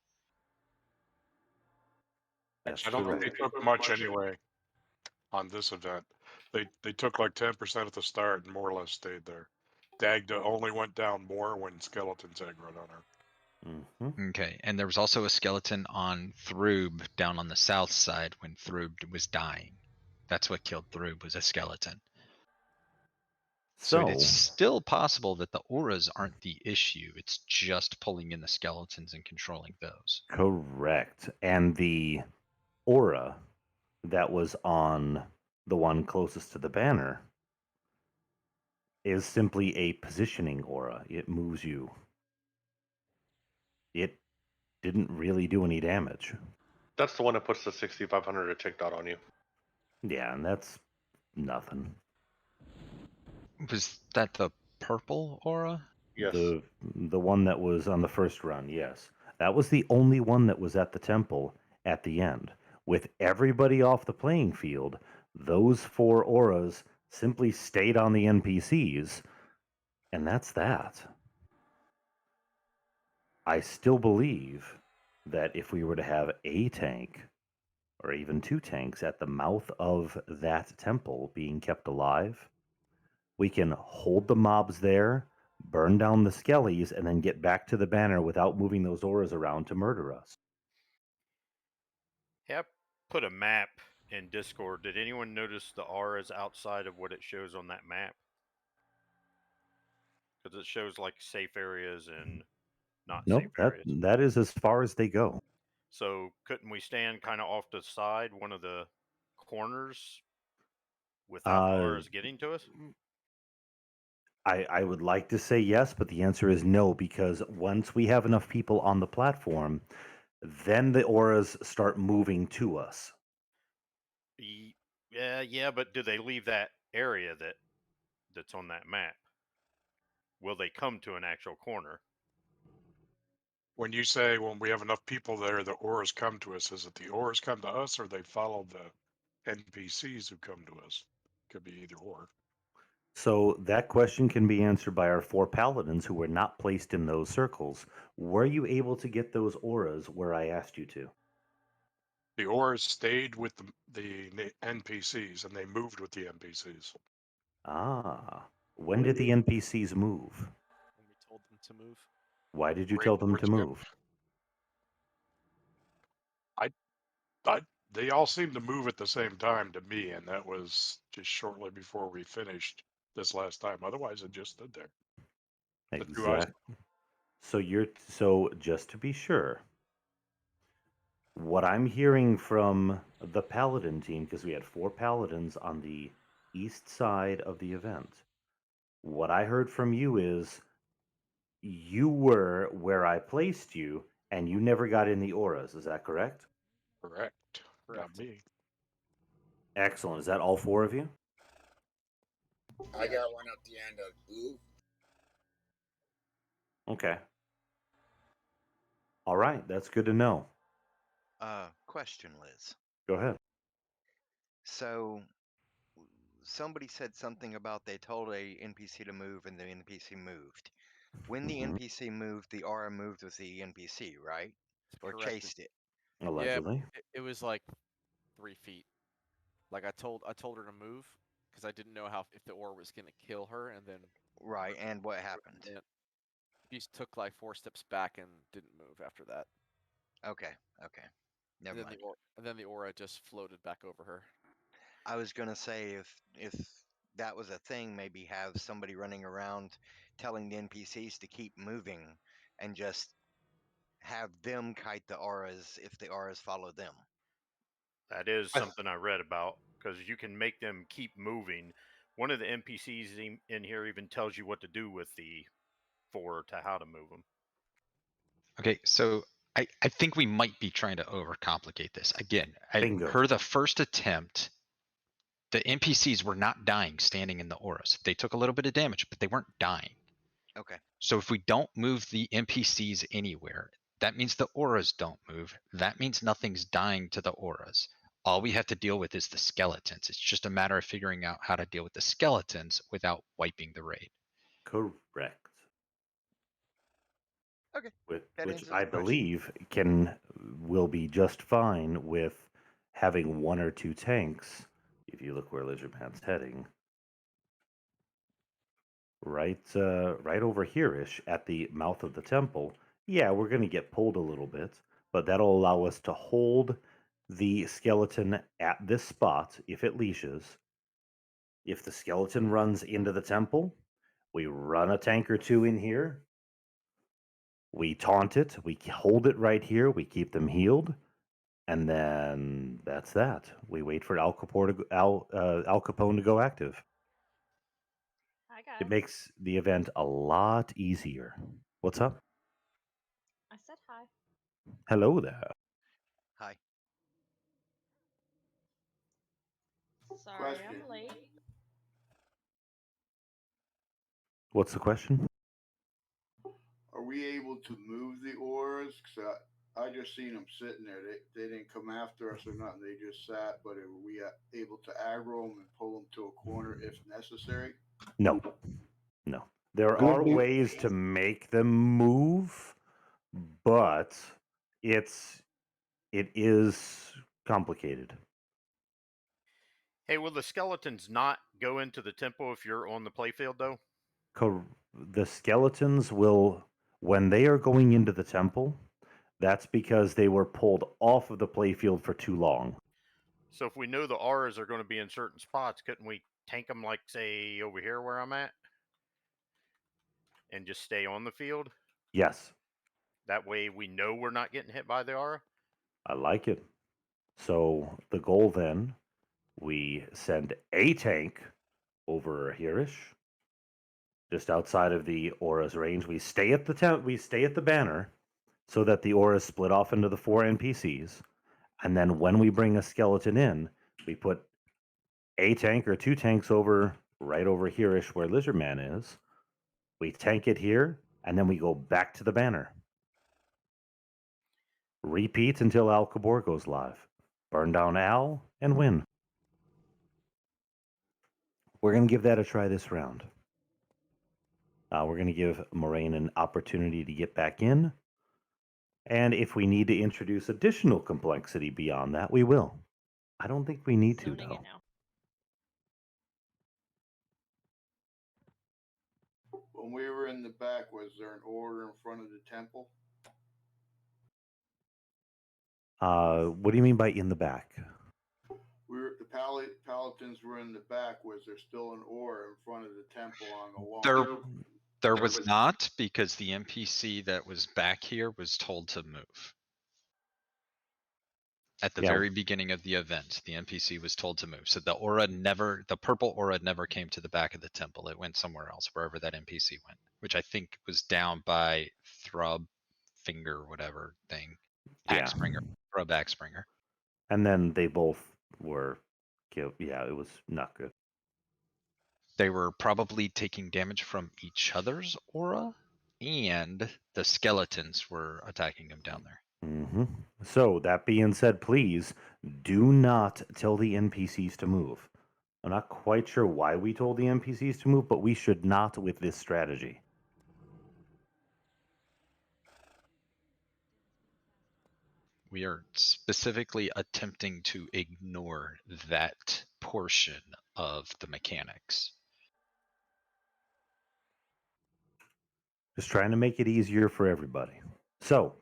Speaker 3: That's
Speaker 11: I don't think they
Speaker 3: correct.
Speaker 11: took much anyway on this event. They took like 10% at the start and more or less stayed there. Dagda only went down more when skeletons aggroed on her.
Speaker 2: Okay, and there was also a skeleton on Throob down on the south side when Throob was dying. That's what killed Throob, was a skeleton. So it is
Speaker 3: So,
Speaker 2: still possible that the auras aren't the issue. It's just pulling in the skeletons and controlling those.
Speaker 3: correct. And the aura that was on the one closest to the banner is simply a positioning aura. It moves you. It didn't really do any damage.
Speaker 8: That's the one that puts the 6,500 a tick dot on you.
Speaker 3: Yeah, and that's nothing.
Speaker 2: Was that the purple aura?
Speaker 8: Yes.
Speaker 3: The one that was on the first run, yes. That was the only one that was at the temple at the end. With everybody off the playing field, those 4 auras simply stayed on the NPCs, and that's that. I still believe that if we were to have a tank or even 2 tanks at the mouth of that temple being kept alive, we can hold the mobs there, burn down the skellies, and then get back to the banner without moving those auras around to murder us.
Speaker 16: Yeah, I put a map in Discord. Did anyone notice the auras outside of what it shows on that map? Because it shows like safe areas and not
Speaker 3: Nope,
Speaker 16: safe
Speaker 3: that
Speaker 16: areas.
Speaker 3: that is as far as they go.
Speaker 16: So couldn't we stand kind of off to the side, one of the corners, without the
Speaker 3: Uh,
Speaker 16: auras getting to us?
Speaker 3: I would like to say yes, but the answer is no, because once we have enough people on the platform, then the auras start moving to us.
Speaker 16: Yeah, but do they leave that area that's on that map? Will they come to an actual corner?
Speaker 11: When you say when we have enough people there, the auras come to us, is it the auras come to us or they follow the NPCs who come to us? Could be either or.
Speaker 3: So that question can be answered by our 4 paladins who were not placed in those circles. Were you able to get those auras where I asked you to?
Speaker 11: The auras stayed with the NPCs and they moved with the NPCs.
Speaker 3: Ah, when did the NPCs move?
Speaker 15: When we told them to move.
Speaker 3: Why did you
Speaker 11: Right
Speaker 3: tell them
Speaker 11: towards
Speaker 3: to
Speaker 11: the end.
Speaker 3: move?
Speaker 11: They all seemed to move at the same time to me, and that was just shortly before we finished this last time. Otherwise, it just stood there. The 2 eyes.
Speaker 3: Exactly. So just to be sure, what I'm hearing from the paladin team, because we had 4 paladins on the east side of the event, what I heard from you is you were where I placed you, and you never got in the auras. Is that correct?
Speaker 11: Correct. Got me.
Speaker 3: Excellent. Is that all 4 of you?
Speaker 10: I got one at the end of blue.
Speaker 3: Okay. All right. That's good to know.
Speaker 19: Question, Liz.
Speaker 3: Go ahead.
Speaker 19: So somebody said something about they told a NPC to move and the NPC moved. When the
Speaker 3: Mhm.
Speaker 19: NPC moved, the aura moved with the NPC, right? Or
Speaker 15: Correct.
Speaker 19: chased it.
Speaker 15: Yeah,
Speaker 3: Allegedly.
Speaker 15: it was like 3 feet. Like I told her to move because I didn't know how if the ore was gonna kill her, and then
Speaker 19: Right, and what happened?
Speaker 15: She took like 4 steps back and didn't move after that.
Speaker 19: Okay, okay. Never mind.
Speaker 15: And then the aura just floated back over her.
Speaker 19: I was gonna say if that was a thing, maybe have somebody running around telling the NPCs to keep moving and just have them kite the auras if the auras follow them.
Speaker 16: That is something I read about because you can make them keep moving. One of the NPCs in here even tells you what to do with the 4 to how to move them.
Speaker 2: Okay, so I think we might be trying to overcomplicate this. Again,
Speaker 3: Bingo.
Speaker 2: per the first attempt, the NPCs were not dying standing in the auras. They took a little bit of damage, but they weren't dying.
Speaker 19: Okay.
Speaker 2: So if we don't move the NPCs anywhere, that means the auras don't move. That means nothing's dying to the auras. All we have to deal with is the skeletons. It's just a matter of figuring out how to deal with the skeletons without wiping the raid.
Speaker 3: Correct.
Speaker 19: Okay. That
Speaker 3: Which
Speaker 19: answers
Speaker 3: I
Speaker 19: the question.
Speaker 3: believe will be just fine with having 1 or 2 tanks. If you look where Lizardman's heading, right over here-ish at the mouth of the temple. Yeah, we're going to get pulled a little bit, but that'll allow us to hold the skeleton at this spot if it leashes. If the skeleton runs into the temple, we run a tank or 2 in here. We taunt it. We hold it right here. We keep them healed. And then that's that. We wait for Al Capone to go active.
Speaker 17: Hi, guys.
Speaker 3: It makes the event a lot easier. What's up?
Speaker 17: I said hi.
Speaker 3: Hello there.
Speaker 19: Hi.
Speaker 17: Sorry, I'm late.
Speaker 3: What's the question?
Speaker 18: Are we able to move the auras? Because I just seen them sitting there. They didn't come after us or nothing. They just sat. But are we able to aggro them and pull them to a corner if necessary?
Speaker 3: No. No. There
Speaker 18: Good
Speaker 3: are
Speaker 18: news.
Speaker 3: ways to make them move, but it is complicated.
Speaker 16: Hey, will the skeletons not go into the temple if you're on the playfield, though?
Speaker 3: The skeletons will, when they are going into the temple, that's because they were pulled off of the playfield for too long.
Speaker 16: So if we know the auras are going to be in certain spots, couldn't we tank them, like, say, over here where I'm at? And just stay on the field?
Speaker 3: Yes,
Speaker 16: That way we know we're not getting hit by the aura?
Speaker 3: I like it. So the goal then, we send a tank over here-ish, just outside of the aura's range. We stay at the banner, so that the aura is split off into the 4 NPCs. And then when we bring a skeleton in, we put a tank or 2 tanks right over here-ish where Lizardman is. We tank it here, and then we go back to the banner. Repeat until Al Kabor goes live. Burn down Al and win. We're going to give that a try this round. We're going to give Moraine an opportunity to get back in. And if we need to introduce additional complexity beyond that, we will. I don't think we need to,
Speaker 17: Zoning
Speaker 3: though.
Speaker 17: it now.
Speaker 18: When we were in the back, was there an order in front of the temple?
Speaker 3: What do you mean by in the back?
Speaker 18: The paladins were in the back. Was there still an aura in front of the temple on the wall?
Speaker 2: There was not, because the NPC that was back here was told to move. At the
Speaker 3: Yeah.
Speaker 2: very beginning of the event, the NPC was told to move. So the purple aura never came to the back of the temple. It went somewhere else, wherever that NPC went, which I think was down by Thrub Finger, whatever thing.
Speaker 3: Yeah.
Speaker 2: Axbringer. Thrub Axbringer.
Speaker 3: And then they both were killed. Yeah, it was not good.
Speaker 2: They were probably taking damage from each other's aura, and the skeletons were attacking them down there.
Speaker 3: So, that being said, please do not tell the NPCs to move. I'm not quite sure why we told the NPCs to move, but we should not with this strategy.
Speaker 2: We are specifically attempting to ignore that portion of the mechanics.
Speaker 3: Just trying to make it easier for everybody. So,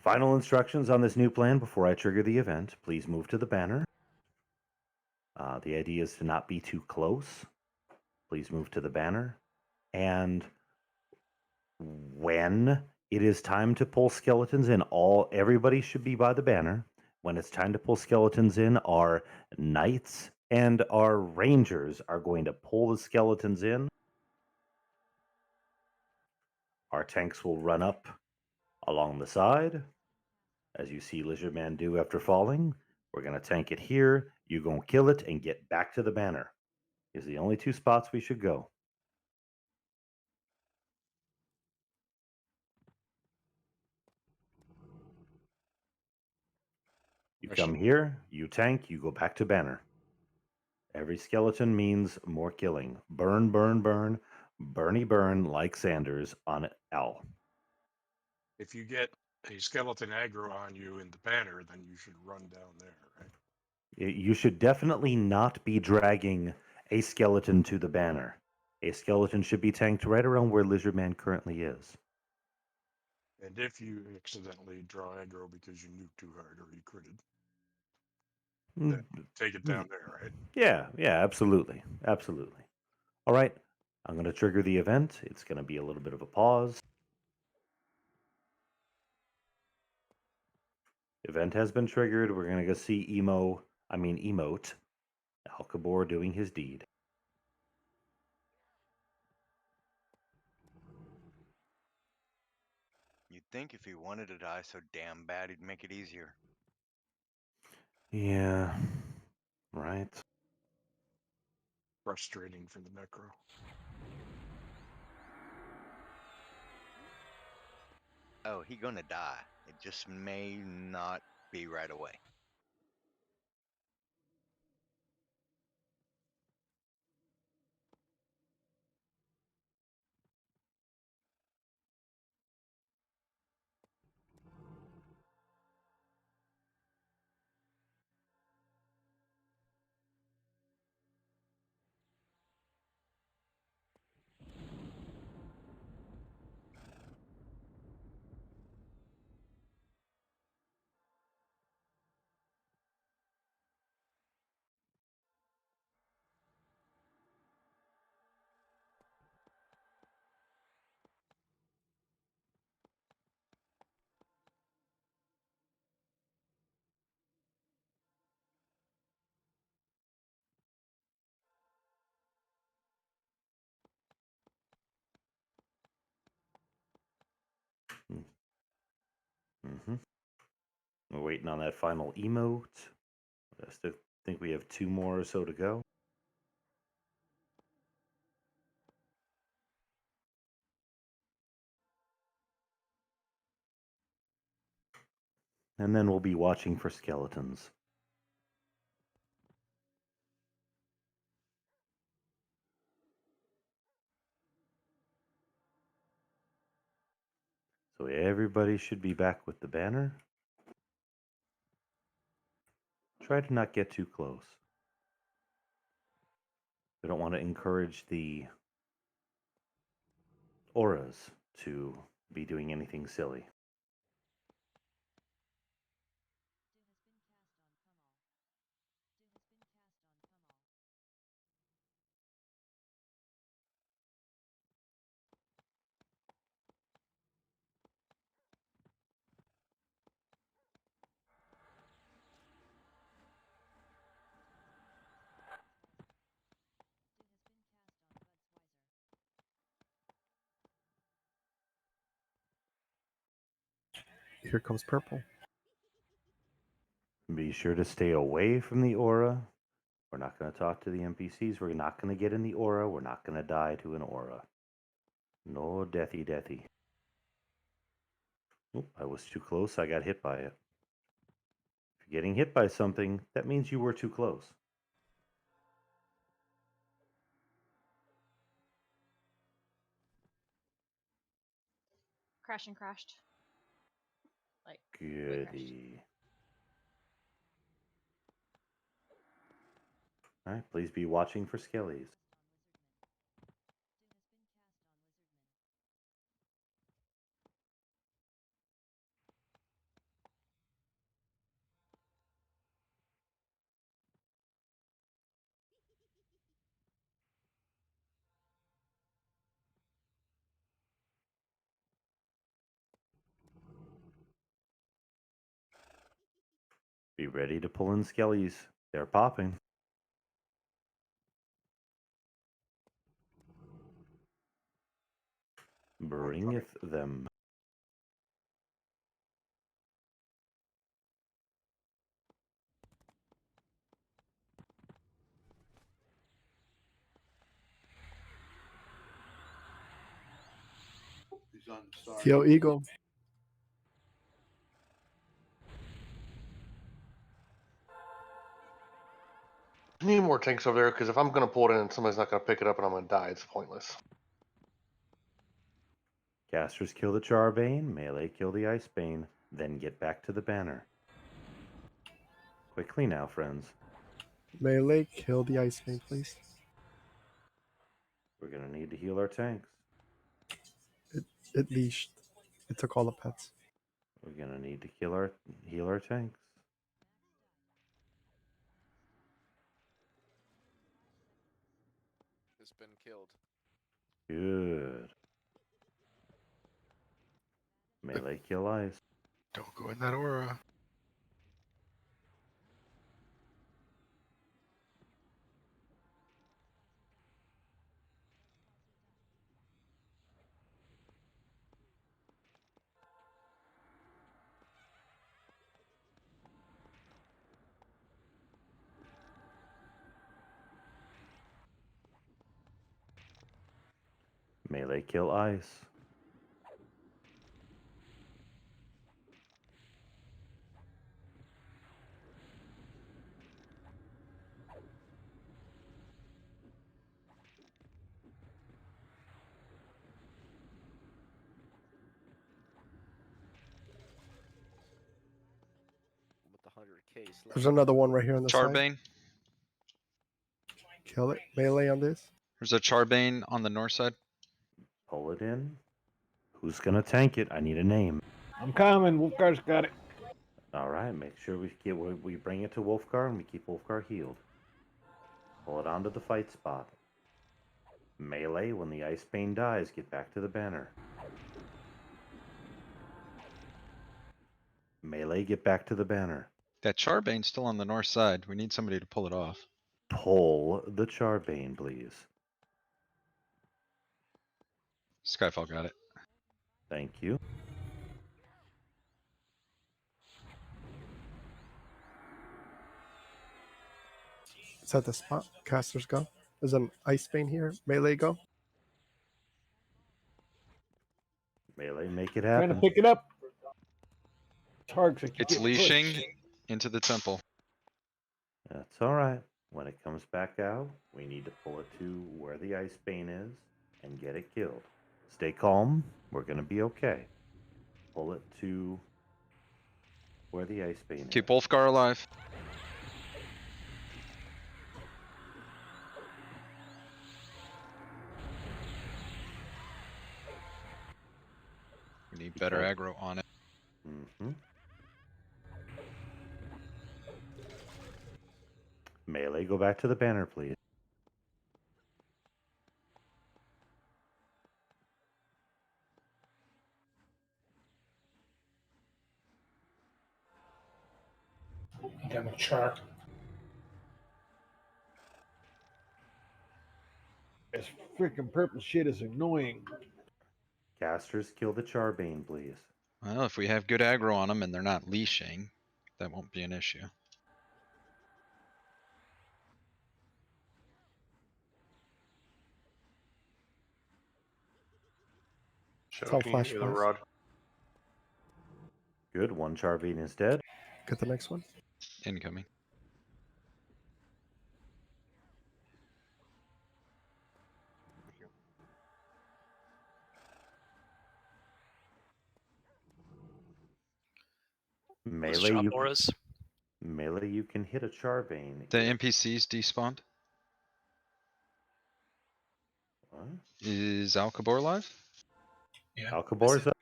Speaker 3: final instructions on this new plan before I trigger the event. Please move to the banner. The idea is to not be too close. Please move to the banner. And when it is time to pull skeletons in, everybody should be by the banner. When it's time to pull skeletons in, our knights and our rangers are going to pull the skeletons in. Our tanks will run up along the side, as you see Lizard Man do after falling. We're going to tank it here. You're going to kill it and get back to the banner. These are the only two spots we should go. You come here, you tank, you go back to banner. Every skeleton means more killing. Burn, burn, burn. Bernie burn like Sanders on L.
Speaker 11: If you get a skeleton aggro on you in the banner, then you should run down there, right?
Speaker 3: You should definitely not be dragging a skeleton to the banner. A skeleton should be tanked right around where Lizard Man currently is.
Speaker 11: And if you accidentally draw aggro because you nuked too hard or you critted, then take it down there, right?
Speaker 3: Yeah, absolutely. Absolutely. All right, I'm going to trigger the event. It's going to be a little bit of a pause. Event has been triggered. We're going to go see emote, Alcabor doing his deed.
Speaker 19: You'd think if he wanted to die so damn bad, he'd make it easier.
Speaker 3: Yeah, right.
Speaker 11: Frustrating for the necro.
Speaker 19: Oh, he gonna die. It just may not be right away.
Speaker 3: We're waiting on that final emote. I still think we have 2 more or so to go. And then we'll be watching for skeletons. So everybody should be back with the banner. Try to not get too close. We don't want to encourage the auras to be doing anything silly.
Speaker 5: Here comes purple.
Speaker 3: Be sure to stay away from the aura. We're not going to talk to the NPCs. We're not going to get in the aura. We're not going to die to an aura. No deathy. Oop, I was too close. I got hit by it. If you're getting hit by something, that means you were too close.
Speaker 17: Crash and crashed. Like
Speaker 3: Goody. All right, please be watching for skellies. Be ready to pull in skellies. They're popping. Bringeth them.
Speaker 18: He's on the side.
Speaker 5: Yo, Eagle.
Speaker 8: I need more tanks over there because if I'm going to pull it in, somebody's not going to pick it up and I'm going to die. It's pointless.
Speaker 3: Casters kill the Charbane, melee kill the Icebane, then get back to the banner. Quickly now, friends.
Speaker 5: Melee, kill the Ice King, please.
Speaker 3: We're gonna need to heal our tanks.
Speaker 5: It leashed. It took all the pets.
Speaker 3: We're gonna need to heal our tanks.
Speaker 15: It's been killed.
Speaker 3: Good. Melee kill ice.
Speaker 11: Don't go in that aura.
Speaker 3: Melee kill ice.
Speaker 15: With the 100K slap.
Speaker 5: There's another one right here on the side.
Speaker 2: Charbane.
Speaker 5: Kill it. Melee on this.
Speaker 2: There's a Charbane on the north side.
Speaker 3: Pull it in. Who's gonna tank it? I need a name.
Speaker 7: I'm coming. Wolfgar's got it.
Speaker 3: All right, make sure we bring it to Wolfgar and we keep Wolfgar healed. Pull it onto the fight spot. Melee, when the Icebane dies, get back to the banner. Melee, get back to the banner.
Speaker 2: That Charbane's still on the north side. We need somebody to pull it off.
Speaker 3: Pull the Charbane, please.
Speaker 2: Skyfall got it.
Speaker 3: Thank you.
Speaker 5: It's at the spot. Casters go. There's an Ice Bane here. Melee go.
Speaker 3: Melee, make it
Speaker 7: Trying to
Speaker 3: happen.
Speaker 7: pick it up. Targs, I keep
Speaker 2: It's
Speaker 7: getting
Speaker 2: leashing
Speaker 7: pushed.
Speaker 2: into the temple.
Speaker 3: That's all right. When it comes back out, we need to pull it to where the Icebane is and get it killed. Stay calm. We're going to be okay. Pull it to where the Icebane is.
Speaker 2: Keep Wolfgar alive. We need better aggro on it.
Speaker 3: Mm-hmm. Melee, go back to the banner, please.
Speaker 4: Damn it, shark.
Speaker 7: This freaking purple shit is annoying.
Speaker 3: Casters, kill the Charbane, please.
Speaker 2: Well, if we have good aggro on them and they're not leashing, that won't be an issue.
Speaker 8: Show, can you hit me with a rod?
Speaker 3: Good. One Charvine is dead.
Speaker 5: Get the next one.
Speaker 2: Incoming.
Speaker 1: Let's
Speaker 3: Melee,
Speaker 1: chop
Speaker 3: you
Speaker 1: auras.
Speaker 3: melee, you can hit a Charvane.
Speaker 2: The NPCs despawned.
Speaker 3: What?
Speaker 2: Is Alcabor live?
Speaker 4: Yeah.
Speaker 3: Alcabor's up.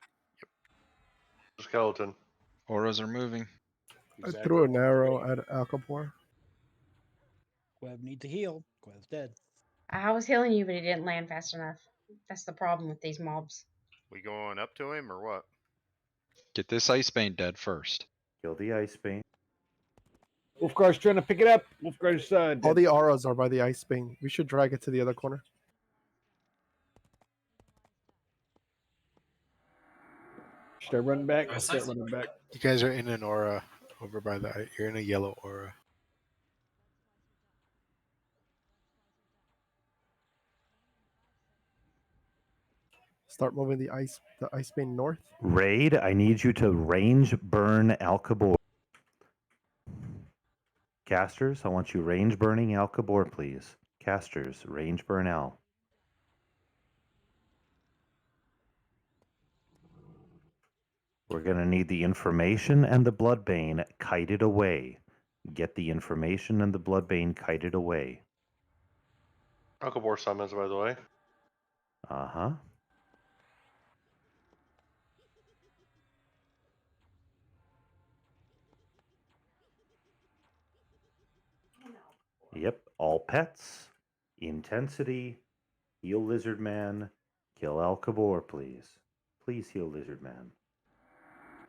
Speaker 8: Skeleton.
Speaker 2: Auras are moving.
Speaker 5: I threw an arrow at Alcapor.
Speaker 9: Quev need to heal. Quev's dead.
Speaker 12: I was healing you, but he didn't land fast enough. That's the problem with these mobs.
Speaker 16: We going up to him or what?
Speaker 2: Get this Icebane dead first.
Speaker 3: Kill the Icebane.
Speaker 7: Wolfgar's trying to pick it up. Wolfgar's
Speaker 5: All
Speaker 7: dead.
Speaker 5: the auras are by the ice bane. We should drag it to the other corner.
Speaker 7: Should I run back? I'll start running back.
Speaker 22: You guys are in an aura over by the. You're in a yellow aura.
Speaker 5: Start moving the ice bane north.
Speaker 3: Raid, I need you to range burn Alcabor. Casters, I want you range burning Alcabor, please. Casters, range burn Al. We're going to need the information and the Bloodbane kited away. Get the information and the Bloodbane kited away.
Speaker 8: Alcabor summons, by the way.
Speaker 3: Uh-huh. Yep, all pets, intensity, heal Lizard Man, kill Alcabor, please. Please heal Lizard Man.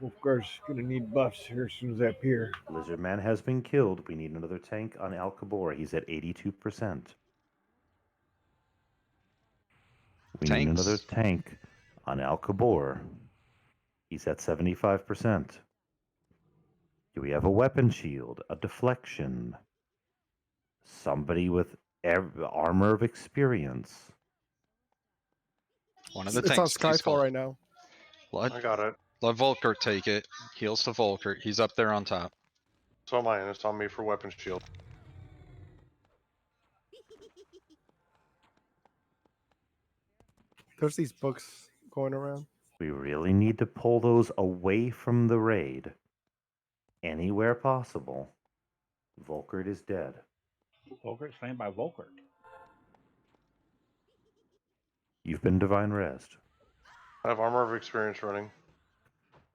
Speaker 7: Wolfgar's gonna need buffs here as soon as I appear.
Speaker 3: Lizard Man has been killed. We need another tank on Alcabor. He's at 82%. We need another tank on Alcabor. He's at 75%. Do we have a weapon shield? A deflection? Somebody with armor of experience?
Speaker 2: One of the
Speaker 5: It's on
Speaker 2: tanks. Please
Speaker 5: Skyfall
Speaker 2: call.
Speaker 5: right now.
Speaker 8: I got it.
Speaker 2: Let Volker take it. Heals to Volker. He's up there on top.
Speaker 8: So am I, and it's on me for weapon shield.
Speaker 5: There's these books going around.
Speaker 3: We really need to pull those away from the raid. Anywhere possible. Volkert is dead.
Speaker 23: Volkert slain by Volkert.
Speaker 3: You've been divine rezzed.
Speaker 8: I have armor of experience running.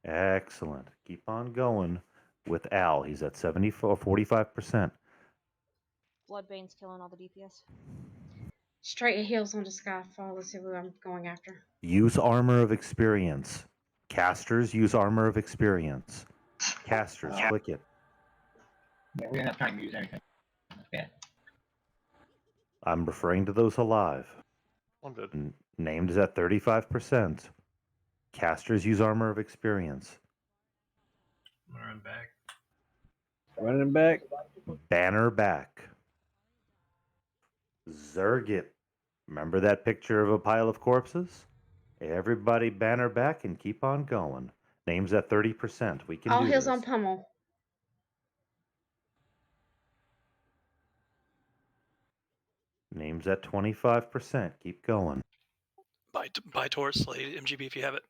Speaker 3: Excellent. Keep on going with Al. He's at 45%.
Speaker 17: Bloodbane's killing all the DPS.
Speaker 12: Straight heals onto Skyfall. Let's see who I'm going after.
Speaker 3: Use armor of experience. Casters use armor of experience. Casters, click it.
Speaker 14: Yeah, we're not trying to use anything. Yeah.
Speaker 3: I'm referring to those alive.
Speaker 8: I'm dead.
Speaker 3: Named is at 35%. Casters use armor of experience.
Speaker 4: Run back.
Speaker 7: Running back.
Speaker 3: Banner back. Zergit. Remember that picture of a pile of corpses? Everybody banner back and keep on going. Name's at 30%. We can
Speaker 12: All
Speaker 3: do
Speaker 12: heals
Speaker 3: this.
Speaker 12: on Pummel.
Speaker 3: Name's at 25%. Keep going.
Speaker 1: Buy Taurus, lay MGB if you have it.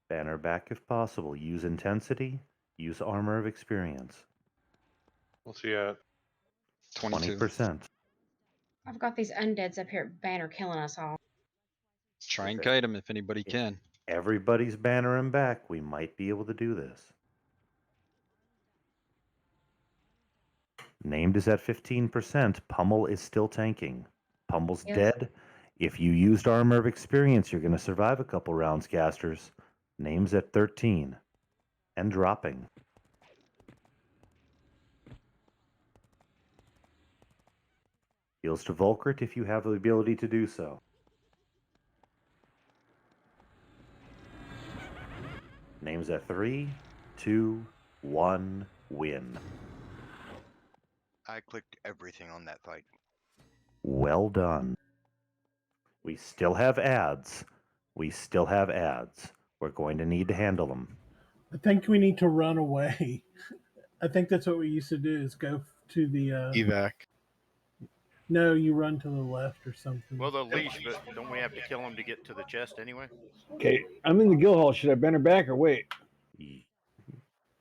Speaker 3: Banner back if possible. Use intensity. Use armor of experience.
Speaker 8: What's he at?
Speaker 3: 20%.
Speaker 12: I've got these undeads up here at Banner killing us all.
Speaker 2: Try and kite him if anybody can.
Speaker 3: Everybody's bannering back. We might be able to do this. Named is at 15%. Pummel is still tanking. Pummel's
Speaker 12: Yes.
Speaker 3: dead. If you used armor of experience, you're going to survive a couple rounds, casters. Name's at 13. And dropping. Heals to Volkert if you have the ability to do so. Name's at 3, 2, 1, win.
Speaker 19: I clicked everything on that fight.
Speaker 3: Well done. We still have ads. We still have ads. We're going to need to handle them.
Speaker 6: I think we need to run away. I think that's what we used to do: is go to the
Speaker 22: Evac.
Speaker 6: No, you run to the left or something.
Speaker 16: Well, the leash, but don't we have to kill him to get to the chest anyway?
Speaker 7: Okay, I'm in the guild hall. Should I bend her back or wait?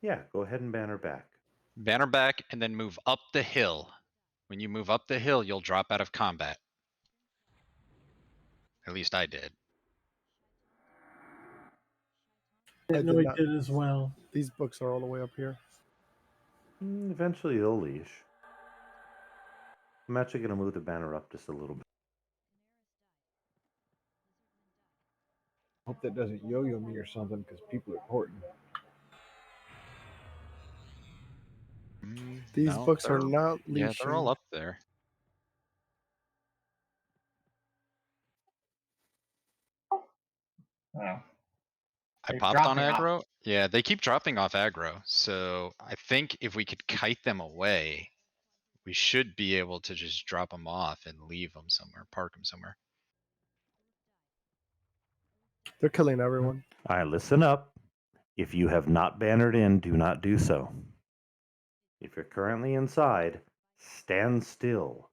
Speaker 3: Yeah, go ahead and ban her back.
Speaker 2: Ban her back and then move up the hill. When you move up the hill, you'll drop out of combat. At least I did.
Speaker 6: I
Speaker 5: I
Speaker 6: know
Speaker 5: did
Speaker 6: he
Speaker 5: not.
Speaker 6: did as well.
Speaker 5: These books are all the way up here.
Speaker 3: Eventually they'll leash. I'm actually going to move the banner up just a little bit.
Speaker 7: Hope that doesn't yo-yo me or something because people are important.
Speaker 5: These
Speaker 2: No,
Speaker 5: books are
Speaker 2: they're-
Speaker 5: not
Speaker 2: Yeah,
Speaker 5: leashing.
Speaker 2: they're all up there.
Speaker 14: Well,
Speaker 2: I
Speaker 14: they're
Speaker 2: popped on
Speaker 14: dropping off.
Speaker 2: aggro. Yeah, they keep dropping off aggro. So I think if we could kite them away, we should be able to just drop them off and leave them somewhere, park them somewhere.
Speaker 5: They're killing everyone.
Speaker 3: All right, listen up. If you have not bannered in, do not do so. If you're currently inside, stand still.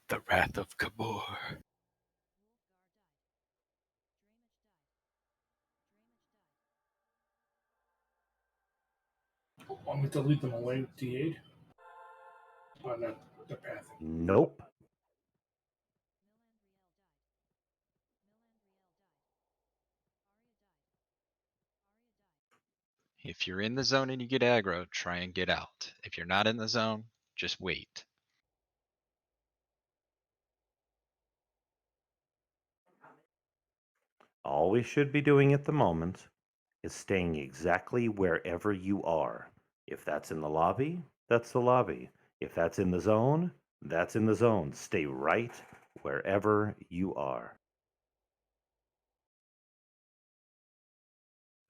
Speaker 22: The Wrath of Kabor.
Speaker 4: Want me to lead them away with D8? On the path.
Speaker 3: Nope.
Speaker 2: If you're in the zone and you get aggro, try and get out. If you're not in the zone, just wait.
Speaker 3: All we should be doing at the moment is staying exactly wherever you are. If that's in the lobby, that's the lobby. If that's in the zone, that's in the zone. Stay right wherever you are.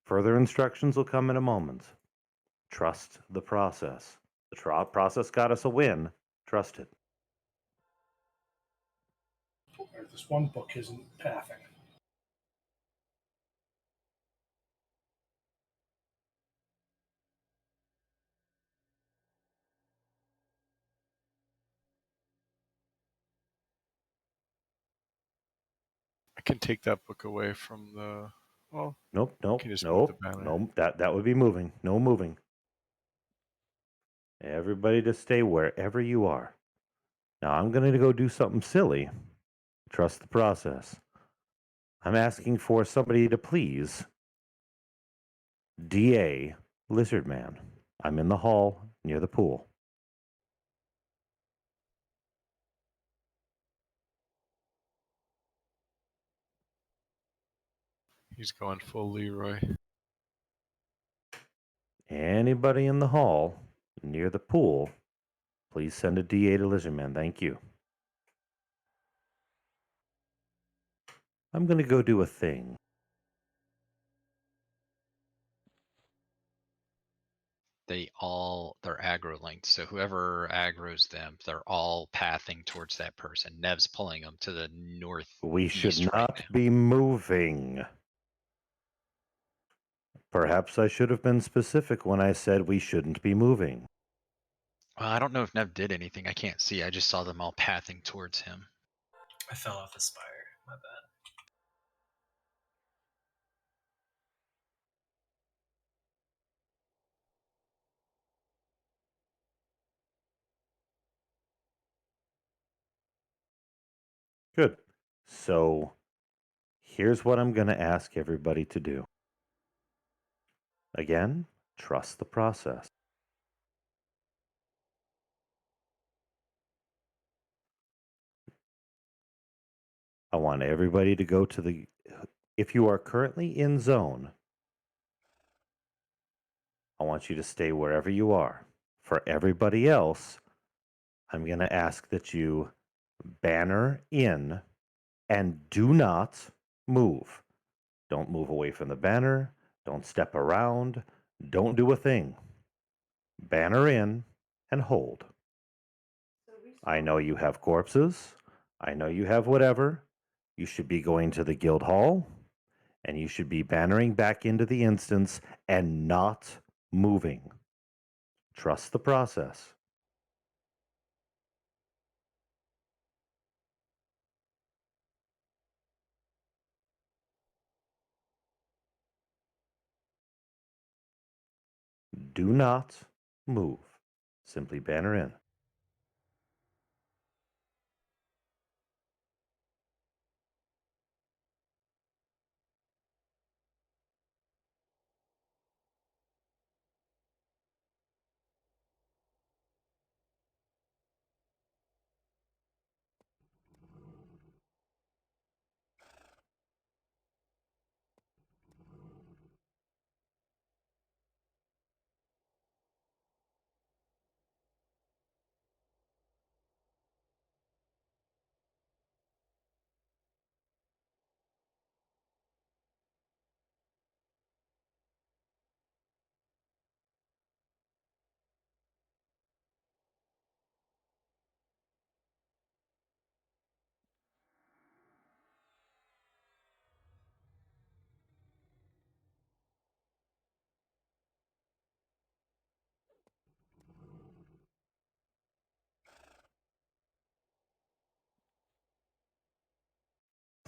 Speaker 3: Further instructions will come in a moment. Trust the process. The process got us a win. Trust it.
Speaker 4: This one book isn't pathing.
Speaker 22: I can take that book away from the. Well,
Speaker 3: Nope,
Speaker 22: you
Speaker 3: nope,
Speaker 22: can just move the
Speaker 3: nope,
Speaker 22: banner.
Speaker 3: nope. That would be moving. No moving. Everybody to stay wherever you are. Now I'm going to go do something silly. Trust the process. I'm asking for somebody to please DA Lizard Man. I'm in the hall near the pool.
Speaker 22: He's going full Leroy.
Speaker 3: Anybody in the hall near the pool, please send a DA to Lizard Man. Thank you. I'm going to go do a thing.
Speaker 2: They're aggro linked. So whoever aggroes them, they're all pathing towards that person. Nev's pulling them to the north.
Speaker 3: We should
Speaker 2: right
Speaker 3: not be moving. Perhaps I should have been specific when I said we shouldn't be moving.
Speaker 2: Well, I don't know if Nev did anything. I can't see. I just saw them all pathing towards him.
Speaker 20: I fell off the spire. My bad.
Speaker 3: Good. So here's what I'm going to ask everybody to do. Again, trust the process. I want everybody to go to the. If you are currently in zone, I want you to stay wherever you are. For everybody else, I'm going to ask that you banner in and do not move. Don't move away from the banner. Don't step around. Don't do a thing. Banner in and hold. I know you have corpses. I know you have whatever. You should be going to the guild hall and you should be bannering back into the instance and not moving. Trust the process. Do not move. Simply banner in.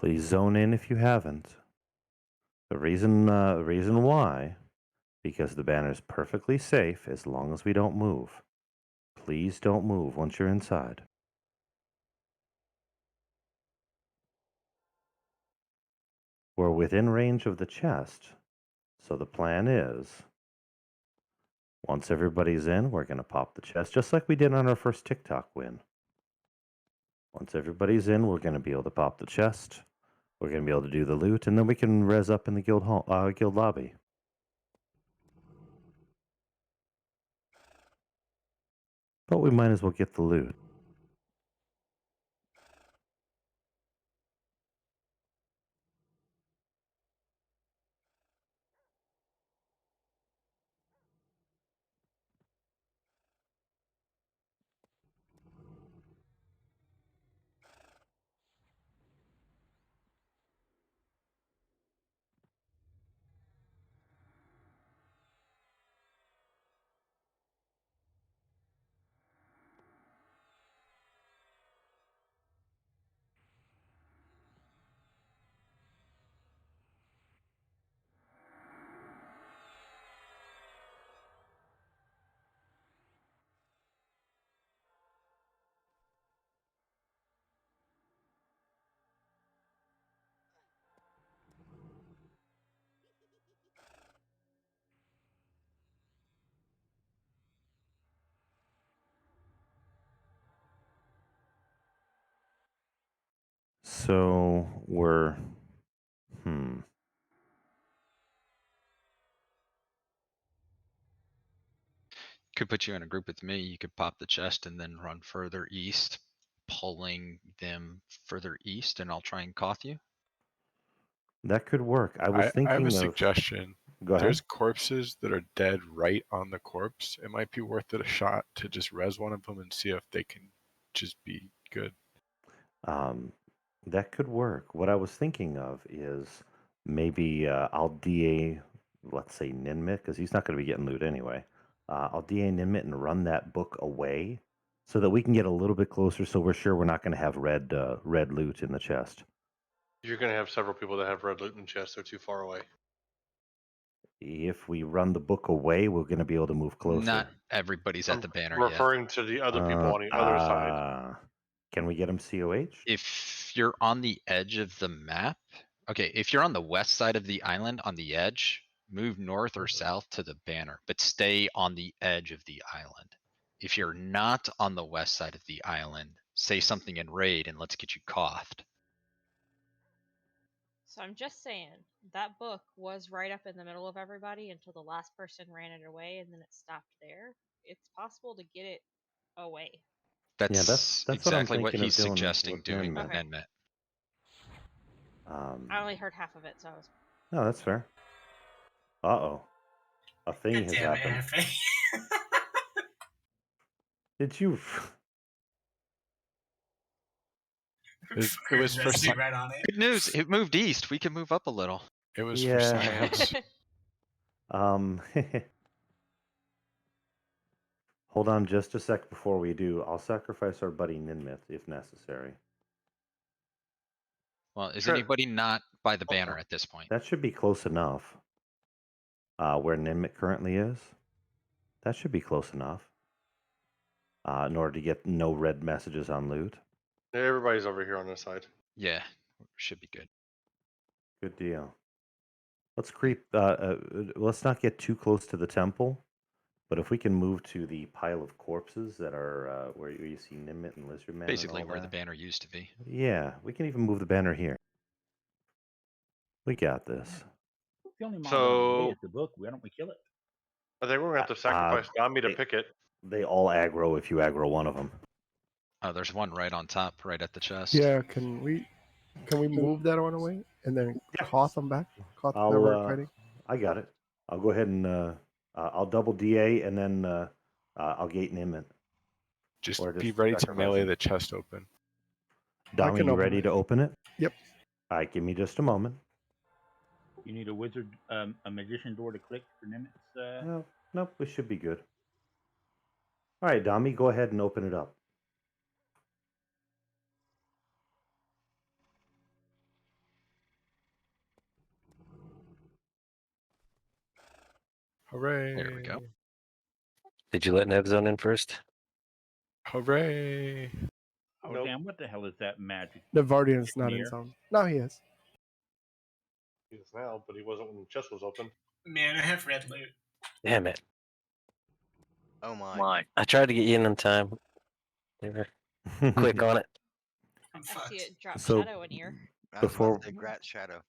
Speaker 3: Please zone in if you haven't. The reason why, because the banner is perfectly safe as long as we don't move. Please don't move once you're inside. We're within range of the chest, so the plan is, once everybody's in, we're going to pop the chest, just like we did on our first TikTok win. Once everybody's in, we're going to be able to pop the chest. We're going to be able to do the loot, and then we can res up in the guild lobby. But we might as well get the loot. So we're
Speaker 2: Could put you in a group with me. You could pop the chest and then run further east, pulling them further east, and I'll try and cough you.
Speaker 3: That could work. I was
Speaker 22: I have a
Speaker 3: thinking of.
Speaker 22: suggestion.
Speaker 3: Go ahead.
Speaker 22: There's corpses that are dead right on the corpse. It might be worth it a shot to just res one of them and see if they can just be good.
Speaker 3: That could work. What I was thinking of is maybe I'll DA, let's say Ninmit, because he's not going to be getting loot anyway. I'll DA Ninmit and run that book away so that we can get a little bit closer, so we're sure we're not going to have red loot in the chest.
Speaker 8: You're going to have several people that have red loot in chests. They're too far away.
Speaker 3: If we run the book away, we're going to be able to move closer.
Speaker 2: Not everybody's at the banner yet.
Speaker 8: Referring to the other people on the other side.
Speaker 3: Can we get them COH?
Speaker 2: If you're on the edge of the map, okay, if you're on the west side of the island on the edge, move north or south to the banner, but stay on the edge of the island. If you're not on the west side of the island, say something in raid and let's get you coughed.
Speaker 17: So I'm just saying that book was right up in the middle of everybody until the last person ran it away, and then it stopped there. It's possible to get it away.
Speaker 2: That's
Speaker 3: that's what I'm
Speaker 2: exactly what
Speaker 3: thinking of
Speaker 2: he's
Speaker 3: doing
Speaker 2: suggesting
Speaker 3: with
Speaker 2: doing with
Speaker 17: Okay.
Speaker 2: Nenmet.
Speaker 17: I only heard half of it, so I was.
Speaker 3: No, that's fair. Uh-oh. A thing has
Speaker 20: Damn it,
Speaker 3: happened.
Speaker 20: Hefe.
Speaker 3: Did you...
Speaker 22: It was for
Speaker 20: Rested right on it.
Speaker 2: Good news. It moved east. We can move up a little.
Speaker 22: It was for
Speaker 3: Yeah.
Speaker 22: science.
Speaker 3: Hold on just a sec before we do. I'll sacrifice our buddy Ninmith if necessary.
Speaker 2: Well, is
Speaker 8: Sure.
Speaker 2: anybody not by the banner at this point?
Speaker 3: That should be close enough. Where Ninmith currently is. That should be close enough. In order to get no red messages on loot.
Speaker 8: Yeah, everybody's over here on this side.
Speaker 2: Yeah, should be good.
Speaker 3: Good deal. Let's creep. Let's not get too close to the temple. But if we can move to the pile of corpses that are where you see Nimit and Lizardman,
Speaker 2: Basically
Speaker 3: and all
Speaker 2: where the
Speaker 3: that.
Speaker 2: banner used to be.
Speaker 3: Yeah, we can even move the banner here. We got this.
Speaker 23: The only mob in our way
Speaker 8: So
Speaker 23: is the book. Why don't we kill it?
Speaker 8: I think we're gonna have to sacrifice Dami to
Speaker 3: they-
Speaker 8: pick it.
Speaker 3: They all aggro if you aggro one of them.
Speaker 2: Oh, there's one right on top, right at the chest.
Speaker 5: Yeah, can we move that one away and then cough them back? Cough whoever fighting.
Speaker 3: I got it. I'll go ahead and I'll double DA and then I'll gate Nimit.
Speaker 22: Just
Speaker 3: Or
Speaker 22: be ready to
Speaker 3: sacrifice
Speaker 22: melee
Speaker 3: him.
Speaker 22: the chest open.
Speaker 3: Dom, are
Speaker 5: can
Speaker 3: you
Speaker 5: open
Speaker 3: ready
Speaker 5: it.
Speaker 3: to open it?
Speaker 5: Yep.
Speaker 3: All right, give me just a moment.
Speaker 23: You need a wizard, a magician door to click for Nimitz.
Speaker 3: No, nope, we should be good. All right, Dami, go ahead and open it up.
Speaker 22: Hooray!
Speaker 2: There we go.
Speaker 10: Did you let Nevzone in first?
Speaker 22: Hooray!
Speaker 23: Oh
Speaker 8: Nope.
Speaker 23: damn! What the hell is that magic?
Speaker 5: Navardian's not in
Speaker 23: Near.
Speaker 5: zone. No, he is.
Speaker 8: He is now, but he wasn't when the chest was open.
Speaker 20: Man, I have red loot.
Speaker 10: Damn it.
Speaker 19: Oh my.
Speaker 10: I tried to get you in on time. They were quick on it.
Speaker 20: I'm
Speaker 17: I
Speaker 20: fucked.
Speaker 17: see it drop
Speaker 3: So,
Speaker 17: shadow in here.
Speaker 19: I was about
Speaker 3: Before
Speaker 19: to say Grat Shadow.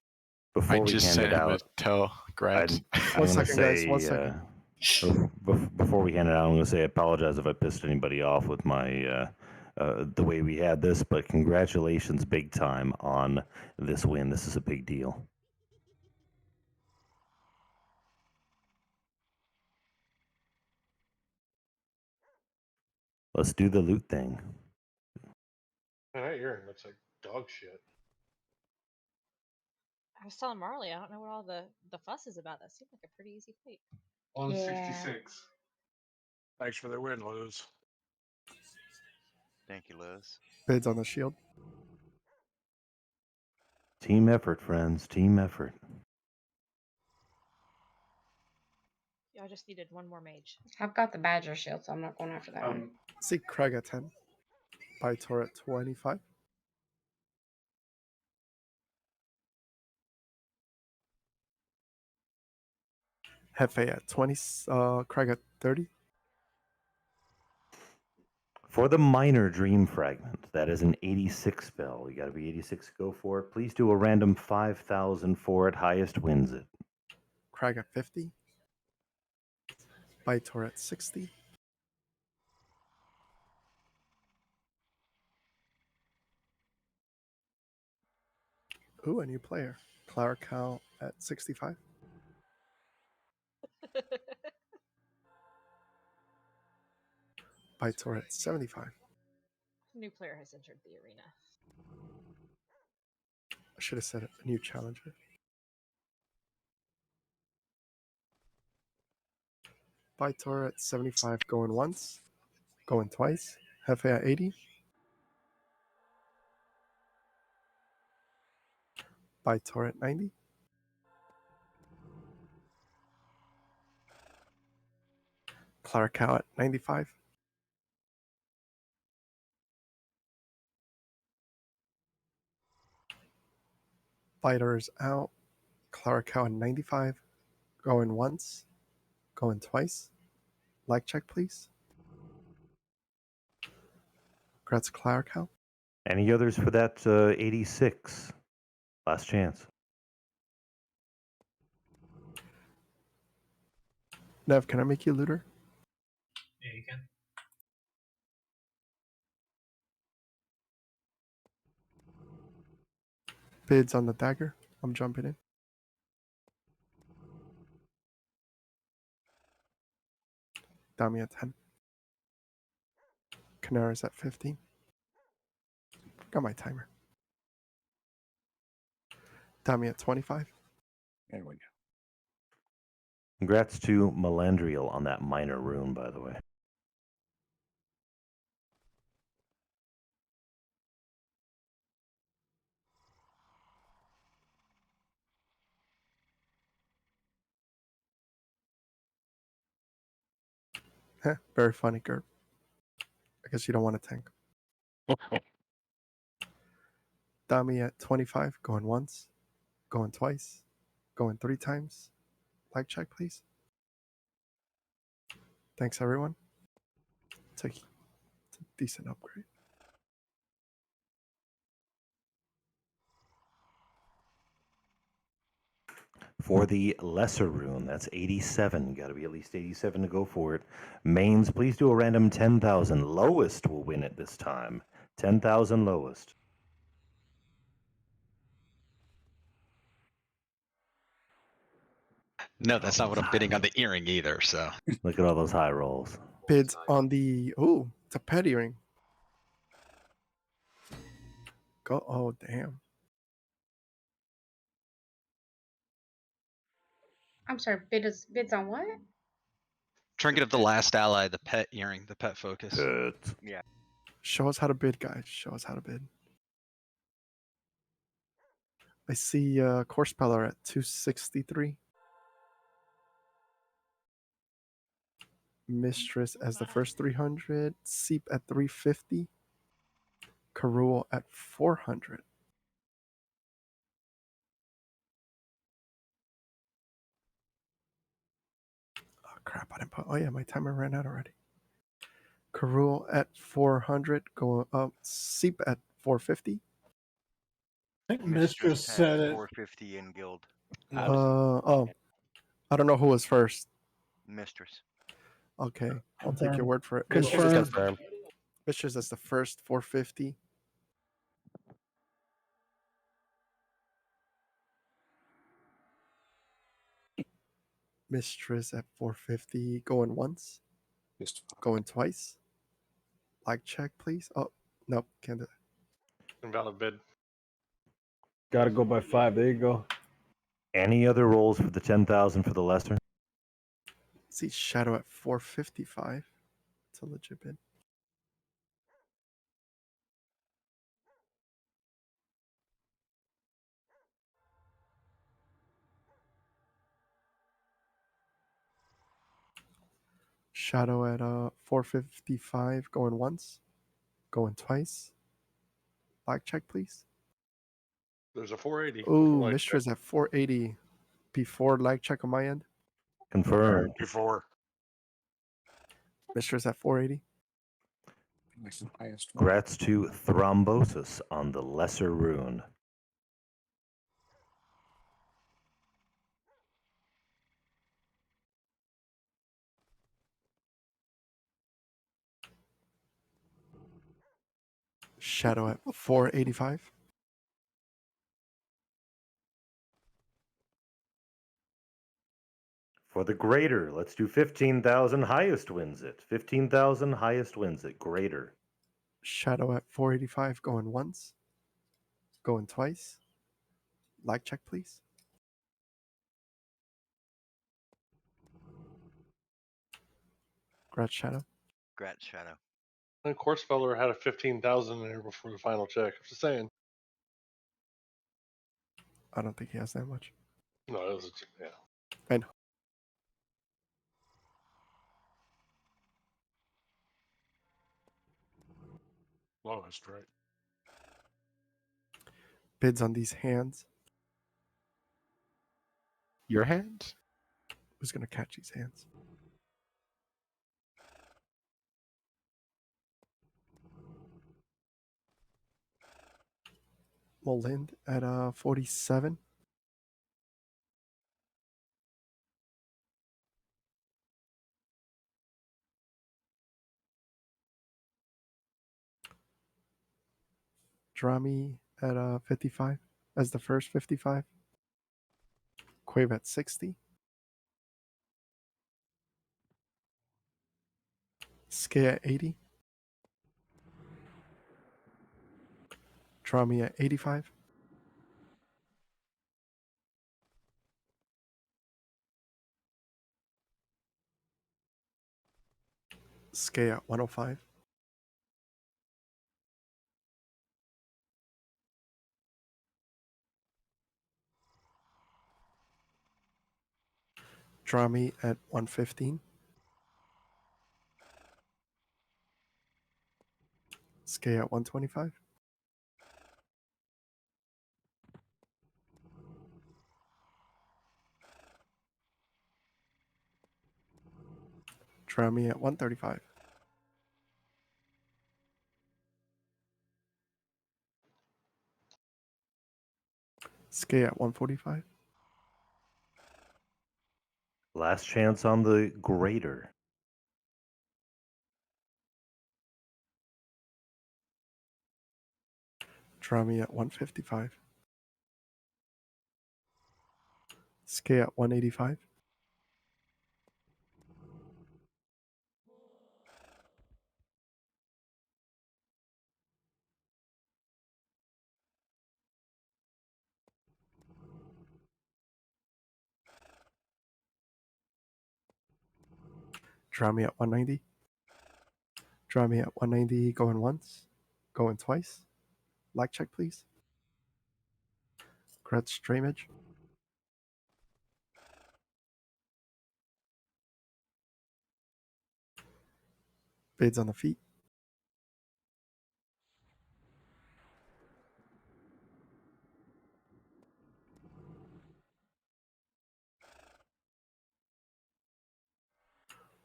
Speaker 3: before
Speaker 22: I
Speaker 3: we
Speaker 22: just
Speaker 3: hand
Speaker 22: sent
Speaker 3: it
Speaker 22: him a
Speaker 3: out,
Speaker 22: tell Grant.
Speaker 3: I'm
Speaker 5: One
Speaker 3: gonna
Speaker 5: second,
Speaker 3: say,
Speaker 5: guys. 1 second.
Speaker 3: before we hand it out, I'm going to say I apologize if I pissed anybody off with my the way we had this, but congratulations, big time on this win. This is a big deal. Let's do the loot thing.
Speaker 8: Man, that earring looks like dog shit.
Speaker 17: I was telling Marley, I don't know what all the fuss is about. That seemed like a pretty easy fight.
Speaker 20: 166.
Speaker 11: Thanks for the win, Luz.
Speaker 19: Thank you, Liz.
Speaker 5: Bids on the shield.
Speaker 3: Team effort, friends. Team effort.
Speaker 17: Yeah, I just needed one more mage.
Speaker 12: I've got the Badger shield, so I'm not going after that one.
Speaker 5: See Craig at 10. Bytor at 25. Hefe at 20. Craig at 30.
Speaker 3: For the minor dream fragment, that is an 86 spell. You got to be 86 to go for it. Please do a random 5,000 for it. Highest wins it.
Speaker 5: Craig at 50. Bytor at 60. Ooh, a new player. Clara Cal at 65. Bytor at 75.
Speaker 17: New player has entered the arena.
Speaker 5: I should have said it. A new challenger. Bytor at 75 going once. Going twice. Hefe at 80. Bytor at 90. Clara Cal at 95. Bytor is out. Clara Cal at 95. Going once. Going twice. Like check, please. Congrats, Clara Cal.
Speaker 3: Any others for that 86? Last chance.
Speaker 5: Nev, can I make you looter?
Speaker 20: Yeah, you can.
Speaker 5: Bids on the dagger. I'm jumping in. Dami at 10. Canaris at 15. Got my timer. Dami at 25.
Speaker 23: There we go.
Speaker 3: Congrats to Melandriel on that minor rune, by the way.
Speaker 5: Very funny, Gert. I guess you don't want to tank. Dami at 25. Going once. Going twice. Going 3 times. Like check, please. Thanks, everyone. It's a decent upgrade.
Speaker 3: For the lesser rune, that's 87. Got to be at least 87 to go for it. Mains, please do a random 10,000. Lowest will win it this time. 10,000 lowest.
Speaker 2: No, that's not what I'm bidding on the earring either. So
Speaker 3: Look at all those high rolls.
Speaker 5: Bids on the. Oh, it's a pet earring. Go. Oh, damn.
Speaker 12: I'm sorry, bids on what?
Speaker 2: trinket of the last ally, the pet earring, the pet focus.
Speaker 3: Pet.
Speaker 19: Yeah.
Speaker 5: Show us how to bid, guys. Show us how to bid. I see Core Speller at 263. Mistress as the first 300. Seep at 350. Karul at 400. Oh, crap. I didn't put. Oh, yeah. My timer ran out already. Karul at 400. Going up. Seep at 450.
Speaker 6: I think Mistress
Speaker 19: has
Speaker 6: said it.
Speaker 19: 450 in guild.
Speaker 5: Oh. I don't know who was first.
Speaker 19: Mistress.
Speaker 5: Okay. I'll take your
Speaker 6: Confirm.
Speaker 5: word for it.
Speaker 6: Confirm.
Speaker 10: Confirm.
Speaker 5: Mistress as the first 450. Mistress at 450. Going once. Going twice. Like check, please. Oh, nope. Can't do that.
Speaker 8: Invalid bid.
Speaker 7: Got to go by 5. There you go.
Speaker 3: Any other rolls for the 10,000 for the lesser?
Speaker 5: See Shadow at 455. It's a legit bid. Shadow at 455. Going once. Going twice. Like check, please.
Speaker 8: There's a 480.
Speaker 5: Ooh,
Speaker 8: Like
Speaker 5: Mistress at 480. Before like check on my end.
Speaker 3: Confirmed.
Speaker 11: Before.
Speaker 5: Mistress at 480.
Speaker 23: That's the highest one.
Speaker 3: Congrats to Thrombosis on the lesser rune.
Speaker 5: Shadow at 485.
Speaker 3: For the greater, let's do 15,000. Highest wins it. 15,000, highest wins it. Greater.
Speaker 5: Shadow at 485. Going once. Going twice. Like check, please. Congrats, Shadow.
Speaker 19: Grat Shadow.
Speaker 8: And Course Feller had a 15,000 in there before the final check. I'm just saying.
Speaker 5: I don't think he has that much.
Speaker 8: No, it was yeah.
Speaker 5: I know.
Speaker 11: Lowest, right?
Speaker 5: Bids on these hands.
Speaker 22: Your hands?
Speaker 5: Who's going to catch these hands? Molind at 47. Drami at 55. as the first 55. Quave at 60. Skay at 80. Draw me at 85. Skay at 105. Draw me at 115. Skay at 125. Draw me at 135. Skay at 145.
Speaker 3: Last chance on the grader.
Speaker 5: Draw me at 155. Skay at 185. Draw me at 190. Draw me at 190, going once, going twice. Like check, please. Gretz Drainage. Bids on the feet.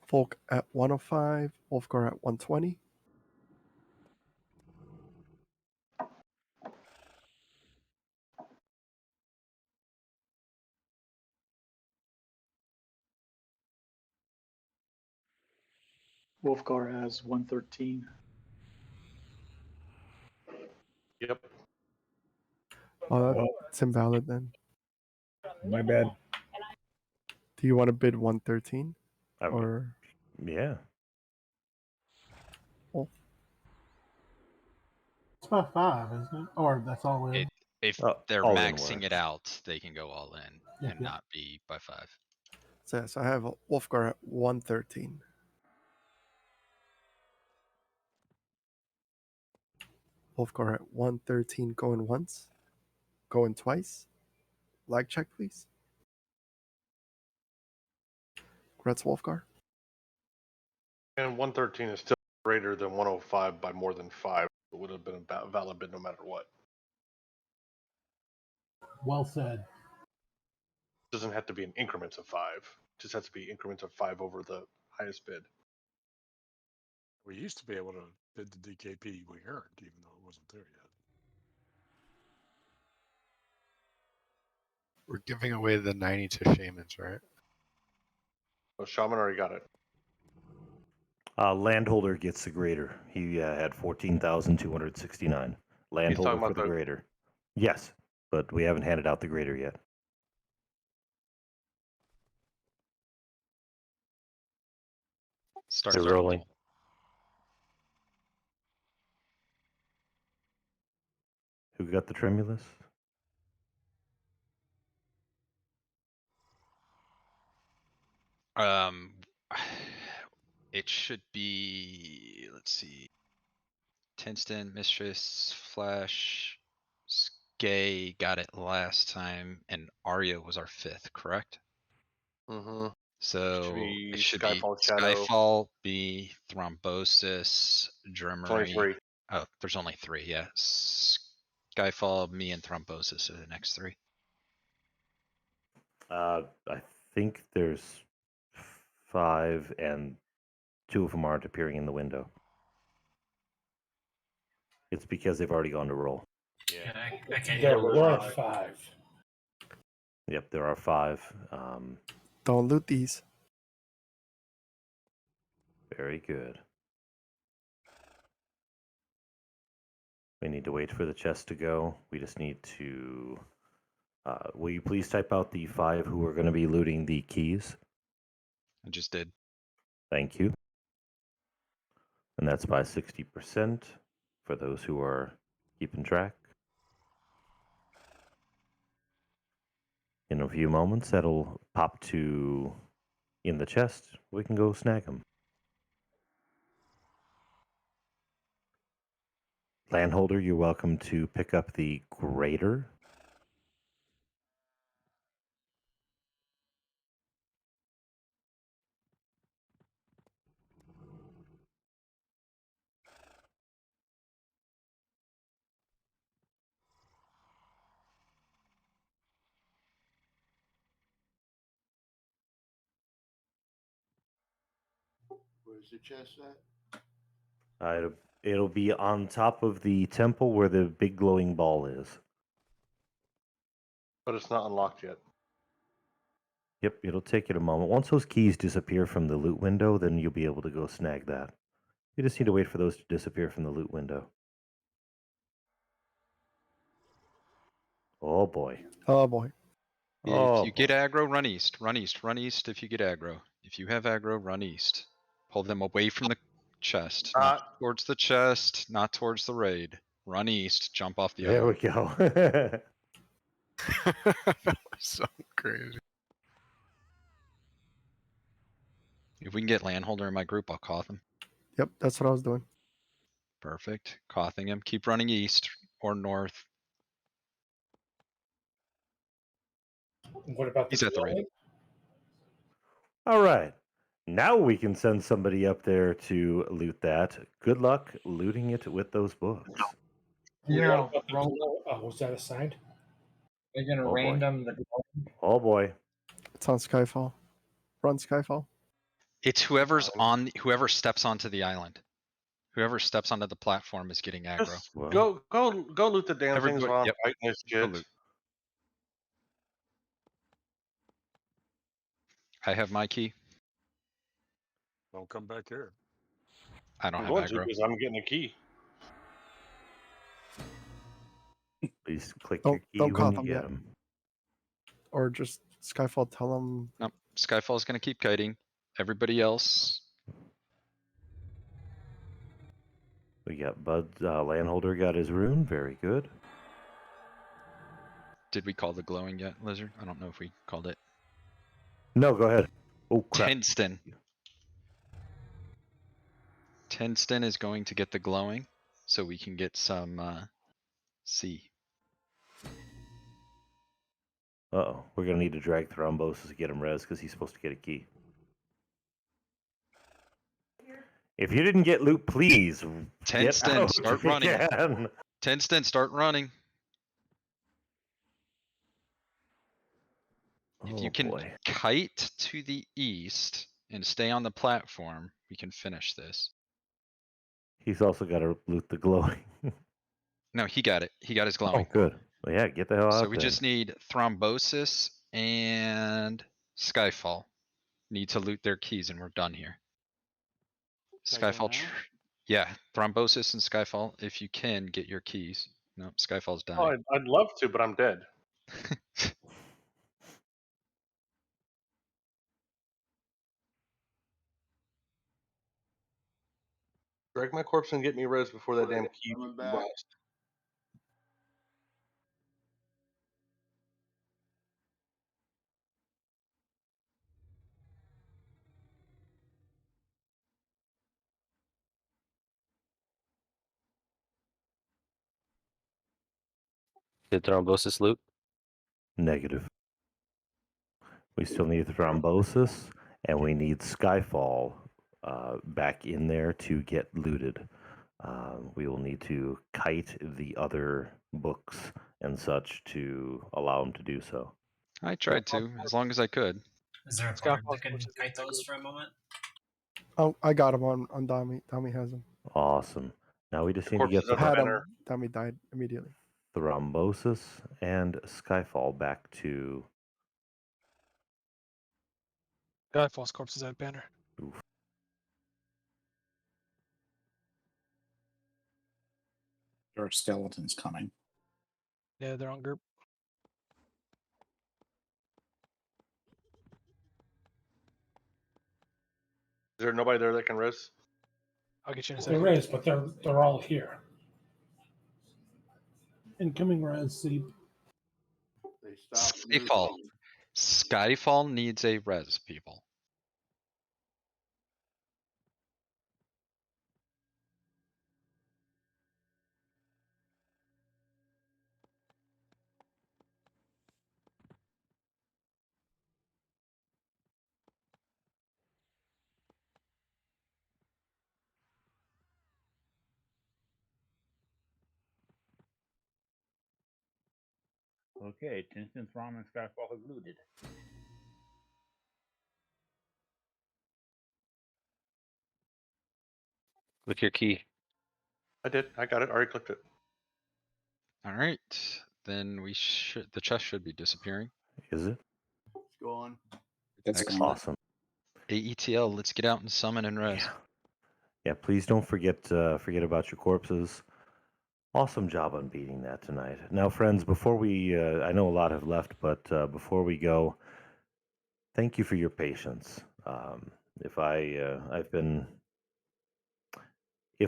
Speaker 5: Folk at 105. Wolfgar at 120.
Speaker 13: Wolfgar has 113.
Speaker 8: Yep.
Speaker 5: It's invalid then.
Speaker 7: My bad.
Speaker 5: Do you want to bid 113?
Speaker 3: I mean,
Speaker 5: Or
Speaker 3: yeah.
Speaker 5: Wolf?
Speaker 6: It's about 5, isn't it? Or that's all in.
Speaker 2: If
Speaker 3: Oh,
Speaker 2: they're
Speaker 3: all in
Speaker 2: maxing
Speaker 3: works.
Speaker 2: it out, they can go all in
Speaker 6: Yeah,
Speaker 2: and
Speaker 6: yeah.
Speaker 2: not be by 5.
Speaker 5: So yes, I have Wolfgar at 113. Wolfgar at 113, going once, going twice. Like check, please. Gretz Wolfgar.
Speaker 8: And 113 is still greater than 105 by more than 5. It would have been a valid bid no matter what.
Speaker 6: Well said.
Speaker 8: It doesn't have to be in increments of 5. It just has to be increments of 5 over the highest bid.
Speaker 11: We used to be able to bid the DKP we earned, even though it wasn't there yet.
Speaker 22: We're giving away the 90 to shamans, right?
Speaker 8: Oh, Shaman already got it.
Speaker 3: Landholder gets the grader. He had 14,269. Landholder for
Speaker 8: about
Speaker 3: the
Speaker 8: the-
Speaker 3: grader. Yes, but we haven't handed out the grader yet.
Speaker 10: They're rolling.
Speaker 3: Who got the tremulous?
Speaker 2: It should be, let's see, Tinston, Mistress, Flash, Skay got it last time, and Arya was our 5th, correct?
Speaker 8: Mm-hmm.
Speaker 2: So
Speaker 8: be
Speaker 2: it should be
Speaker 8: Skyfall Shadow.
Speaker 2: Skyfall, be Thrombosis, Dreamery.
Speaker 8: 23.
Speaker 2: Oh, there's only 3, yeah. Skyfall, me, and Thrombosis are the next 3.
Speaker 3: I think there's 5, and 2 of them aren't appearing in the window. It's because they've already gone to roll.
Speaker 20: Yeah, I can't
Speaker 4: There
Speaker 20: hear
Speaker 4: were
Speaker 20: five.
Speaker 4: 5.
Speaker 3: Yep, there are 5.
Speaker 5: Don't loot these.
Speaker 3: Very good. We need to wait for the chest to go. We just need to. Will you please type out the 5 who are going to be looting the keys?
Speaker 2: I just did.
Speaker 3: Thank you. And that's by 60% for those who are keeping track. In a few moments, that'll pop to in the chest. We can go snag them. Landholder, you're welcome to pick up the grater.
Speaker 13: Where's the chest at?
Speaker 3: It'll be on top of the temple where the big glowing ball is.
Speaker 8: But it's not unlocked yet.
Speaker 3: Yep, it'll take it a moment. Once those keys disappear from the loot window, then you'll be able to go snag that. You just need to wait for those to disappear from the loot window. Oh boy.
Speaker 5: Oh boy.
Speaker 3: Oh
Speaker 2: If you get aggro, run east. Run east. Run east if you get aggro. If you have aggro, run east. Pull them away from the chest. Not towards the chest, not towards the raid. Run east, jump off the
Speaker 3: There
Speaker 2: island.
Speaker 3: we go.
Speaker 22: That was so crazy.
Speaker 2: If we can get Landholder in my group, I'll cough him.
Speaker 5: Yep, that's what I was doing.
Speaker 2: Perfect. Coughing him. Keep running east or north.
Speaker 4: What about the
Speaker 2: He's at the raid.
Speaker 4: glowing?
Speaker 3: All right. Now we can send somebody up there to loot that. Good luck looting it with those books.
Speaker 14: Yeah,
Speaker 4: What about the
Speaker 14: roll.
Speaker 4: glow? Oh, was that assigned?
Speaker 14: They're gonna
Speaker 3: Oh boy.
Speaker 14: random the glowing.
Speaker 3: Oh boy.
Speaker 5: It's on Skyfall. Run Skyfall.
Speaker 2: It's whoever steps onto the island. Whoever steps onto the platform is getting aggro.
Speaker 8: Just go loot the damn things
Speaker 2: Everybody,
Speaker 8: while I'm
Speaker 2: yep.
Speaker 8: fighting this
Speaker 2: Go
Speaker 8: shit.
Speaker 2: loot. I have my key.
Speaker 11: Don't come back here.
Speaker 2: I don't
Speaker 8: I'm
Speaker 2: have
Speaker 8: going to
Speaker 2: aggro.
Speaker 8: because I'm getting a key.
Speaker 3: Please click
Speaker 5: Don't
Speaker 3: your key
Speaker 5: don't call
Speaker 3: when you
Speaker 5: them
Speaker 3: get
Speaker 5: yet.
Speaker 3: them.
Speaker 5: Or just Skyfall. Tell them.
Speaker 2: Nope. Skyfall's gonna keep kiting. Everybody else.
Speaker 3: We got Bud Landholder got his rune. Very good.
Speaker 2: Did we call the glowing yet, Lizard? I don't know if we called it.
Speaker 3: No, go ahead. Oh crap.
Speaker 2: Tenston. Tenston is going to get the glowing, so we can get some C.
Speaker 3: Uh-oh. We're going to need to drag Thrombosis to get him res because he's supposed to get a key. If you didn't get loot, please get
Speaker 2: Tenston,
Speaker 3: out
Speaker 2: start
Speaker 3: if you
Speaker 2: running.
Speaker 3: can.
Speaker 2: Tenston, start running. If you can kite to the east and stay on the platform, we can finish this.
Speaker 3: He's also got to loot the glowing.
Speaker 2: No, he got it. He got his glowing.
Speaker 3: Oh, good. Well, yeah, get the hell out
Speaker 2: So we
Speaker 3: then.
Speaker 2: just need Thrombosis and Skyfall. Need to loot their keys and we're done here. Skyfall, yeah, Thrombosis and Skyfall. If you can get your keys. No, Skyfall's
Speaker 8: Oh,
Speaker 2: dying.
Speaker 8: I'd love to, but I'm dead. Drag my corpse and get me res before that damn key busts.
Speaker 10: Did Thrombosis loot?
Speaker 3: Negative. We still need Thrombosis, and we need Skyfall back in there to get looted. We will need to kite the other books and such to allow them to do so.
Speaker 2: I tried to, as long as I could.
Speaker 20: Is there a bard that can kite those for a moment?
Speaker 5: Oh, I got him on Dami. Dami has him.
Speaker 3: Awesome. Now we just need to
Speaker 8: corpse
Speaker 3: get
Speaker 8: is up
Speaker 5: Had him.
Speaker 8: banner.
Speaker 5: Dami died immediately.
Speaker 3: Thrombosis and Skyfall back to.
Speaker 18: Skyfall's corpse is at banner.
Speaker 3: Oof.
Speaker 9: or skeletons coming.
Speaker 18: Yeah, they're on group.
Speaker 8: Is there nobody there that can res?
Speaker 18: I'll get you in a second.
Speaker 4: There is, but they're all here.
Speaker 6: Incoming res, Seep.
Speaker 13: They stopped
Speaker 2: Skyfall.
Speaker 13: moving.
Speaker 2: Skyfall needs a res, people.
Speaker 23: Okay, Tension, Thrawn, and Skyfall have looted.
Speaker 10: Click your key.
Speaker 8: I did. I got it. Already clicked it.
Speaker 2: All right, then the chest should be disappearing.
Speaker 3: Is it?
Speaker 13: It's gone.
Speaker 9: That's
Speaker 2: Excellent.
Speaker 3: Awesome.
Speaker 2: AETL, let's get out and summon and res.
Speaker 3: Yeah, please don't forget about your corpses. Awesome job on beating that tonight. Now, friends, before we, I know a lot have left, but before we go, thank you for your patience. If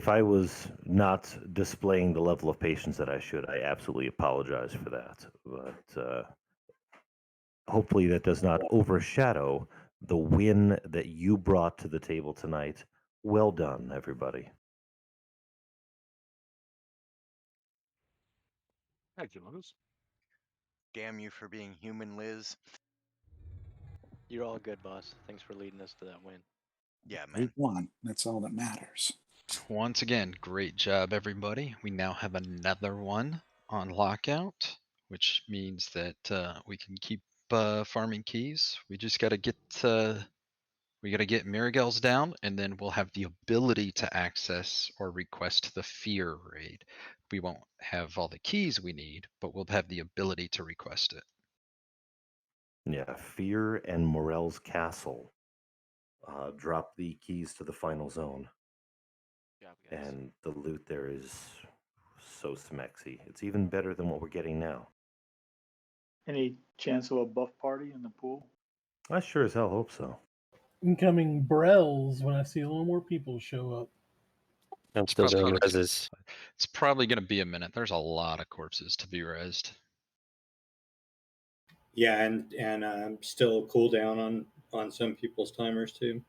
Speaker 3: I was not displaying the level of patience that I should, I absolutely apologize for that. But hopefully that does not overshadow the win that you brought to the table tonight. Well done, everybody.
Speaker 11: Thank you, Liz.
Speaker 19: Damn you for being human, Liz.
Speaker 10: You're all good, boss. Thanks for leading us to that win.
Speaker 19: Yeah,
Speaker 9: We
Speaker 19: man.
Speaker 9: won. That's all that matters.
Speaker 2: Once again, great job, everybody. We now have another one on lockout, which means that we can keep farming keys. We just got to get Miragels down, and then we'll have the ability to access or request the fear raid. We won't have all the keys we need, but we'll have the ability to request it.
Speaker 3: Yeah, Fear and Morel's Castle drop the keys to the final zone. And the loot there is so smexy. It's even better than what we're getting now.
Speaker 23: Any chance of a buff party in the pool?
Speaker 3: I sure as hell hope so.
Speaker 6: Incoming Brells when I see a little more people show up.
Speaker 10: I'm still doing
Speaker 2: probably
Speaker 10: reses.
Speaker 2: It's probably going to be a minute. There's a lot of corpses to be rezzed.
Speaker 15: Yeah, and still cooldown on some people's timers too.